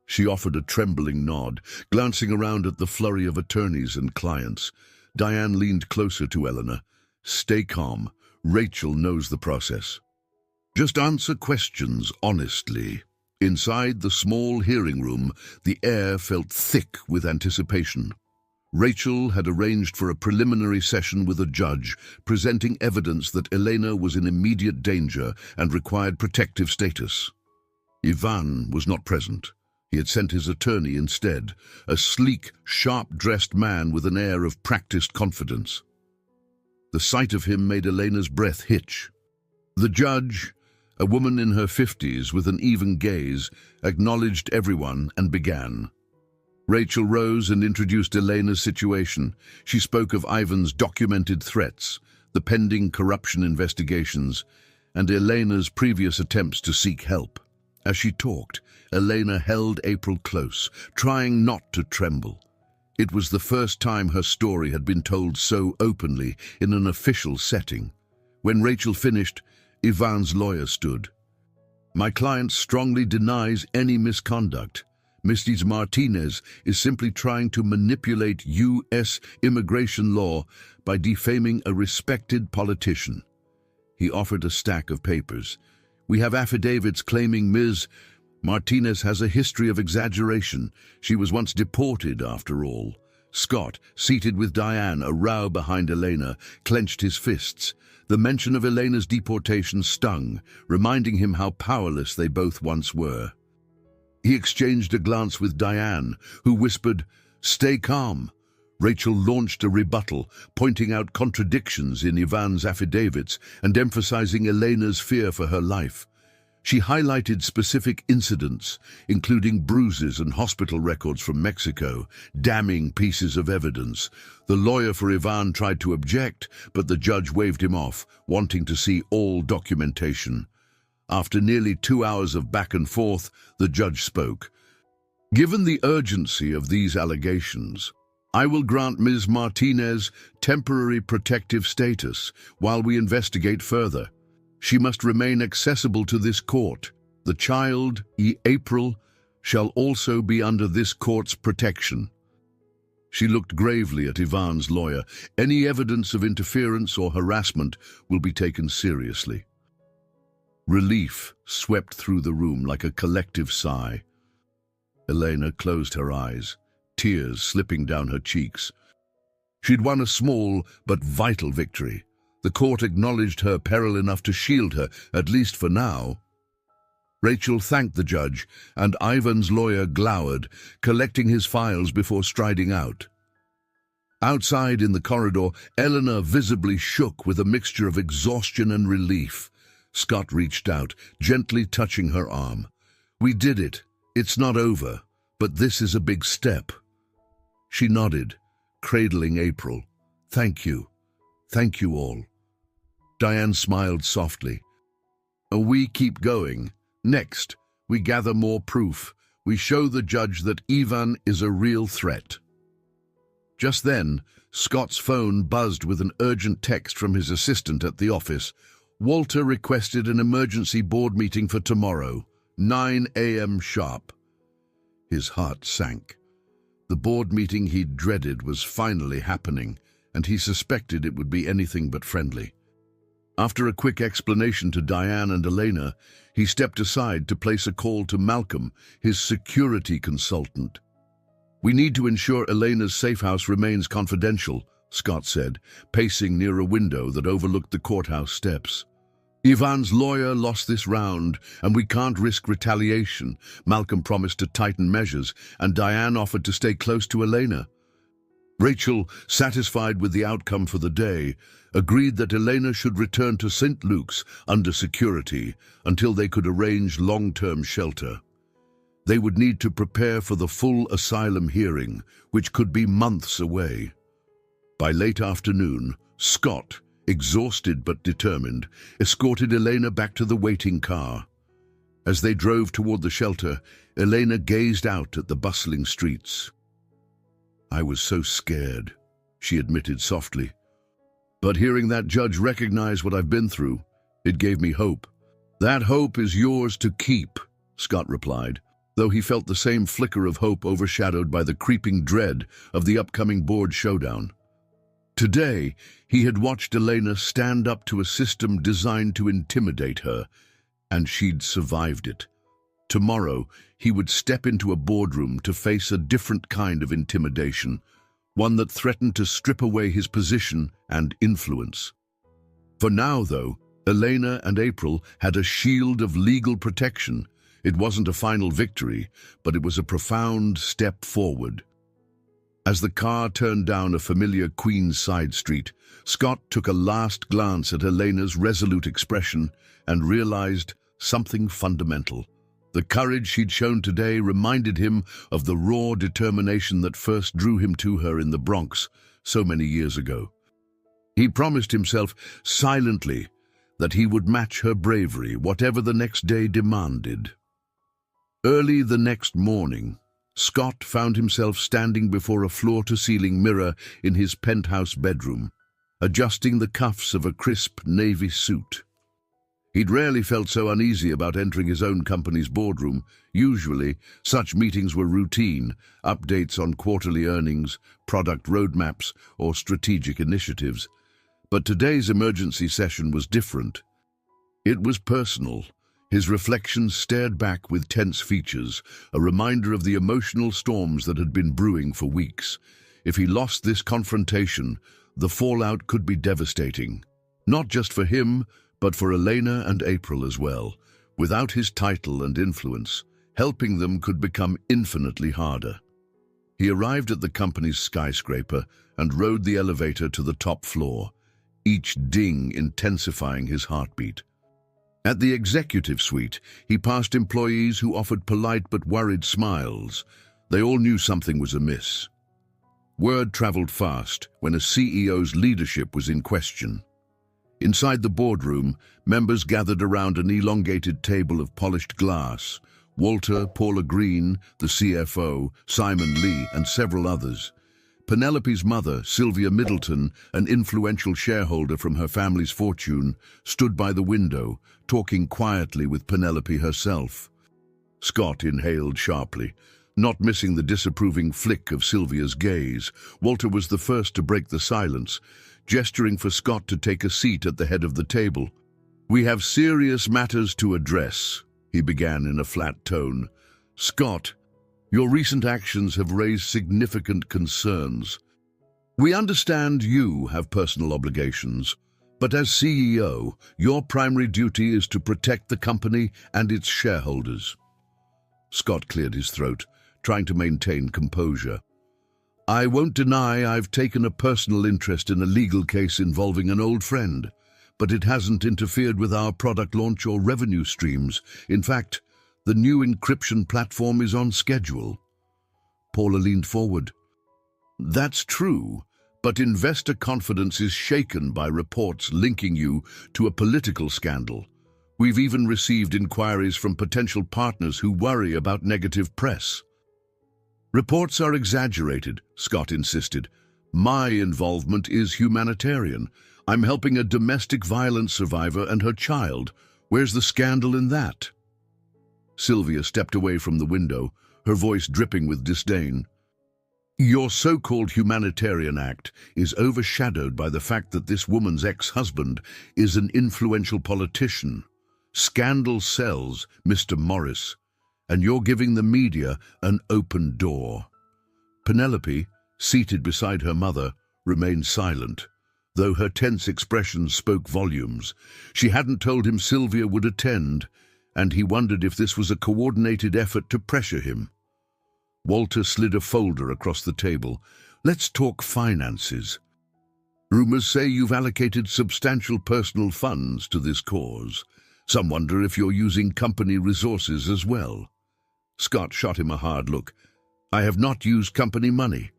She offered a trembling nod, glancing around at the flurry of attorneys and clients. Diane leaned closer to Elena. "Stay calm. Rachel knows the process. Just answer questions honestly." Inside the small hearing room, the air felt thick with anticipation. Rachel had arranged for a preliminary session with a judge, presenting evidence that Elena was in immediate danger and required protective status. Ivan was not present. He had sent his attorney instead, a sleek, sharp-dressed man with an air of practiced confidence. The sight of him made Elena's breath hitch. The judge, a woman in her 50s with an even gaze, acknowledged everyone and began. Rachel rose and introduced Elena's situation. She spoke of Ivan's documented threats, the pending corruption investigations, and Elena's previous attempts to seek help. As she talked, Elena held April close, trying not to tremble. It was the first time her story had been told so openly in an official setting. When Rachel finished, Ivan's lawyer stood. My client strongly denies any misconduct. Mrs. Martinez is simply trying to manipulate U.S. immigration law by defaming a respected politician. He offered a stack of papers. We have affidavits claiming Ms. Martinez has a history of exaggeration. She was once deported, after all. Scott, seated with Diane, a row behind Elena, clenched his fists. The mention of Elena's deportation stung, reminding him how powerless they both once were. He exchanged a glance with Diane, who whispered, "Stay calm." Rachel launched a rebuttal, pointing out contradictions in Ivan's affidavits and emphasizing Elena's fear for her life. She highlighted specific incidents, including bruises and hospital records from Mexico, damning pieces of evidence. The lawyer for Ivan tried to object, but the judge waved him off, wanting to see all documentation. After nearly 2 hours of back and forth, the judge spoke. Given the urgency of these allegations, I will grant Ms. Martinez temporary protective status while we investigate further. She must remain accessible to this court. The child, April, shall also be under this court's protection. She looked gravely at Ivan's lawyer. Any evidence of interference or harassment will be taken seriously. Relief swept through the room like a collective sigh. Elena closed her eyes, tears slipping down her cheeks. She'd won a small but vital victory. The court acknowledged her peril enough to shield her, at least for now. Rachel thanked the judge, and Ivan's lawyer glowered, collecting his files before striding out. Outside in the corridor, Eleanor visibly shook with a mixture of exhaustion and relief. Scott reached out, gently touching her arm. "We did it. It's not over, but this is a big step." She nodded, cradling April. "Thank you. Thank you all." Diane smiled softly. "We keep going. Next, we gather more proof. We show the judge that Ivan is a real threat." Just then, Scott's phone buzzed with an urgent text from his assistant at the office. Walter requested an emergency board meeting for tomorrow, 9 a.m. sharp. His heart sank. The board meeting he'd dreaded was finally happening, and he suspected it would be anything but friendly. After a quick explanation to Diane and Elena, he stepped aside to place a call to Malcolm, his security consultant. "We need to ensure Elena's safe house remains confidential," Scott said, pacing near a window that overlooked the courthouse steps. "Ivan's lawyer lost this round, and we can't risk retaliation." Malcolm promised to tighten measures, and Diane offered to stay close to Elena. Rachel, satisfied with the outcome for the day, agreed that Elena should return to St. Luke's under security until they could arrange long-term shelter. They would need to prepare for the full asylum hearing, which could be months away. By late afternoon, Scott, exhausted but determined, escorted Elena back to the waiting car. As they drove toward the shelter, Elena gazed out at the bustling streets. "I was so scared," she admitted softly. "But hearing that judge recognize what I've been through, it gave me hope." "That hope is yours to keep," Scott replied, though he felt the same flicker of hope overshadowed by the creeping dread of the upcoming board showdown. Today, he had watched Elena stand up to a system designed to intimidate her, and she'd survived it. Tomorrow, he would step into a boardroom to face a different kind of intimidation, one that threatened to strip away his position and influence. For now, though, Elena and April had a shield of legal protection. It wasn't a final victory, but it was a profound step forward. As the car turned down a familiar Queens side street, Scott took a last glance at Elena's resolute expression and realized something fundamental. The courage she'd shown today reminded him of the raw determination that first drew him to her in the Bronx so many years ago. He promised himself silently that he would match her bravery, whatever the next day demanded. Early the next morning, Scott found himself standing before a floor-to-ceiling mirror in his penthouse bedroom. adjusting the cuffs of a crisp navy suit. He'd rarely felt so uneasy about entering his own company's boardroom. Usually, such meetings were routine, updates on quarterly earnings, product roadmaps, or strategic initiatives. But today's emergency session was different. It was personal. His reflections stared back with tense features, a reminder of the emotional storms that had been brewing for weeks. If he lost this confrontation, the fallout could be devastating. Not just for him, but for Elena and April as well. Without his title and influence, helping them could become infinitely harder. He arrived at the company's skyscraper and rode the elevator to the top floor, each ding intensifying his heartbeat. At the executive suite, he passed employees who offered polite but worried smiles. They all knew something was amiss. Word traveled fast when a CEO's leadership was in question. Inside the boardroom, members gathered around an elongated table of polished glass. Walter, Paula Green, the CFO, Simon Lee, and several others. Penelope's mother, Sylvia Middleton, an influential shareholder from her family's fortune, stood by the window, talking quietly with Penelope herself. Scott inhaled sharply, not missing the disapproving flick of Sylvia's gaze. Walter was the first to break the silence, gesturing for Scott to take a seat at the head of the table. "We have serious matters to address," he began in a flat tone. "Scott, your recent actions have raised significant concerns. We understand you have personal obligations, but as CEO, your primary duty is to protect the company and its shareholders." Scott cleared his throat, trying to maintain composure. "I won't deny I've taken a personal interest in a legal case involving an old friend, but it hasn't interfered with our product launch or revenue streams. In fact, the new encryption platform is on schedule." Paula leaned forward. "That's true, but investor confidence is shaken by reports linking you to a political scandal. We've even received inquiries from potential partners who worry about negative press." "Reports are exaggerated," Scott insisted. "My involvement is humanitarian. I'm helping a domestic violence survivor and her child. Where's the scandal in that?" Sylvia stepped away from the window, her voice dripping with disdain. "Your so-called humanitarian act is overshadowed by the fact that this woman's ex-husband is an influential politician. Scandal sells, Mr. Morris, and you're giving the media an open door." Penelope, seated beside her mother, remained silent, though her tense expression spoke volumes. She hadn't told him Sylvia would attend, and he wondered if this was a coordinated effort to pressure him. Walter slid a folder across the table. "Let's talk finances. Rumors say you've allocated substantial personal funds to this cause. Some wonder if you're using company resources as well." Scott shot him a hard look. "I have not used company money.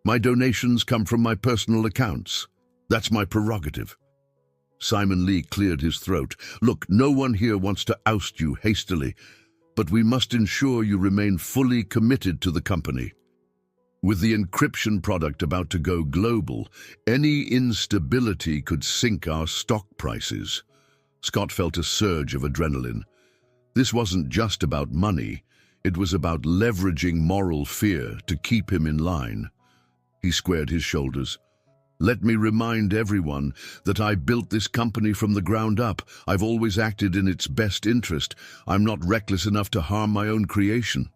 My donations come from my personal accounts. That's my prerogative." Simon Lee cleared his throat. "Look, no one here wants to oust you hastily, but we must ensure you remain fully committed to the company. With the encryption product about to go global, any instability could sink our stock prices." Scott felt a surge of adrenaline. This wasn't just about money. It was about leveraging moral fear to keep him in line. He squared his shoulders. "Let me remind everyone that I built this company from the ground up. I've always acted in its best interest. I'm not reckless enough to harm my own creation."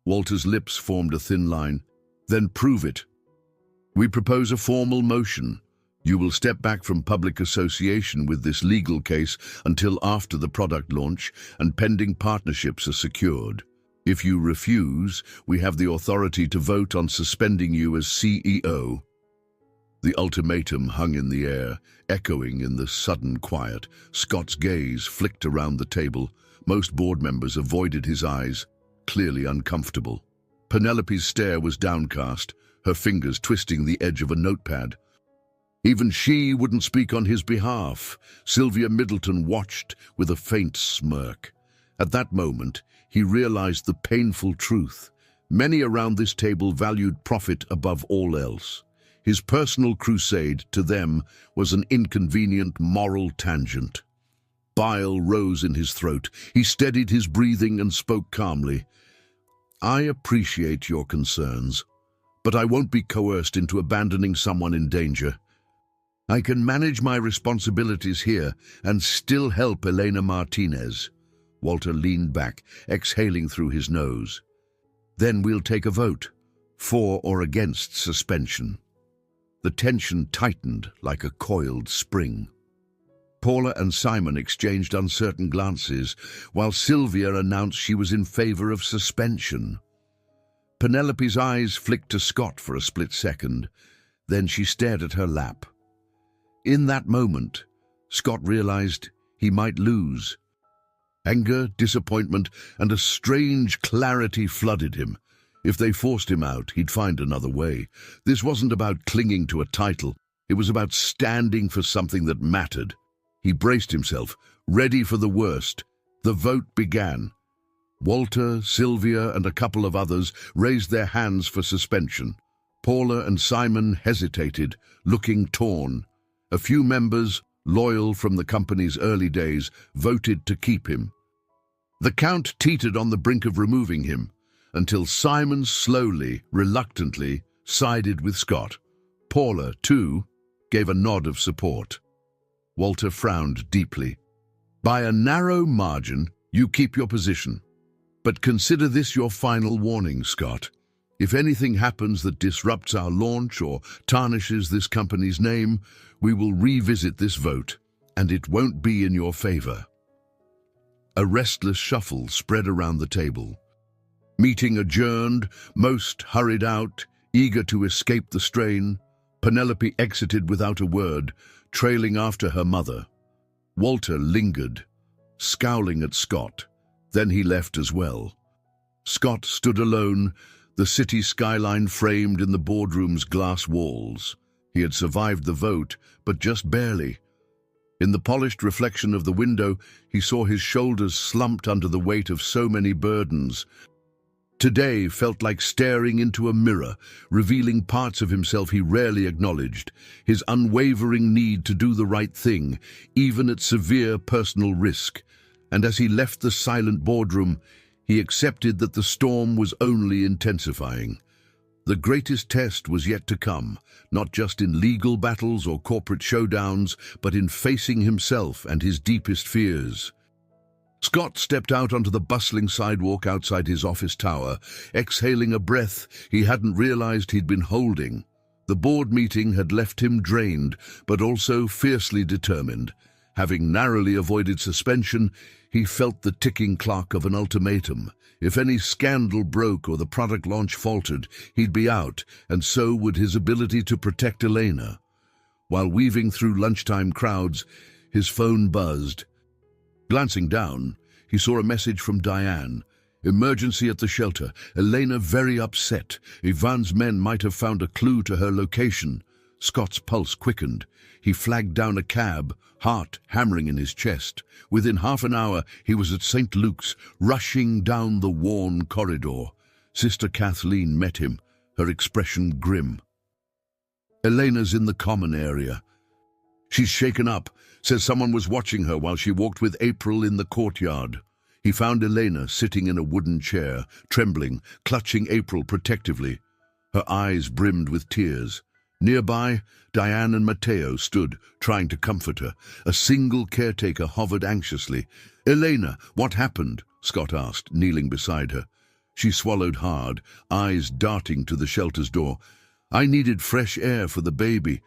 Walter's lips formed a thin line. "Then prove it. We propose a formal motion. You will step back from public association with this legal case until after the product launch and pending partnerships are secured. If you refuse, we have the authority to vote on suspending you as CEO." The ultimatum hung in the air, echoing in the sudden quiet. Scott's gaze flicked around the table. Most board members avoided his eyes, clearly uncomfortable. Penelope's stare was downcast, her fingers twisting the edge of a notepad. Even she wouldn't speak on his behalf. Sylvia Middleton watched with a faint smirk. At that moment, he realized the painful truth. Many around this table valued profit above all else. His personal crusade, to them, was an inconvenient moral tangent. Bile rose in his throat. He steadied his breathing and spoke calmly. "I appreciate your concerns, but I won't be coerced into abandoning someone in danger. I can manage my responsibilities here and still help Elena Martinez." Walter leaned back, exhaling through his nose. "Then we'll take a vote, for or against suspension." The tension tightened like a coiled spring. Paula and Simon exchanged uncertain glances, while Sylvia announced she was in favor of suspension. Penelope's eyes flicked to Scott for a split second, then she stared at her lap. In that moment, Scott realized he might lose. Anger, disappointment, and a strange clarity flooded him. If they forced him out, he'd find another way. This wasn't about clinging to a title. It was about standing for something that mattered. He braced himself, ready for the worst. The vote began. Walter, Sylvia, and a couple of others raised their hands for suspension. Paula and Simon hesitated, looking torn. A few members, loyal from the company's early days, voted to keep him. The Count teetered on the brink of removing him, until Simon slowly, reluctantly, sided with Scott. Paula, too, gave a nod of support. Walter frowned deeply. "By a narrow margin, you keep your position. But consider this your final warning, Scott. If anything happens that disrupts our launch or tarnishes this company's name, we will revisit this vote, and it won't be in your favor." A restless shuffle spread around the table. Meeting adjourned, most hurried out, eager to escape the strain. Penelope exited without a word, trailing after her mother. Walter lingered, scowling at Scott. Then he left as well. Scott stood alone, the city skyline framed in the boardroom's glass walls. He had survived the vote, but just barely. In the polished reflection of the window, he saw his shoulders slumped under the weight of so many burdens. Today felt like staring into a mirror, revealing parts of himself he rarely acknowledged, his unwavering need to do the right thing, even at severe personal risk. And as he left the silent boardroom, he accepted that the storm was only intensifying. The greatest test was yet to come, not just in legal battles or corporate showdowns, but in facing himself and his deepest fears. Scott stepped out onto the bustling sidewalk outside his office tower, exhaling a breath he hadn't realized he'd been holding. The board meeting had left him drained, but also fiercely determined. Having narrowly avoided suspension, he felt the ticking clock of an ultimatum. If any scandal broke or the product launch faltered, he'd be out, and so would his ability to protect Elena. While weaving through lunchtime crowds, his phone buzzed. Glancing down, he saw a message from Diane. "Emergency at the shelter. Elena very upset. Ivan's men might have found a clue to her location." Scott's pulse quickened. He flagged down a cab, heart hammering in his chest. Within half an hour, he was at St. Luke's, rushing down the worn corridor. Sister Kathleen met him, her expression grim. "Elena's in the common area. She's shaken up, says someone was watching her while she walked with April in the courtyard." He found Elena sitting in a wooden chair, trembling, clutching April protectively. Her eyes brimmed with tears. Nearby, Diane and Matteo stood, trying to comfort her. A single caretaker hovered anxiously. "Elena, what happened?" Scott asked, kneeling beside her. She swallowed hard, eyes darting to the shelter's door. "I needed fresh air for the baby.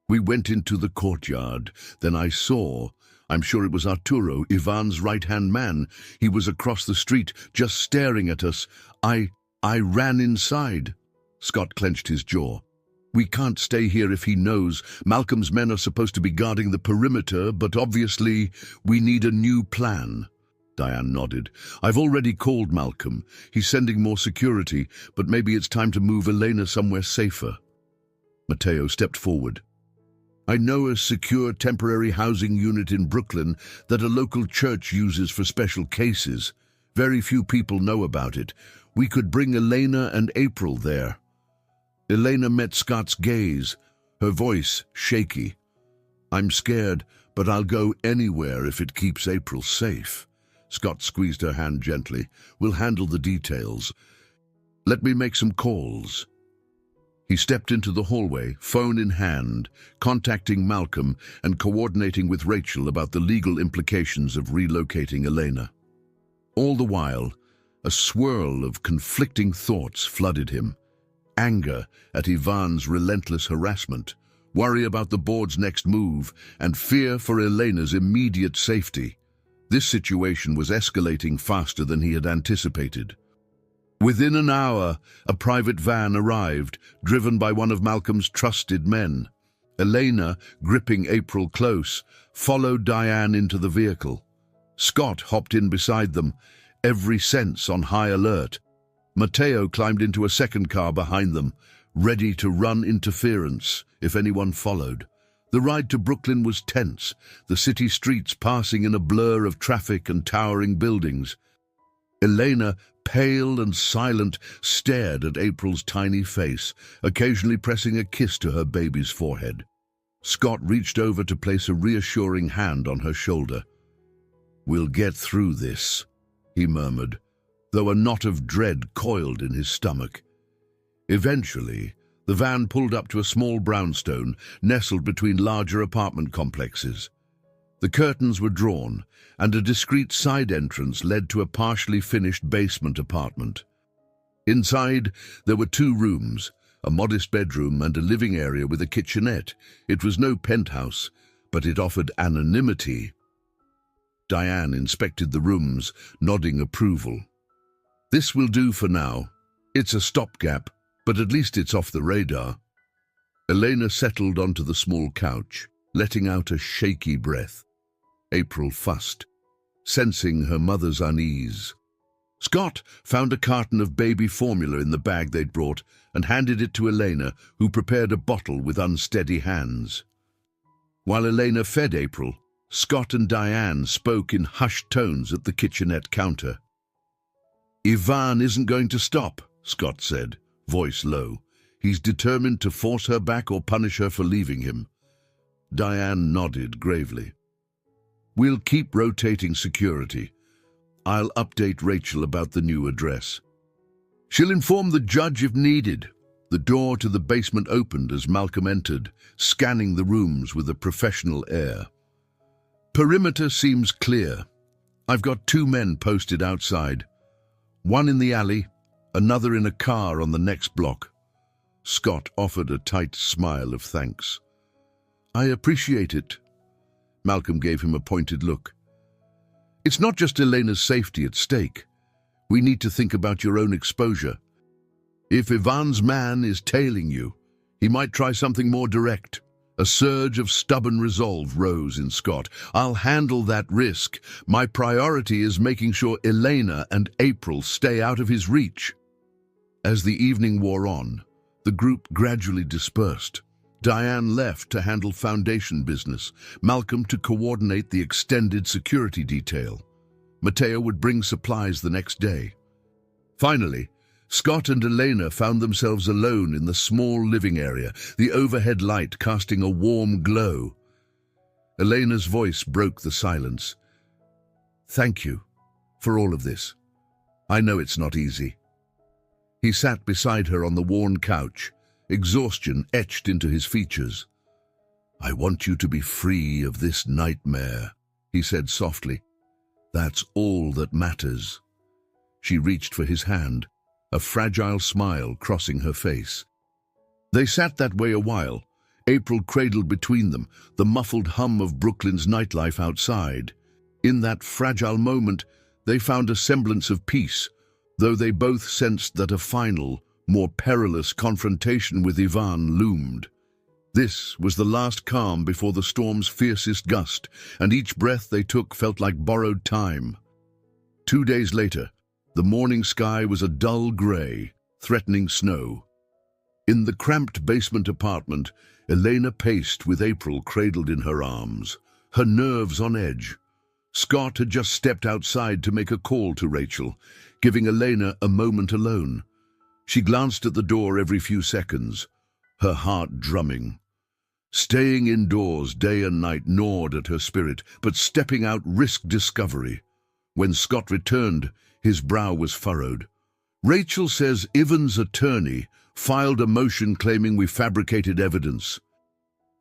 We went into the courtyard. Then I saw, I'm sure it was Arturo, Ivan's right-hand man. He was across the street, just staring at us. I ran inside." Scott clenched his jaw. "We can't stay here if he knows. Malcolm's men are supposed to be guarding the perimeter, but obviously we need a new plan." Diane nodded. "I've already called Malcolm. He's sending more security, but maybe it's time to move Elena somewhere safer." Matteo stepped forward. "I know a secure temporary housing unit in Brooklyn that a local church uses for special cases. Very few people know about it. We could bring Elena and April there." Elena met Scott's gaze, her voice shaky. "I'm scared, but I'll go anywhere if it keeps April safe." Scott squeezed her hand gently. "We'll handle the details. Let me make some calls." He stepped into the hallway, phone in hand, contacting Malcolm and coordinating with Rachel about the legal implications of relocating Elena. All the while, a swirl of conflicting thoughts flooded him. Anger at Ivan's relentless harassment, worry about the board's next move, and fear for Elena's immediate safety. This situation was escalating faster than he had anticipated. Within an hour, a private van arrived, driven by one of Malcolm's trusted men. Elena, gripping April close, followed Diane into the vehicle. Scott hopped in beside them, every sense on high alert. Matteo climbed into a second car behind them, ready to run interference if anyone followed. The ride to Brooklyn was tense, the city streets passing in a blur of traffic and towering buildings. Elena, pale and silent, stared at April's tiny face, occasionally pressing a kiss to her baby's forehead. Scott reached over to place a reassuring hand on her shoulder. "We'll get through this," he murmured, though a knot of dread coiled in his stomach. Eventually, the van pulled up to a small brownstone nestled between larger apartment complexes. The curtains were drawn, and a discreet side entrance led to a partially finished basement apartment. Inside, there were 2 rooms, a modest bedroom and a living area with a kitchenette. It was no penthouse, but it offered anonymity. Diane inspected the rooms, nodding approval. "This will do for now. It's a stopgap, but at least it's off the radar." Elena settled onto the small couch, letting out a shaky breath. April fussed, sensing her mother's unease. Scott found a carton of baby formula in the bag they'd brought and handed it to Elena, who prepared a bottle with unsteady hands. While Elena fed April, Scott and Diane spoke in hushed tones at the kitchenette counter. "Ivan isn't going to stop," Scott said, voice low. "He's determined to force her back or punish her for leaving him." Diane nodded gravely. "We'll keep rotating security. I'll update Rachel about the new address. She'll inform the judge if needed." The door to the basement opened as Malcolm entered, scanning the rooms with a professional air. "Perimeter seems clear. I've got 2 men posted outside. One in the alley, another in a car on the next block." Scott offered a tight smile of thanks. "I appreciate it." Malcolm gave him a pointed look. "It's not just Elena's safety at stake. We need to think about your own exposure. If Ivan's man is tailing you, he might try something more direct." A surge of stubborn resolve rose in Scott. "I'll handle that risk. My priority is making sure Elena and April stay out of his reach." As the evening wore on, the group gradually dispersed. Diane left to handle foundation business, Malcolm to coordinate the extended security detail. Matteo would bring supplies the next day. Finally, Scott and Elena found themselves alone in the small living area, the overhead light casting a warm glow. Elena's voice broke the silence. "Thank you for all of this. I know it's not easy." He sat beside her on the worn couch, exhaustion etched into his features. "I want you to be free of this nightmare," he said softly. "That's all that matters." She reached for his hand, a fragile smile crossing her face. They sat that way a while, April cradled between them, the muffled hum of Brooklyn's nightlife outside. In that fragile moment, they found a semblance of peace, though they both sensed that a final, more perilous confrontation with Ivan loomed. This was the last calm before the storm's fiercest gust, and each breath they took felt like borrowed time. 2 days later, the morning sky was a dull gray, threatening snow. In the cramped basement apartment, Elena paced with April cradled in her arms, her nerves on edge. Scott had just stepped outside to make a call to Rachel, giving Elena a moment alone. She glanced at the door every few seconds, her heart drumming. Staying indoors day and night gnawed at her spirit, but stepping out risked discovery. When Scott returned, his brow was furrowed. Rachel says Ivan's attorney filed a motion claiming we fabricated evidence.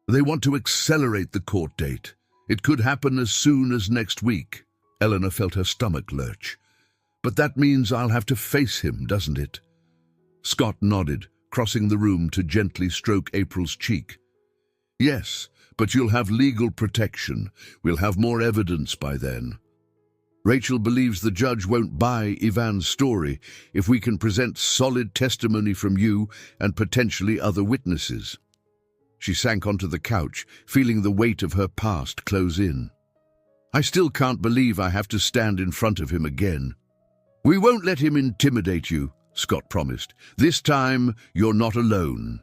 They want to accelerate the court date. It could happen as soon as next week. Eleanor felt her stomach lurch. But that means I'll have to face him, doesn't it? Scott nodded, crossing the room to gently stroke April's cheek. Yes, but you'll have legal protection. We'll have more evidence by then. Rachel believes the judge won't buy Ivan's story if we can present solid testimony from you and potentially other witnesses. She sank onto the couch, feeling the weight of her past close in. I still can't believe I have to stand in front of him again. We won't let him intimidate you, Scott promised. This time, you're not alone.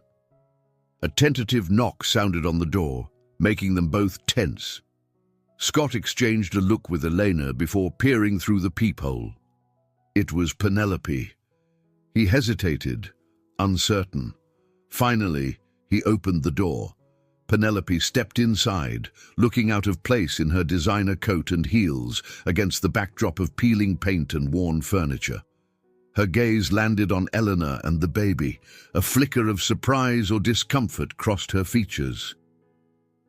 A tentative knock sounded on the door, making them both tense. Scott exchanged a look with Elena before peering through the peephole. It was Penelope. He hesitated, uncertain. Finally, he opened the door. Penelope stepped inside, looking out of place in her designer coat and heels against the backdrop of peeling paint and worn furniture. Her gaze landed on Eleanor and the baby. A flicker of surprise or discomfort crossed her features.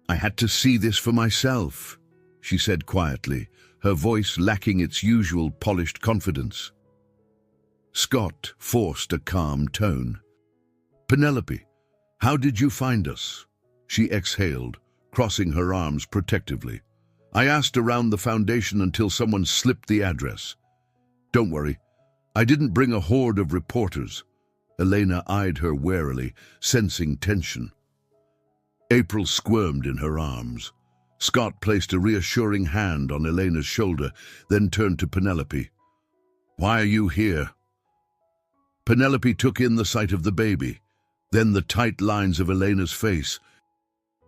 I had to see this for myself, she said quietly, her voice lacking its usual polished confidence. Scott forced a calm tone. Penelope, how did you find us? She exhaled, crossing her arms protectively. I asked around the foundation until someone slipped the address. Don't worry, I didn't bring a horde of reporters. Elena eyed her warily, sensing tension. April squirmed in her arms. Scott placed a reassuring hand on Elena's shoulder, then turned to Penelope. Why are you here? Penelope took in the sight of the baby, then the tight lines of Elena's face.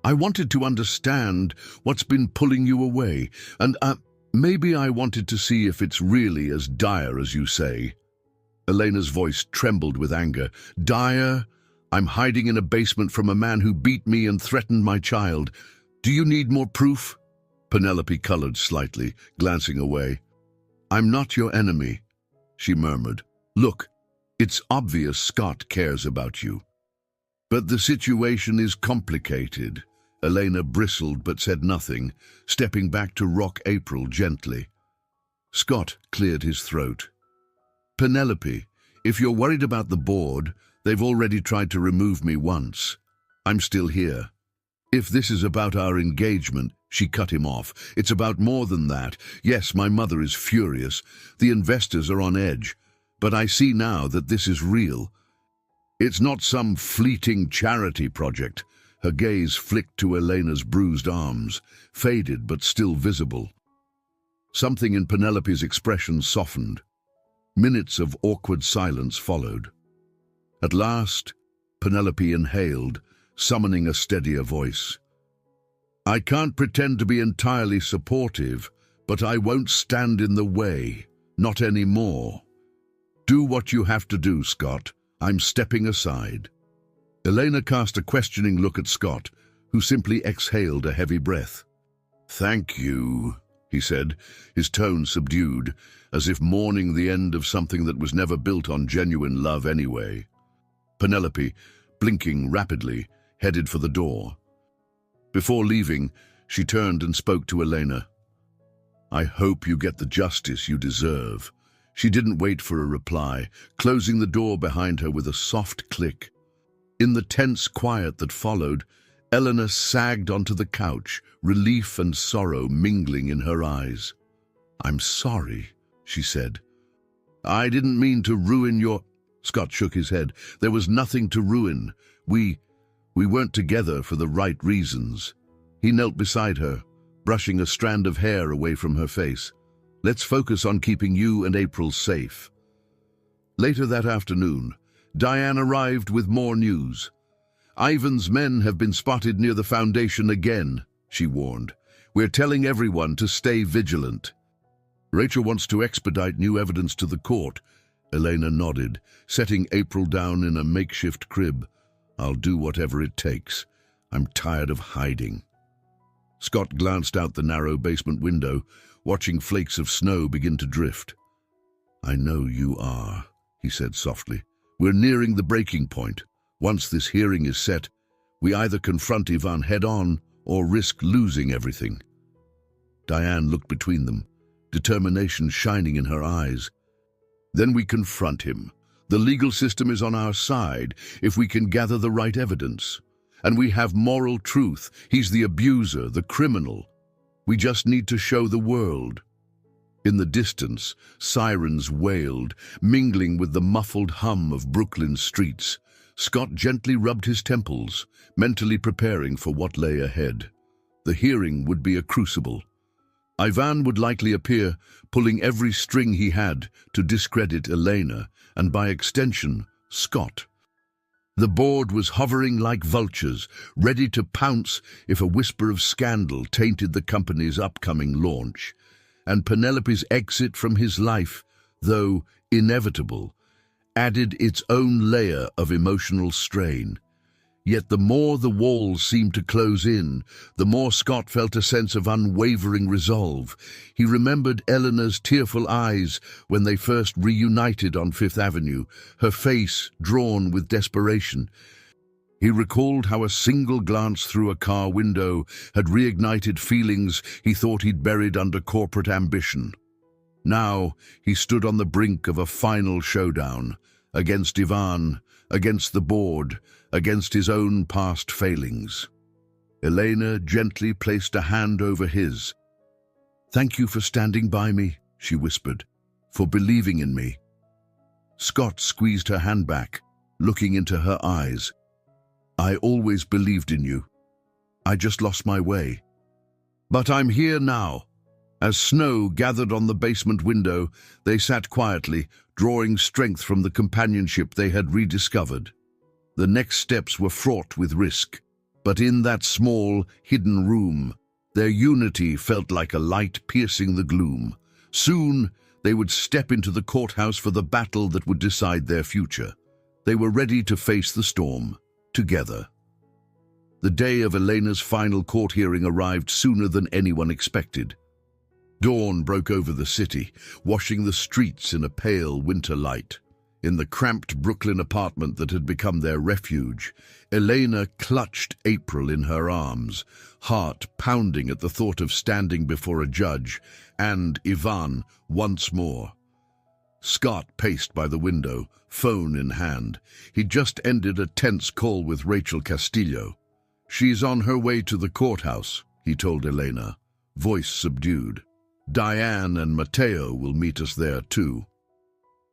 I wanted to understand what's been pulling you away, and maybe I wanted to see if it's really as dire as you say. Elena's voice trembled with anger. Dire? I'm hiding in a basement from a man who beat me and threatened my child. Do you need more proof? Penelope colored slightly, glancing away. I'm not your enemy, she murmured. Look, it's obvious Scott cares about you. But the situation is complicated. Elena bristled but said nothing, stepping back to rock April gently. Scott cleared his throat. Penelope, if you're worried about the board, they've already tried to remove me once. I'm still here. If this is about our engagement, she cut him off. It's about more than that. Yes, my mother is furious. The investors are on edge. But I see now that this is real. It's not some fleeting charity project. Her gaze flicked to Elena's bruised arms, faded but still visible. Something in Penelope's expression softened. Minutes of awkward silence followed. At last, Penelope inhaled, summoning a steadier voice. I can't pretend to be entirely supportive, but I won't stand in the way, not anymore. Do what you have to do, Scott. I'm stepping aside. Elena cast a questioning look at Scott, who simply exhaled a heavy breath. Thank you, he said, his tone subdued, as if mourning the end of something that was never built on genuine love anyway. Penelope, blinking rapidly, headed for the door. Before leaving, she turned and spoke to Elena. I hope you get the justice you deserve. She didn't wait for a reply, closing the door behind her with a soft click. In the tense quiet that followed, Eleanor sagged onto the couch, relief and sorrow mingling in her eyes. I'm sorry, she said. I didn't mean to ruin your... Scott shook his head. There was nothing to ruin. We weren't together for the right reasons. He knelt beside her, brushing a strand of hair away from her face. Let's focus on keeping you and April safe. Later that afternoon, Diane arrived with more news. Ivan's men have been spotted near the foundation again, she warned. We're telling everyone to stay vigilant. Rachel wants to expedite new evidence to the court, Elena nodded, setting April down in a makeshift crib. "I'll do whatever it takes. I'm tired of hiding." Scott glanced out the narrow basement window, watching flakes of snow begin to drift. "I know you are," he said softly. "We're nearing the breaking point. Once this hearing is set, we either confront Ivan head-on or risk losing everything." Diane looked between them, determination shining in her eyes. "Then we confront him. The legal system is on our side if we can gather the right evidence. And we have moral truth. He's the abuser, the criminal. We just need to show the world." In the distance, sirens wailed, mingling with the muffled hum of Brooklyn's streets. Scott gently rubbed his temples, mentally preparing for what lay ahead. The hearing would be a crucible. Ivan would likely appear, pulling every string he had to discredit Elena, and by extension, Scott. The board was hovering like vultures, ready to pounce if a whisper of scandal tainted the company's upcoming launch. And Penelope's exit from his life, though inevitable, added its own layer of emotional strain. Yet the more the walls seemed to close in, the more Scott felt a sense of unwavering resolve. He remembered Eleanor's tearful eyes when they first reunited on Fifth Avenue, her face drawn with desperation. He recalled how a single glance through a car window had reignited feelings he thought he'd buried under corporate ambition. Now he stood on the brink of a final showdown, against Ivan, against the board, against his own past failings. Elena gently placed a hand over his. "Thank you for standing by me," she whispered, "for believing in me." Scott squeezed her hand back, looking into her eyes. "I always believed in you. I just lost my way. But I'm here now." As snow gathered on the basement window, they sat quietly, drawing strength from the companionship they had rediscovered. The next steps were fraught with risk, but in that small, hidden room, their unity felt like a light piercing the gloom. Soon, they would step into the courthouse for the battle that would decide their future. They were ready to face the storm, together. The day of Elena's final court hearing arrived sooner than anyone expected. Dawn broke over the city, washing the streets in a pale winter light. In the cramped Brooklyn apartment that had become their refuge, Elena clutched April in her arms, heart pounding at the thought of standing before a judge, and Ivan once more. Scott paced by the window, phone in hand. He'd just ended a tense call with Rachel Castillo. "She's on her way to the courthouse," he told Elena, voice subdued. "Diane and Mateo will meet us there too."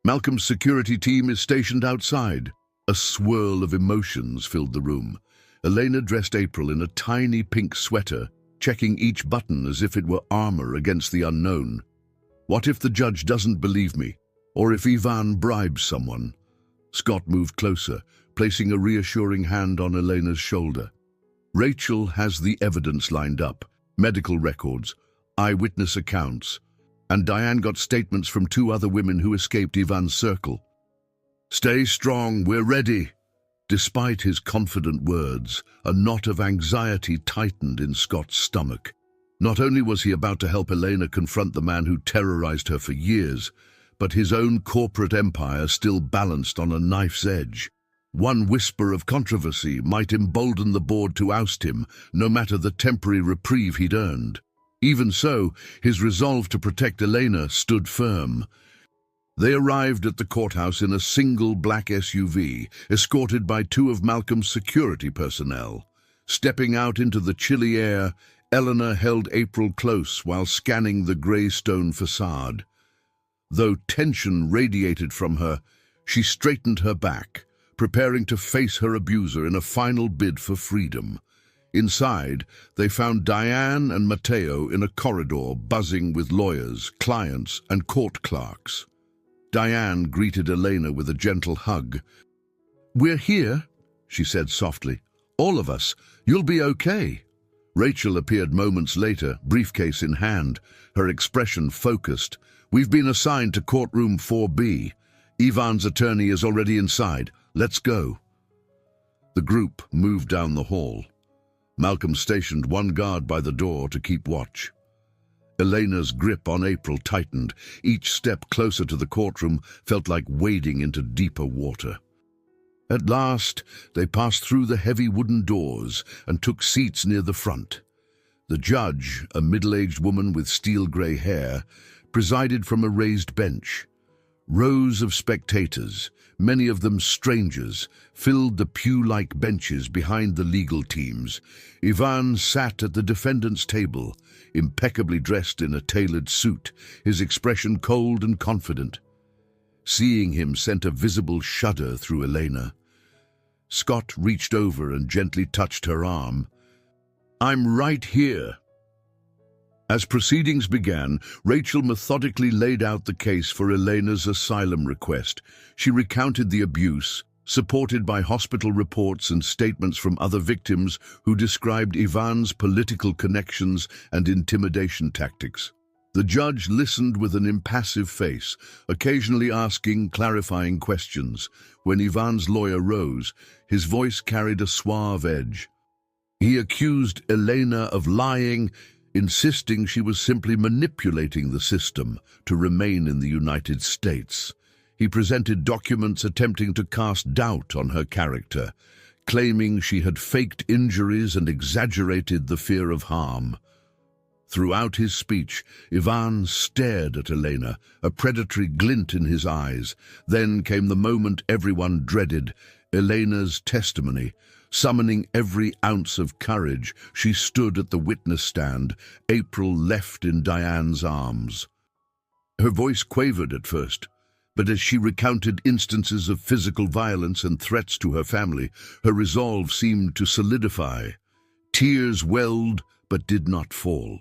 Malcolm's security team is stationed outside. A swirl of emotions filled the room. Elena dressed April in a tiny pink sweater, checking each button as if it were armor against the unknown. "What if the judge doesn't believe me? Or if Ivan bribes someone?" Scott moved closer, placing a reassuring hand on Elena's shoulder. "Rachel has the evidence lined up, medical records, eyewitness accounts, and Diane got statements from 2 other women who escaped Ivan's circle. Stay strong, we're ready." Despite his confident words, a knot of anxiety tightened in Scott's stomach. Not only was he about to help Elena confront the man who terrorized her for years, but his own corporate empire still balanced on a knife's edge. One whisper of controversy might embolden the board to oust him, no matter the temporary reprieve he'd earned. Even so, his resolve to protect Elena stood firm. They arrived at the courthouse in a single black SUV, escorted by 2 of Malcolm's security personnel. Stepping out into the chilly air, Eleanor held April close while scanning the grey stone facade. Though tension radiated from her, she straightened her back, preparing to face her abuser in a final bid for freedom. Inside, they found Diane and Mateo in a corridor buzzing with lawyers, clients, and court clerks. Diane greeted Elena with a gentle hug. "We're here," she said softly. "All of us. You'll be okay." Rachel appeared moments later, briefcase in hand, her expression focused. "We've been assigned to courtroom 4B. Ivan's attorney is already inside. Let's go. The group moved down the hall. Malcolm stationed one guard by the door to keep watch. Elena's grip on April tightened. Each step closer to the courtroom felt like wading into deeper water. At last, they passed through the heavy wooden doors and took seats near the front. The judge, a middle-aged woman with steel-grey hair, presided from a raised bench. Rows of spectators, many of them strangers, filled the pew-like benches behind the legal teams. Ivan sat at the defendant's table, impeccably dressed in a tailored suit, his expression cold and confident. Seeing him sent a visible shudder through Elena. Scott reached over and gently touched her arm. "I'm right here." As proceedings began, Rachel methodically laid out the case for Elena's asylum request. She recounted the abuse, supported by hospital reports and statements from other victims who described Ivan's political connections and intimidation tactics. The judge listened with an impassive face, occasionally asking clarifying questions. When Ivan's lawyer rose, his voice carried a suave edge. He accused Elena of lying, insisting she was simply manipulating the system to remain in the United States. He presented documents attempting to cast doubt on her character, claiming she had faked injuries and exaggerated the fear of harm. Throughout his speech, Ivan stared at Elena, a predatory glint in his eyes. Then came the moment everyone dreaded, Elena's testimony. Summoning every ounce of courage, she stood at the witness stand, April left in Diane's arms. Her voice quavered at first, but as she recounted instances of physical violence and threats to her family, her resolve seemed to solidify. Tears welled but did not fall.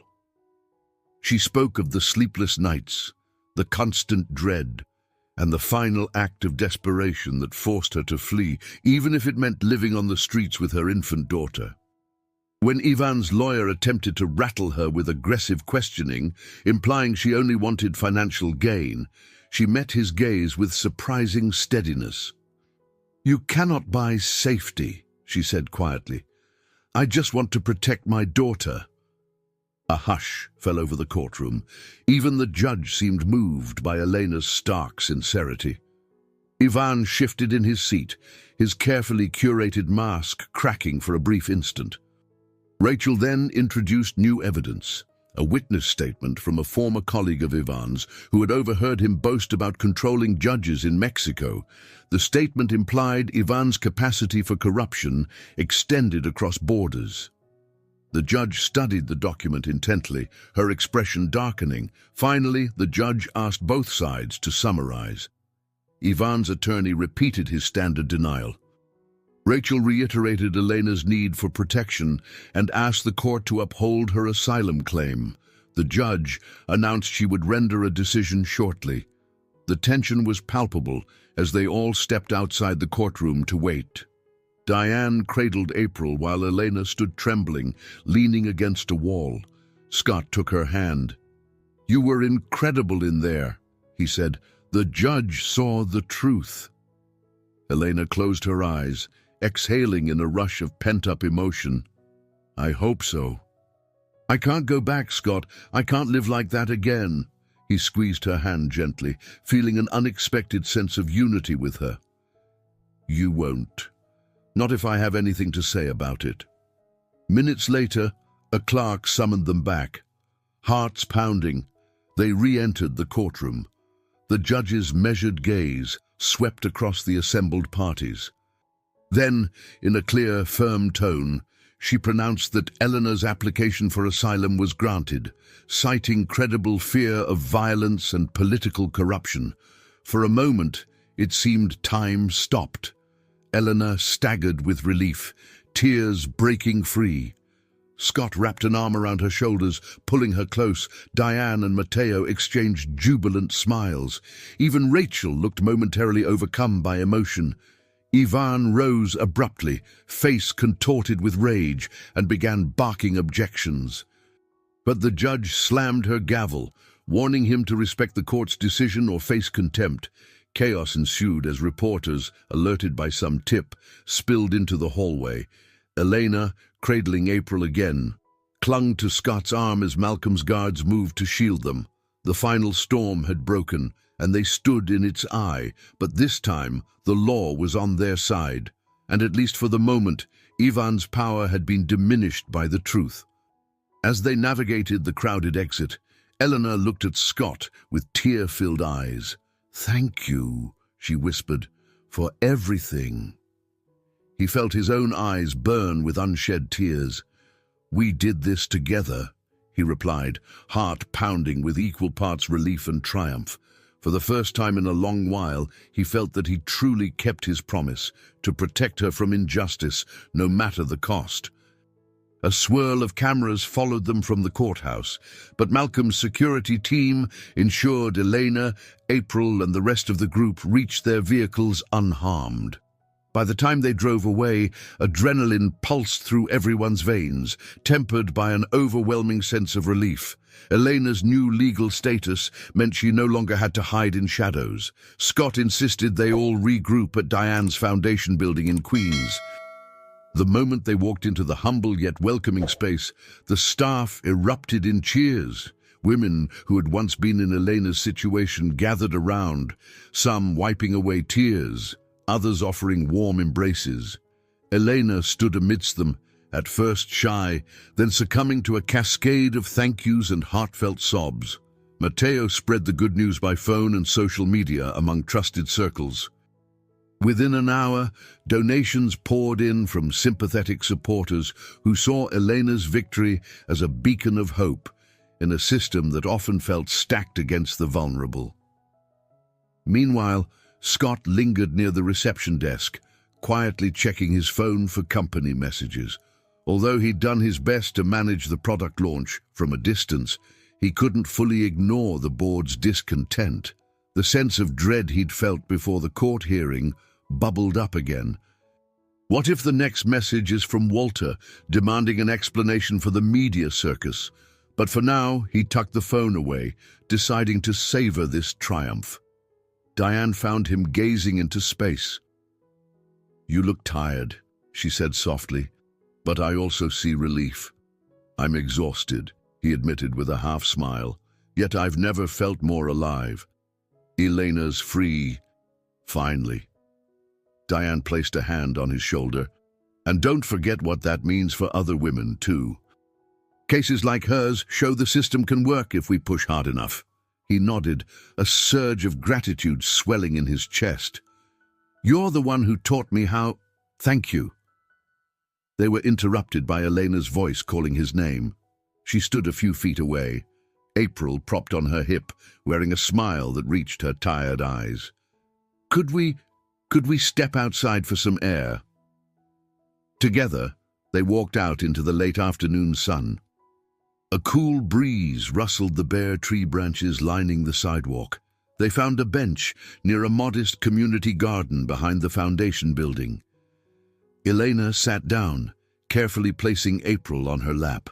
She spoke of the sleepless nights, the constant dread, and the final act of desperation that forced her to flee, even if it meant living on the streets with her infant daughter. When Ivan's lawyer attempted to rattle her with aggressive questioning, implying she only wanted financial gain, she met his gaze with surprising steadiness. "You cannot buy safety," she said quietly. "I just want to protect my daughter." A hush fell over the courtroom. Even the judge seemed moved by Elena's stark sincerity. Ivan shifted in his seat, his carefully curated mask cracking for a brief instant. Rachel then introduced new evidence, a witness statement from a former colleague of Ivan's who had overheard him boast about controlling judges in Mexico. The statement implied Ivan's capacity for corruption extended across borders. The judge studied the document intently, her expression darkening. Finally, the judge asked both sides to summarize. Ivan's attorney repeated his standard denial. Rachel reiterated Elena's need for protection and asked the court to uphold her asylum claim. The judge announced she would render a decision shortly. The tension was palpable as they all stepped outside the courtroom to wait. Diane cradled April while Elena stood trembling, leaning against a wall. Scott took her hand. "You were incredible in there," he said. "The judge saw the truth." Elena closed her eyes, exhaling in a rush of pent-up emotion. "I hope so." "I can't go back, Scott. I can't live like that again." He squeezed her hand gently, feeling an unexpected sense of unity with her. "You won't. Not if I have anything to say about it." Minutes later, a clerk summoned them back. Hearts pounding, they re-entered the courtroom. The judge's measured gaze swept across the assembled parties. Then, in a clear, firm tone, she pronounced that Eleanor's application for asylum was granted, citing credible fear of violence and political corruption. For a moment, it seemed time stopped. Eleanor staggered with relief, tears breaking free. Scott wrapped an arm around her shoulders, pulling her close. Diane and Mateo exchanged jubilant smiles. Even Rachel looked momentarily overcome by emotion. Ivan rose abruptly, face contorted with rage, and began barking objections. But the judge slammed her gavel, warning him to respect the court's decision or face contempt. Chaos ensued as reporters, alerted by some tip, spilled into the hallway. Elena, cradling April again, clung to Scott's arm as Malcolm's guards moved to shield them. The final storm had broken, and they stood in its eye, but this time the law was on their side, and at least for the moment, Ivan's power had been diminished by the truth. As they navigated the crowded exit, Eleanor looked at Scott with tear-filled eyes. "Thank you," she whispered, "for everything." He felt his own eyes burn with unshed tears. "We did this together," he replied, heart pounding with equal parts relief and triumph. For the first time in a long while, he felt that he truly kept his promise to protect her from injustice, no matter the cost. A swirl of cameras followed them from the courthouse, but Malcolm's security team ensured Elena, April, and the rest of the group reached their vehicles unharmed. By the time they drove away, adrenaline pulsed through everyone's veins, tempered by an overwhelming sense of relief. Elena's new legal status meant she no longer had to hide in shadows. Scott insisted they all regroup at Diane's foundation building in Queens. The moment they walked into the humble yet welcoming space, the staff erupted in cheers. Women who had once been in Elena's situation gathered around, some wiping away tears, others offering warm embraces. Elena stood amidst them, at first shy, then succumbing to a cascade of thank yous and heartfelt sobs. Matteo spread the good news by phone and social media among trusted circles. Within an hour, donations poured in from sympathetic supporters who saw Elena's victory as a beacon of hope in a system that often felt stacked against the vulnerable. Meanwhile, Scott lingered near the reception desk, quietly checking his phone for company messages. Although he'd done his best to manage the product launch from a distance, he couldn't fully ignore the board's discontent. The sense of dread he'd felt before the court hearing bubbled up again. What if the next message is from Walter, demanding an explanation for the media circus? But for now, he tucked the phone away, deciding to savor this triumph. Diane found him gazing into space. "You look tired," she said softly, "but I also see relief." "I'm exhausted," he admitted with a half-smile, "yet I've never felt more alive. Elena's free, finally." Diane placed a hand on his shoulder. "And don't forget what that means for other women, too. Cases like hers show the system can work if we push hard enough." He nodded, a surge of gratitude swelling in his chest. "You're the one who taught me how—" "Thank you." They were interrupted by Elena's voice calling his name. She stood a few feet away, April propped on her hip, wearing a smile that reached her tired eyes. Could we step outside for some air?" Together, they walked out into the late afternoon sun. A cool breeze rustled the bare tree branches lining the sidewalk. They found a bench near a modest community garden behind the foundation building. Elena sat down, carefully placing April on her lap.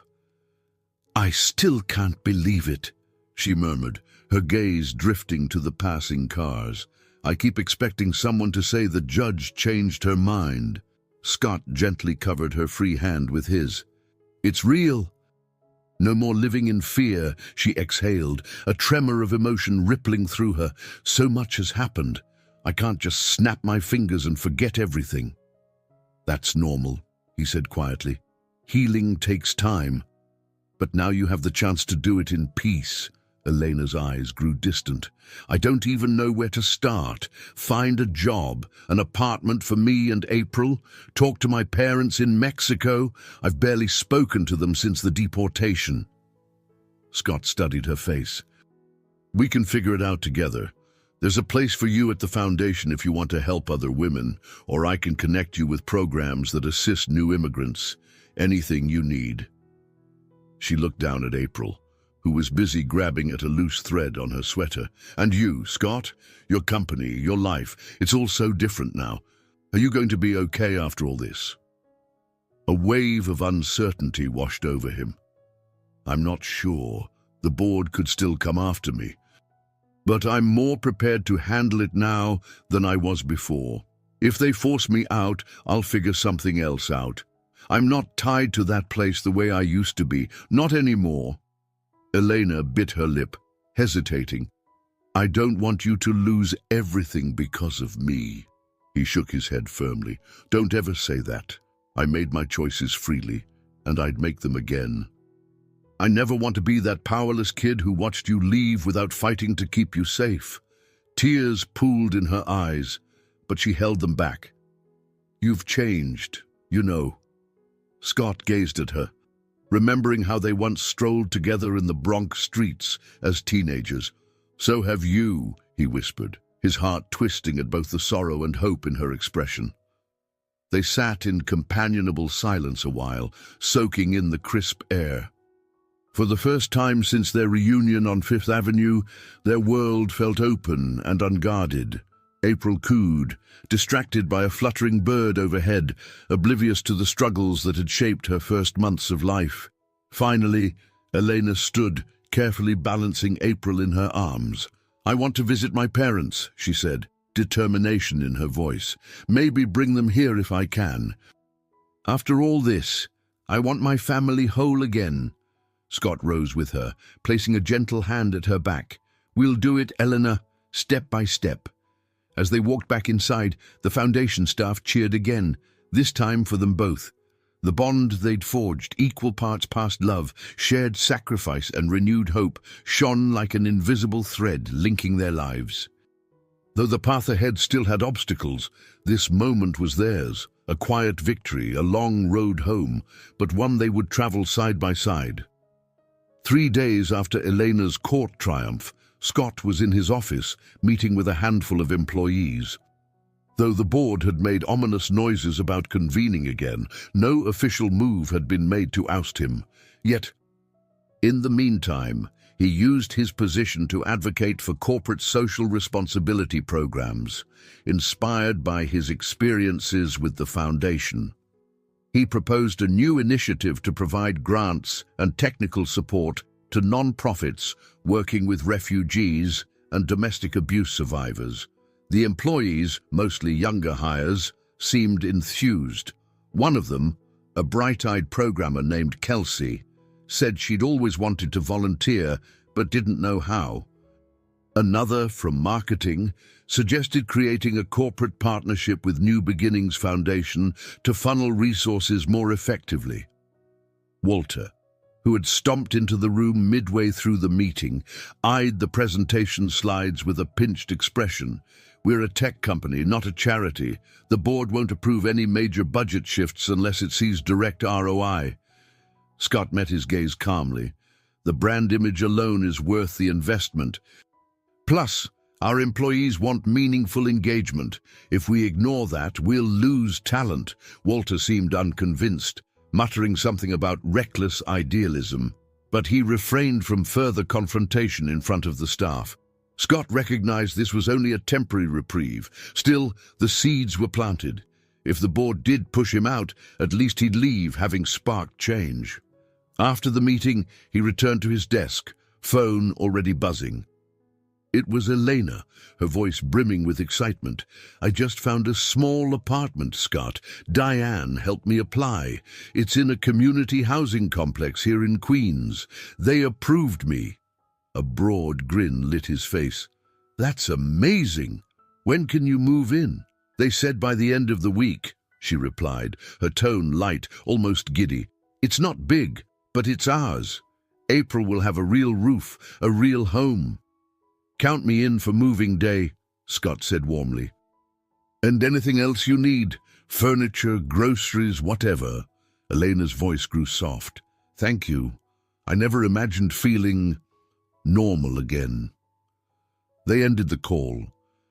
"I still can't believe it," she murmured, her gaze drifting to the passing cars. "I keep expecting someone to say the judge changed her mind." Scott gently covered her free hand with his. "It's real." No more living in fear, she exhaled, a tremor of emotion rippling through her. "So much has happened. I can't just snap my fingers and forget everything." "That's normal," he said quietly. "Healing takes time. But now you have the chance to do it in peace." Elena's eyes grew distant. "I don't even know where to start. Find a job, an apartment for me and April, talk to my parents in Mexico. I've barely spoken to them since the deportation." Scott studied her face. "We can figure it out together. There's a place for you at the foundation if you want to help other women, or I can connect you with programs that assist new immigrants. Anything you need." She looked down at April, who was busy grabbing at a loose thread on her sweater. "And you, Scott? Your company, your life, it's all so different now. Are you going to be okay after all this?" A wave of uncertainty washed over him. "I'm not sure. The board could still come after me." But I'm more prepared to handle it now than I was before. If they force me out, I'll figure something else out. I'm not tied to that place the way I used to be, not anymore." Elena bit her lip, hesitating. "I don't want you to lose everything because of me." He shook his head firmly. "Don't ever say that. I made my choices freely, and I'd make them again. I never want to be that powerless kid who watched you leave without fighting to keep you safe." Tears pooled in her eyes, but she held them back. "You've changed, you know." Scott gazed at her, remembering how they once strolled together in the Bronx streets as teenagers. "So have you," he whispered, his heart twisting at both the sorrow and hope in her expression. They sat in companionable silence a while, soaking in the crisp air. For the first time since their reunion on Fifth Avenue, their world felt open and unguarded. April cooed, distracted by a fluttering bird overhead, oblivious to the struggles that had shaped her first months of life. Finally, Elena stood, carefully balancing April in her arms. "I want to visit my parents," she said, determination in her voice. "Maybe bring them here if I can. After all this, I want my family whole again." Scott rose with her, placing a gentle hand at her back. "We'll do it, Elena, step by step." As they walked back inside, the foundation staff cheered again, this time for them both. The bond they'd forged, equal parts past love, shared sacrifice and renewed hope, shone like an invisible thread linking their lives. Though the path ahead still had obstacles, this moment was theirs, a quiet victory, a long road home, but one they would travel side by side. 3 days after Elena's court triumph, Scott was in his office, meeting with a handful of employees. Though the board had made ominous noises about convening again, no official move had been made to oust him. Yet, in the meantime, he used his position to advocate for corporate social responsibility programs, inspired by his experiences with the foundation. He proposed a new initiative to provide grants and technical support to non-profits working with refugees and domestic abuse survivors. The employees, mostly younger hires, seemed enthused. One of them, a bright-eyed programmer named Kelsey, said she'd always wanted to volunteer but didn't know how. Another, from marketing, suggested creating a corporate partnership with New Beginnings Foundation to funnel resources more effectively. Walter, who had stomped into the room midway through the meeting, eyed the presentation slides with a pinched expression. "We're a tech company, not a charity. The board won't approve any major budget shifts unless it sees direct ROI." Scott met his gaze calmly. "The brand image alone is worth the investment. Plus, our employees want meaningful engagement. If we ignore that, we'll lose talent." Walter seemed unconvinced, muttering something about reckless idealism, but he refrained from further confrontation in front of the staff. Scott recognized this was only a temporary reprieve. Still, the seeds were planted. If the board did push him out, at least he'd leave, having sparked change. After the meeting, he returned to his desk, phone already buzzing. It was Elena, her voice brimming with excitement. "I just found a small apartment, Scott. Diane helped me apply. It's in a community housing complex here in Queens. They approved me." A broad grin lit his face. "That's amazing. When can you move in?" "They said by the end of the week," she replied, her tone light, almost giddy. "It's not big, but it's ours. April will have a real roof, a real home." "Count me in for moving day," Scott said warmly. "And anything else you need? Furniture, groceries, whatever." Elena's voice grew soft. "Thank you. I never imagined feeling normal again." They ended the call,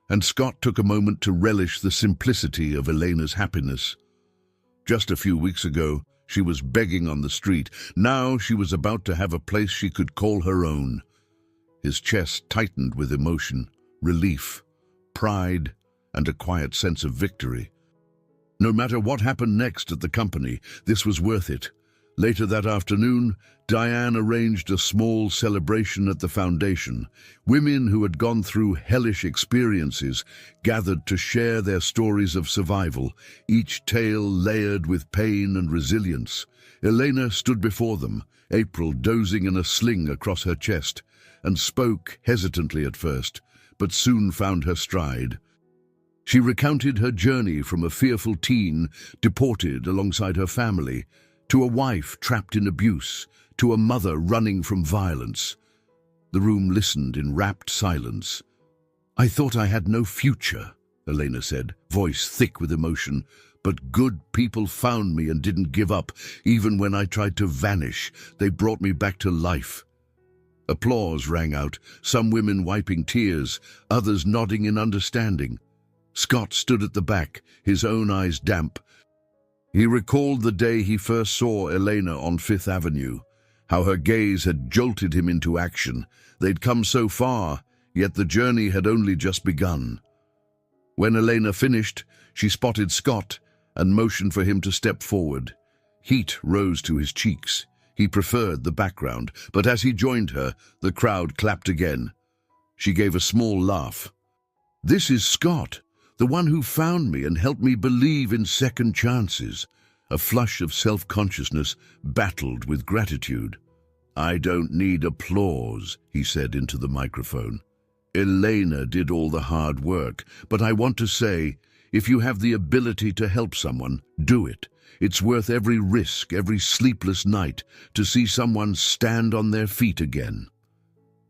and Scott took a moment to relish the simplicity of Elena's happiness. Just a few weeks ago, she was begging on the street. Now she was about to have a place she could call her own. His chest tightened with emotion, relief, pride, and a quiet sense of victory. No matter what happened next at the company, this was worth it. Later that afternoon, Diane arranged a small celebration at the foundation. Women who had gone through hellish experiences gathered to share their stories of survival, each tale layered with pain and resilience. Elena stood before them, April dozing in a sling across her chest, and spoke hesitantly at first, but soon found her stride. She recounted her journey from a fearful teen deported alongside her family, to a wife trapped in abuse, to a mother running from violence. The room listened in rapt silence. "I thought I had no future," Elena said, voice thick with emotion, "but good people found me and didn't give up. Even when I tried to vanish, they brought me back to life." Applause rang out, some women wiping tears, others nodding in understanding. Scott stood at the back, his own eyes damp. He recalled the day he first saw Elena on Fifth Avenue, how her gaze had jolted him into action. They'd come so far, yet the journey had only just begun. When Elena finished, she spotted Scott and motioned for him to step forward. Heat rose to his cheeks. He preferred the background, but as he joined her, the crowd clapped again. She gave a small laugh. "This is Scott, the one who found me and helped me believe in second chances." A flush of self-consciousness battled with gratitude. "I don't need applause," he said into the microphone. "Elena did all the hard work, but I want to say, if you have the ability to help someone, do it. It's worth every risk, every sleepless night, to see someone stand on their feet again."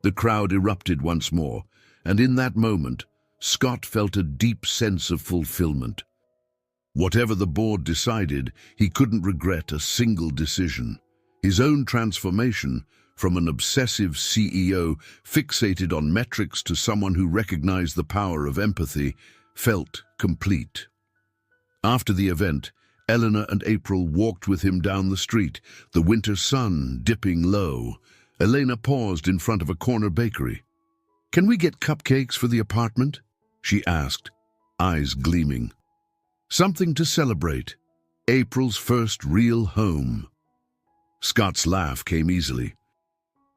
The crowd erupted once more, and in that moment, Scott felt a deep sense of fulfillment. Whatever the board decided, he couldn't regret a single decision. His own transformation, from an obsessive CEO fixated on metrics to someone who recognized the power of empathy, felt complete. After the event, Eleanor and April walked with him down the street, the winter sun dipping low. Elena paused in front of a corner bakery. "Can we get cupcakes for the apartment?" she asked, eyes gleaming. Something to celebrate. April's first real home. Scott's laugh came easily.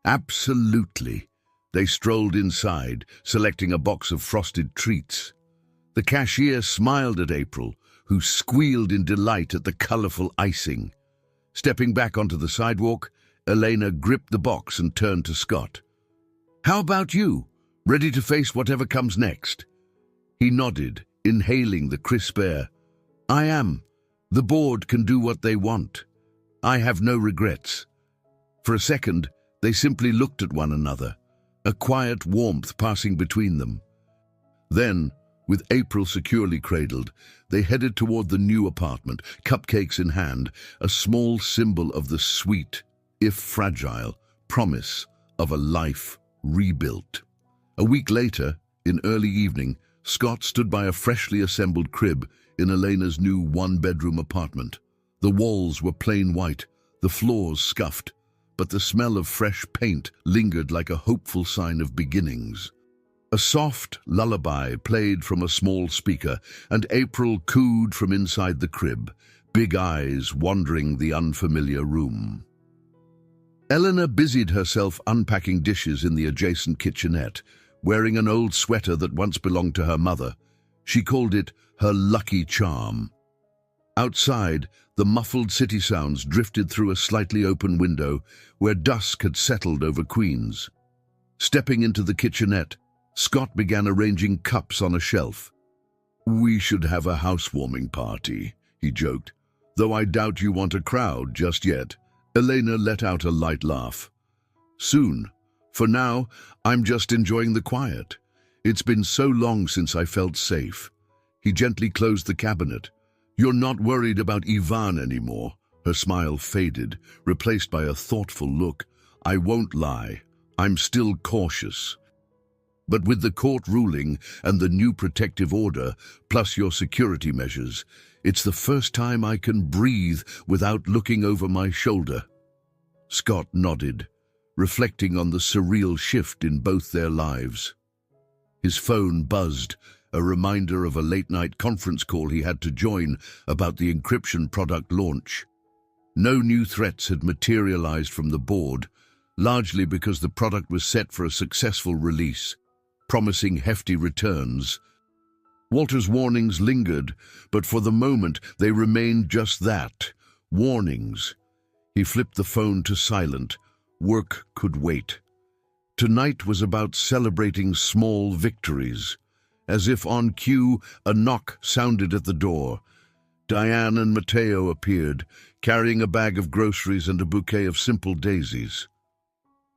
"Absolutely." They strolled inside, selecting a box of frosted treats. The cashier smiled at April, who squealed in delight at the colorful icing. Stepping back onto the sidewalk, Elena gripped the box and turned to Scott. "How about you? Ready to face whatever comes next?" He nodded, inhaling the crisp air. "I am. The board can do what they want. I have no regrets." For a second, they simply looked at one another, a quiet warmth passing between them. Then, with April securely cradled, they headed toward the new apartment, cupcakes in hand, a small symbol of the sweet, if fragile, promise of a life rebuilt. A week later, in early evening, Scott stood by a freshly assembled crib in Elena's new one-bedroom apartment. The walls were plain white, the floors scuffed, but the smell of fresh paint lingered like a hopeful sign of beginnings. A soft lullaby played from a small speaker, and April cooed from inside the crib, big eyes wandering the unfamiliar room. Eleanor busied herself unpacking dishes in the adjacent kitchenette, wearing an old sweater that once belonged to her mother. She called it her lucky charm. Outside, the muffled city sounds drifted through a slightly open window where dusk had settled over Queens. Stepping into the kitchenette, Scott began arranging cups on a shelf. "We should have a housewarming party," he joked, "though I doubt you want a crowd just yet." Elena let out a light laugh. "Soon. For now, I'm just enjoying the quiet. It's been so long since I felt safe." He gently closed the cabinet. "You're not worried about Ivan anymore." Her smile faded, replaced by a thoughtful look. "I won't lie. I'm still cautious. But with the court ruling and the new protective order, plus your security measures, it's the first time I can breathe without looking over my shoulder." Scott nodded, reflecting on the surreal shift in both their lives. His phone buzzed, a reminder of a late-night conference call he had to join about the encryption product launch. No new threats had materialized from the board, largely because the product was set for a successful release, promising hefty returns. Walter's warnings lingered, but for the moment they remained just that, warnings. He flipped the phone to silent. Work could wait. Tonight was about celebrating small victories. As if on cue, a knock sounded at the door. Diane and Matteo appeared, carrying a bag of groceries and a bouquet of simple daisies.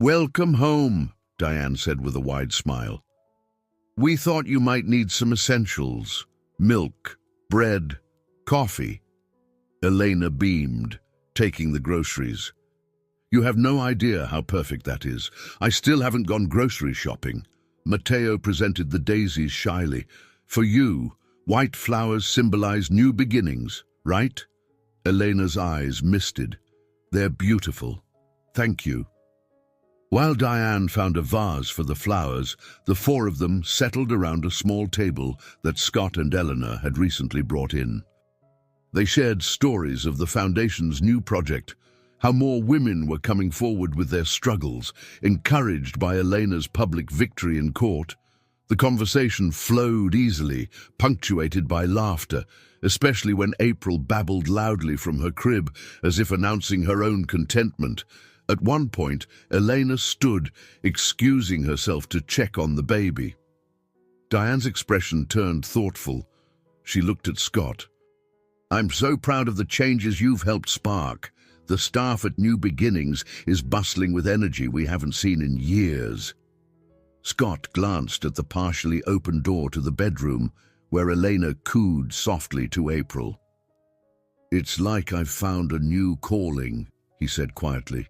"Welcome home," Diane said with a wide smile. "We thought you might need some essentials. Milk, bread, coffee." Elena beamed, taking the groceries. "You have no idea how perfect that is. I still haven't gone grocery shopping." Matteo presented the daisies shyly. "For you, white flowers symbolize new beginnings, right?" Elena's eyes misted. "They're beautiful. Thank you." While Diane found a vase for the flowers, the four of them settled around a small table that Scott and Eleanor had recently brought in. They shared stories of the Foundation's new project, how more women were coming forward with their struggles, encouraged by Elena's public victory in court. The conversation flowed easily, punctuated by laughter, especially when April babbled loudly from her crib, as if announcing her own contentment. At one point, Elena stood, excusing herself to check on the baby. Diane's expression turned thoughtful. She looked at Scott. "I'm so proud of the changes you've helped spark. The staff at New Beginnings is bustling with energy we haven't seen in years." Scott glanced at the partially open door to the bedroom, where Elena cooed softly to April. "It's like I've found a new calling," he said quietly.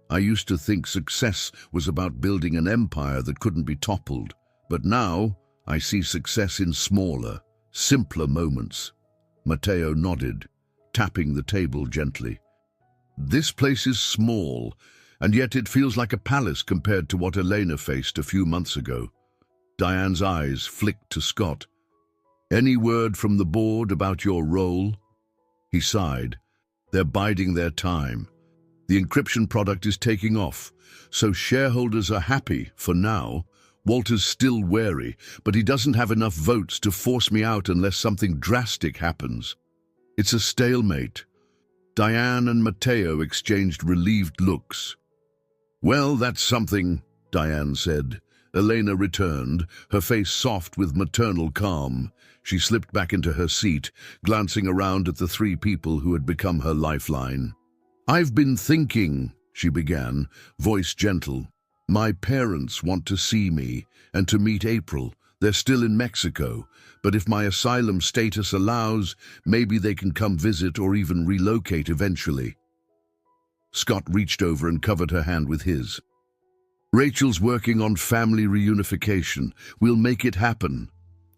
"I used to think success was about building an empire that couldn't be toppled, but now I see success in smaller, simpler moments." Matteo nodded, tapping the table gently. "This place is small, and yet it feels like a palace compared to what Elena faced a few months ago." Diane's eyes flicked to Scott. "Any word from the board about your role?" He sighed. "They're biding their time. The encryption product is taking off, so shareholders are happy for now. Walter's still wary, but he doesn't have enough votes to force me out unless something drastic happens. It's a stalemate." Diane and Matteo exchanged relieved looks. "Well, that's something," Diane said. Elena returned, her face soft with maternal calm. She slipped back into her seat, glancing around at the three people who had become her lifeline. "I've been thinking," she began, voice gentle. "My parents want to see me and to meet April. They're still in Mexico, but if my asylum status allows, maybe they can come visit or even relocate eventually." Scott reached over and covered her hand with his. "Rachel's working on family reunification. We'll make it happen."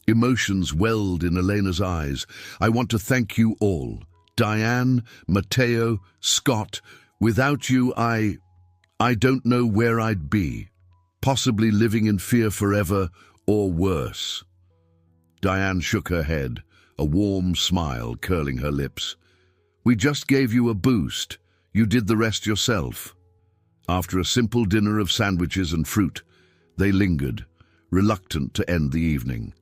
Emotions welled in Elena's eyes. "I want to thank you all. Diane, Matteo, Scott. Without you, I don't know where I'd be. Possibly living in fear forever, or worse." Diane shook her head, a warm smile curling her lips. "We just gave you a boost. You did the rest yourself." After a simple dinner of sandwiches and fruit, they lingered, reluctant to end the evening.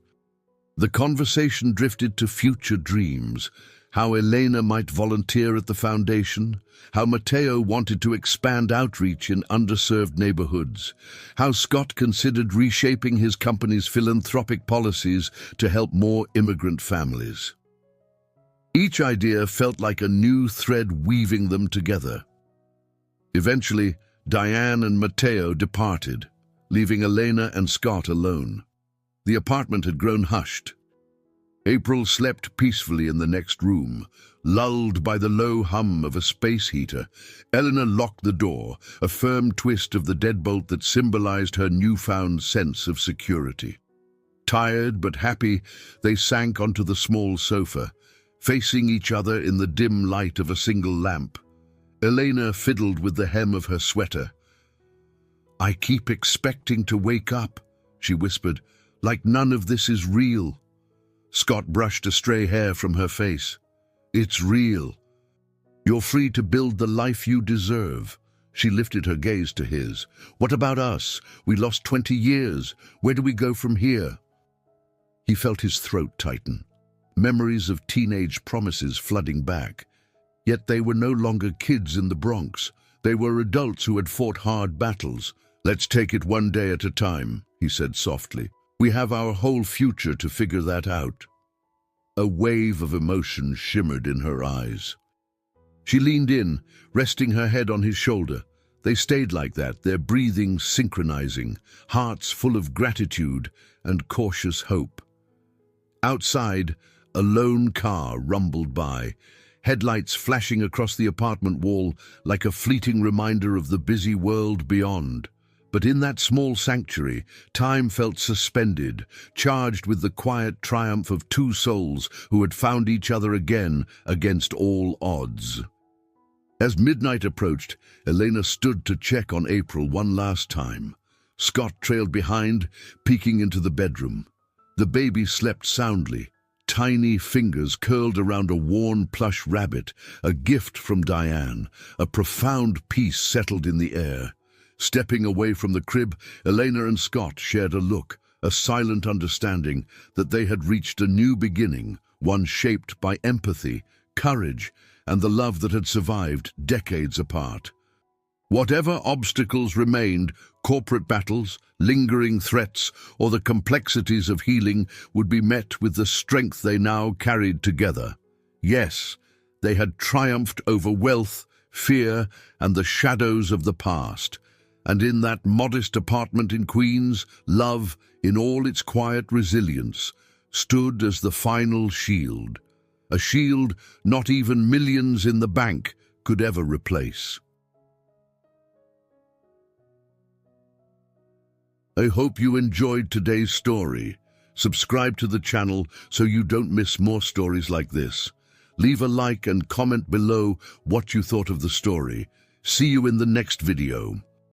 The conversation drifted to future dreams, how Elena might volunteer at the Foundation, how Matteo wanted to expand outreach in underserved neighborhoods, how Scott considered reshaping his company's philanthropic policies to help more immigrant families. Each idea felt like a new thread weaving them together. Eventually, Diane and Matteo departed, leaving Elena and Scott alone. The apartment had grown hushed. April slept peacefully in the next room, lulled by the low hum of a space heater. Eleanor locked the door, a firm twist of the deadbolt that symbolized her newfound sense of security. Tired but happy, they sank onto the small sofa, facing each other in the dim light of a single lamp. Elena fiddled with the hem of her sweater. "I keep expecting to wake up," she whispered, "like none of this is real." Scott brushed a stray hair from her face. "It's real." You're free to build the life you deserve. She lifted her gaze to his. What about us? We lost 20 years. Where do we go from here? He felt his throat tighten. Memories of teenage promises flooding back. Yet they were no longer kids in the Bronx. They were adults who had fought hard battles. Let's take it one day at a time, he said softly. We have our whole future to figure that out. A wave of emotion shimmered in her eyes. She leaned in, resting her head on his shoulder. They stayed like that, their breathing synchronizing, hearts full of gratitude and cautious hope. Outside, a lone car rumbled by, headlights flashing across the apartment wall like a fleeting reminder of the busy world beyond. But in that small sanctuary, time felt suspended, charged with the quiet triumph of two souls who had found each other again against all odds. As midnight approached, Elena stood to check on April one last time. Scott trailed behind, peeking into the bedroom. The baby slept soundly, tiny fingers curled around a worn plush rabbit, a gift from Diane. A profound peace settled in the air. Stepping away from the crib, Elena and Scott shared a look, a silent understanding that they had reached a new beginning, one shaped by empathy, courage, and the love that had survived decades apart. Whatever obstacles remained, corporate battles, lingering threats, or the complexities of healing would be met with the strength they now carried together. Yes, they had triumphed over wealth, fear, and the shadows of the past. And in that modest apartment in Queens, love, in all its quiet resilience, stood as the final shield. A shield not even millions in the bank could ever replace. I hope you enjoyed today's story. Subscribe to the channel so you don't miss more stories like this. Leave a like and comment below what you thought of the story. See you in the next video.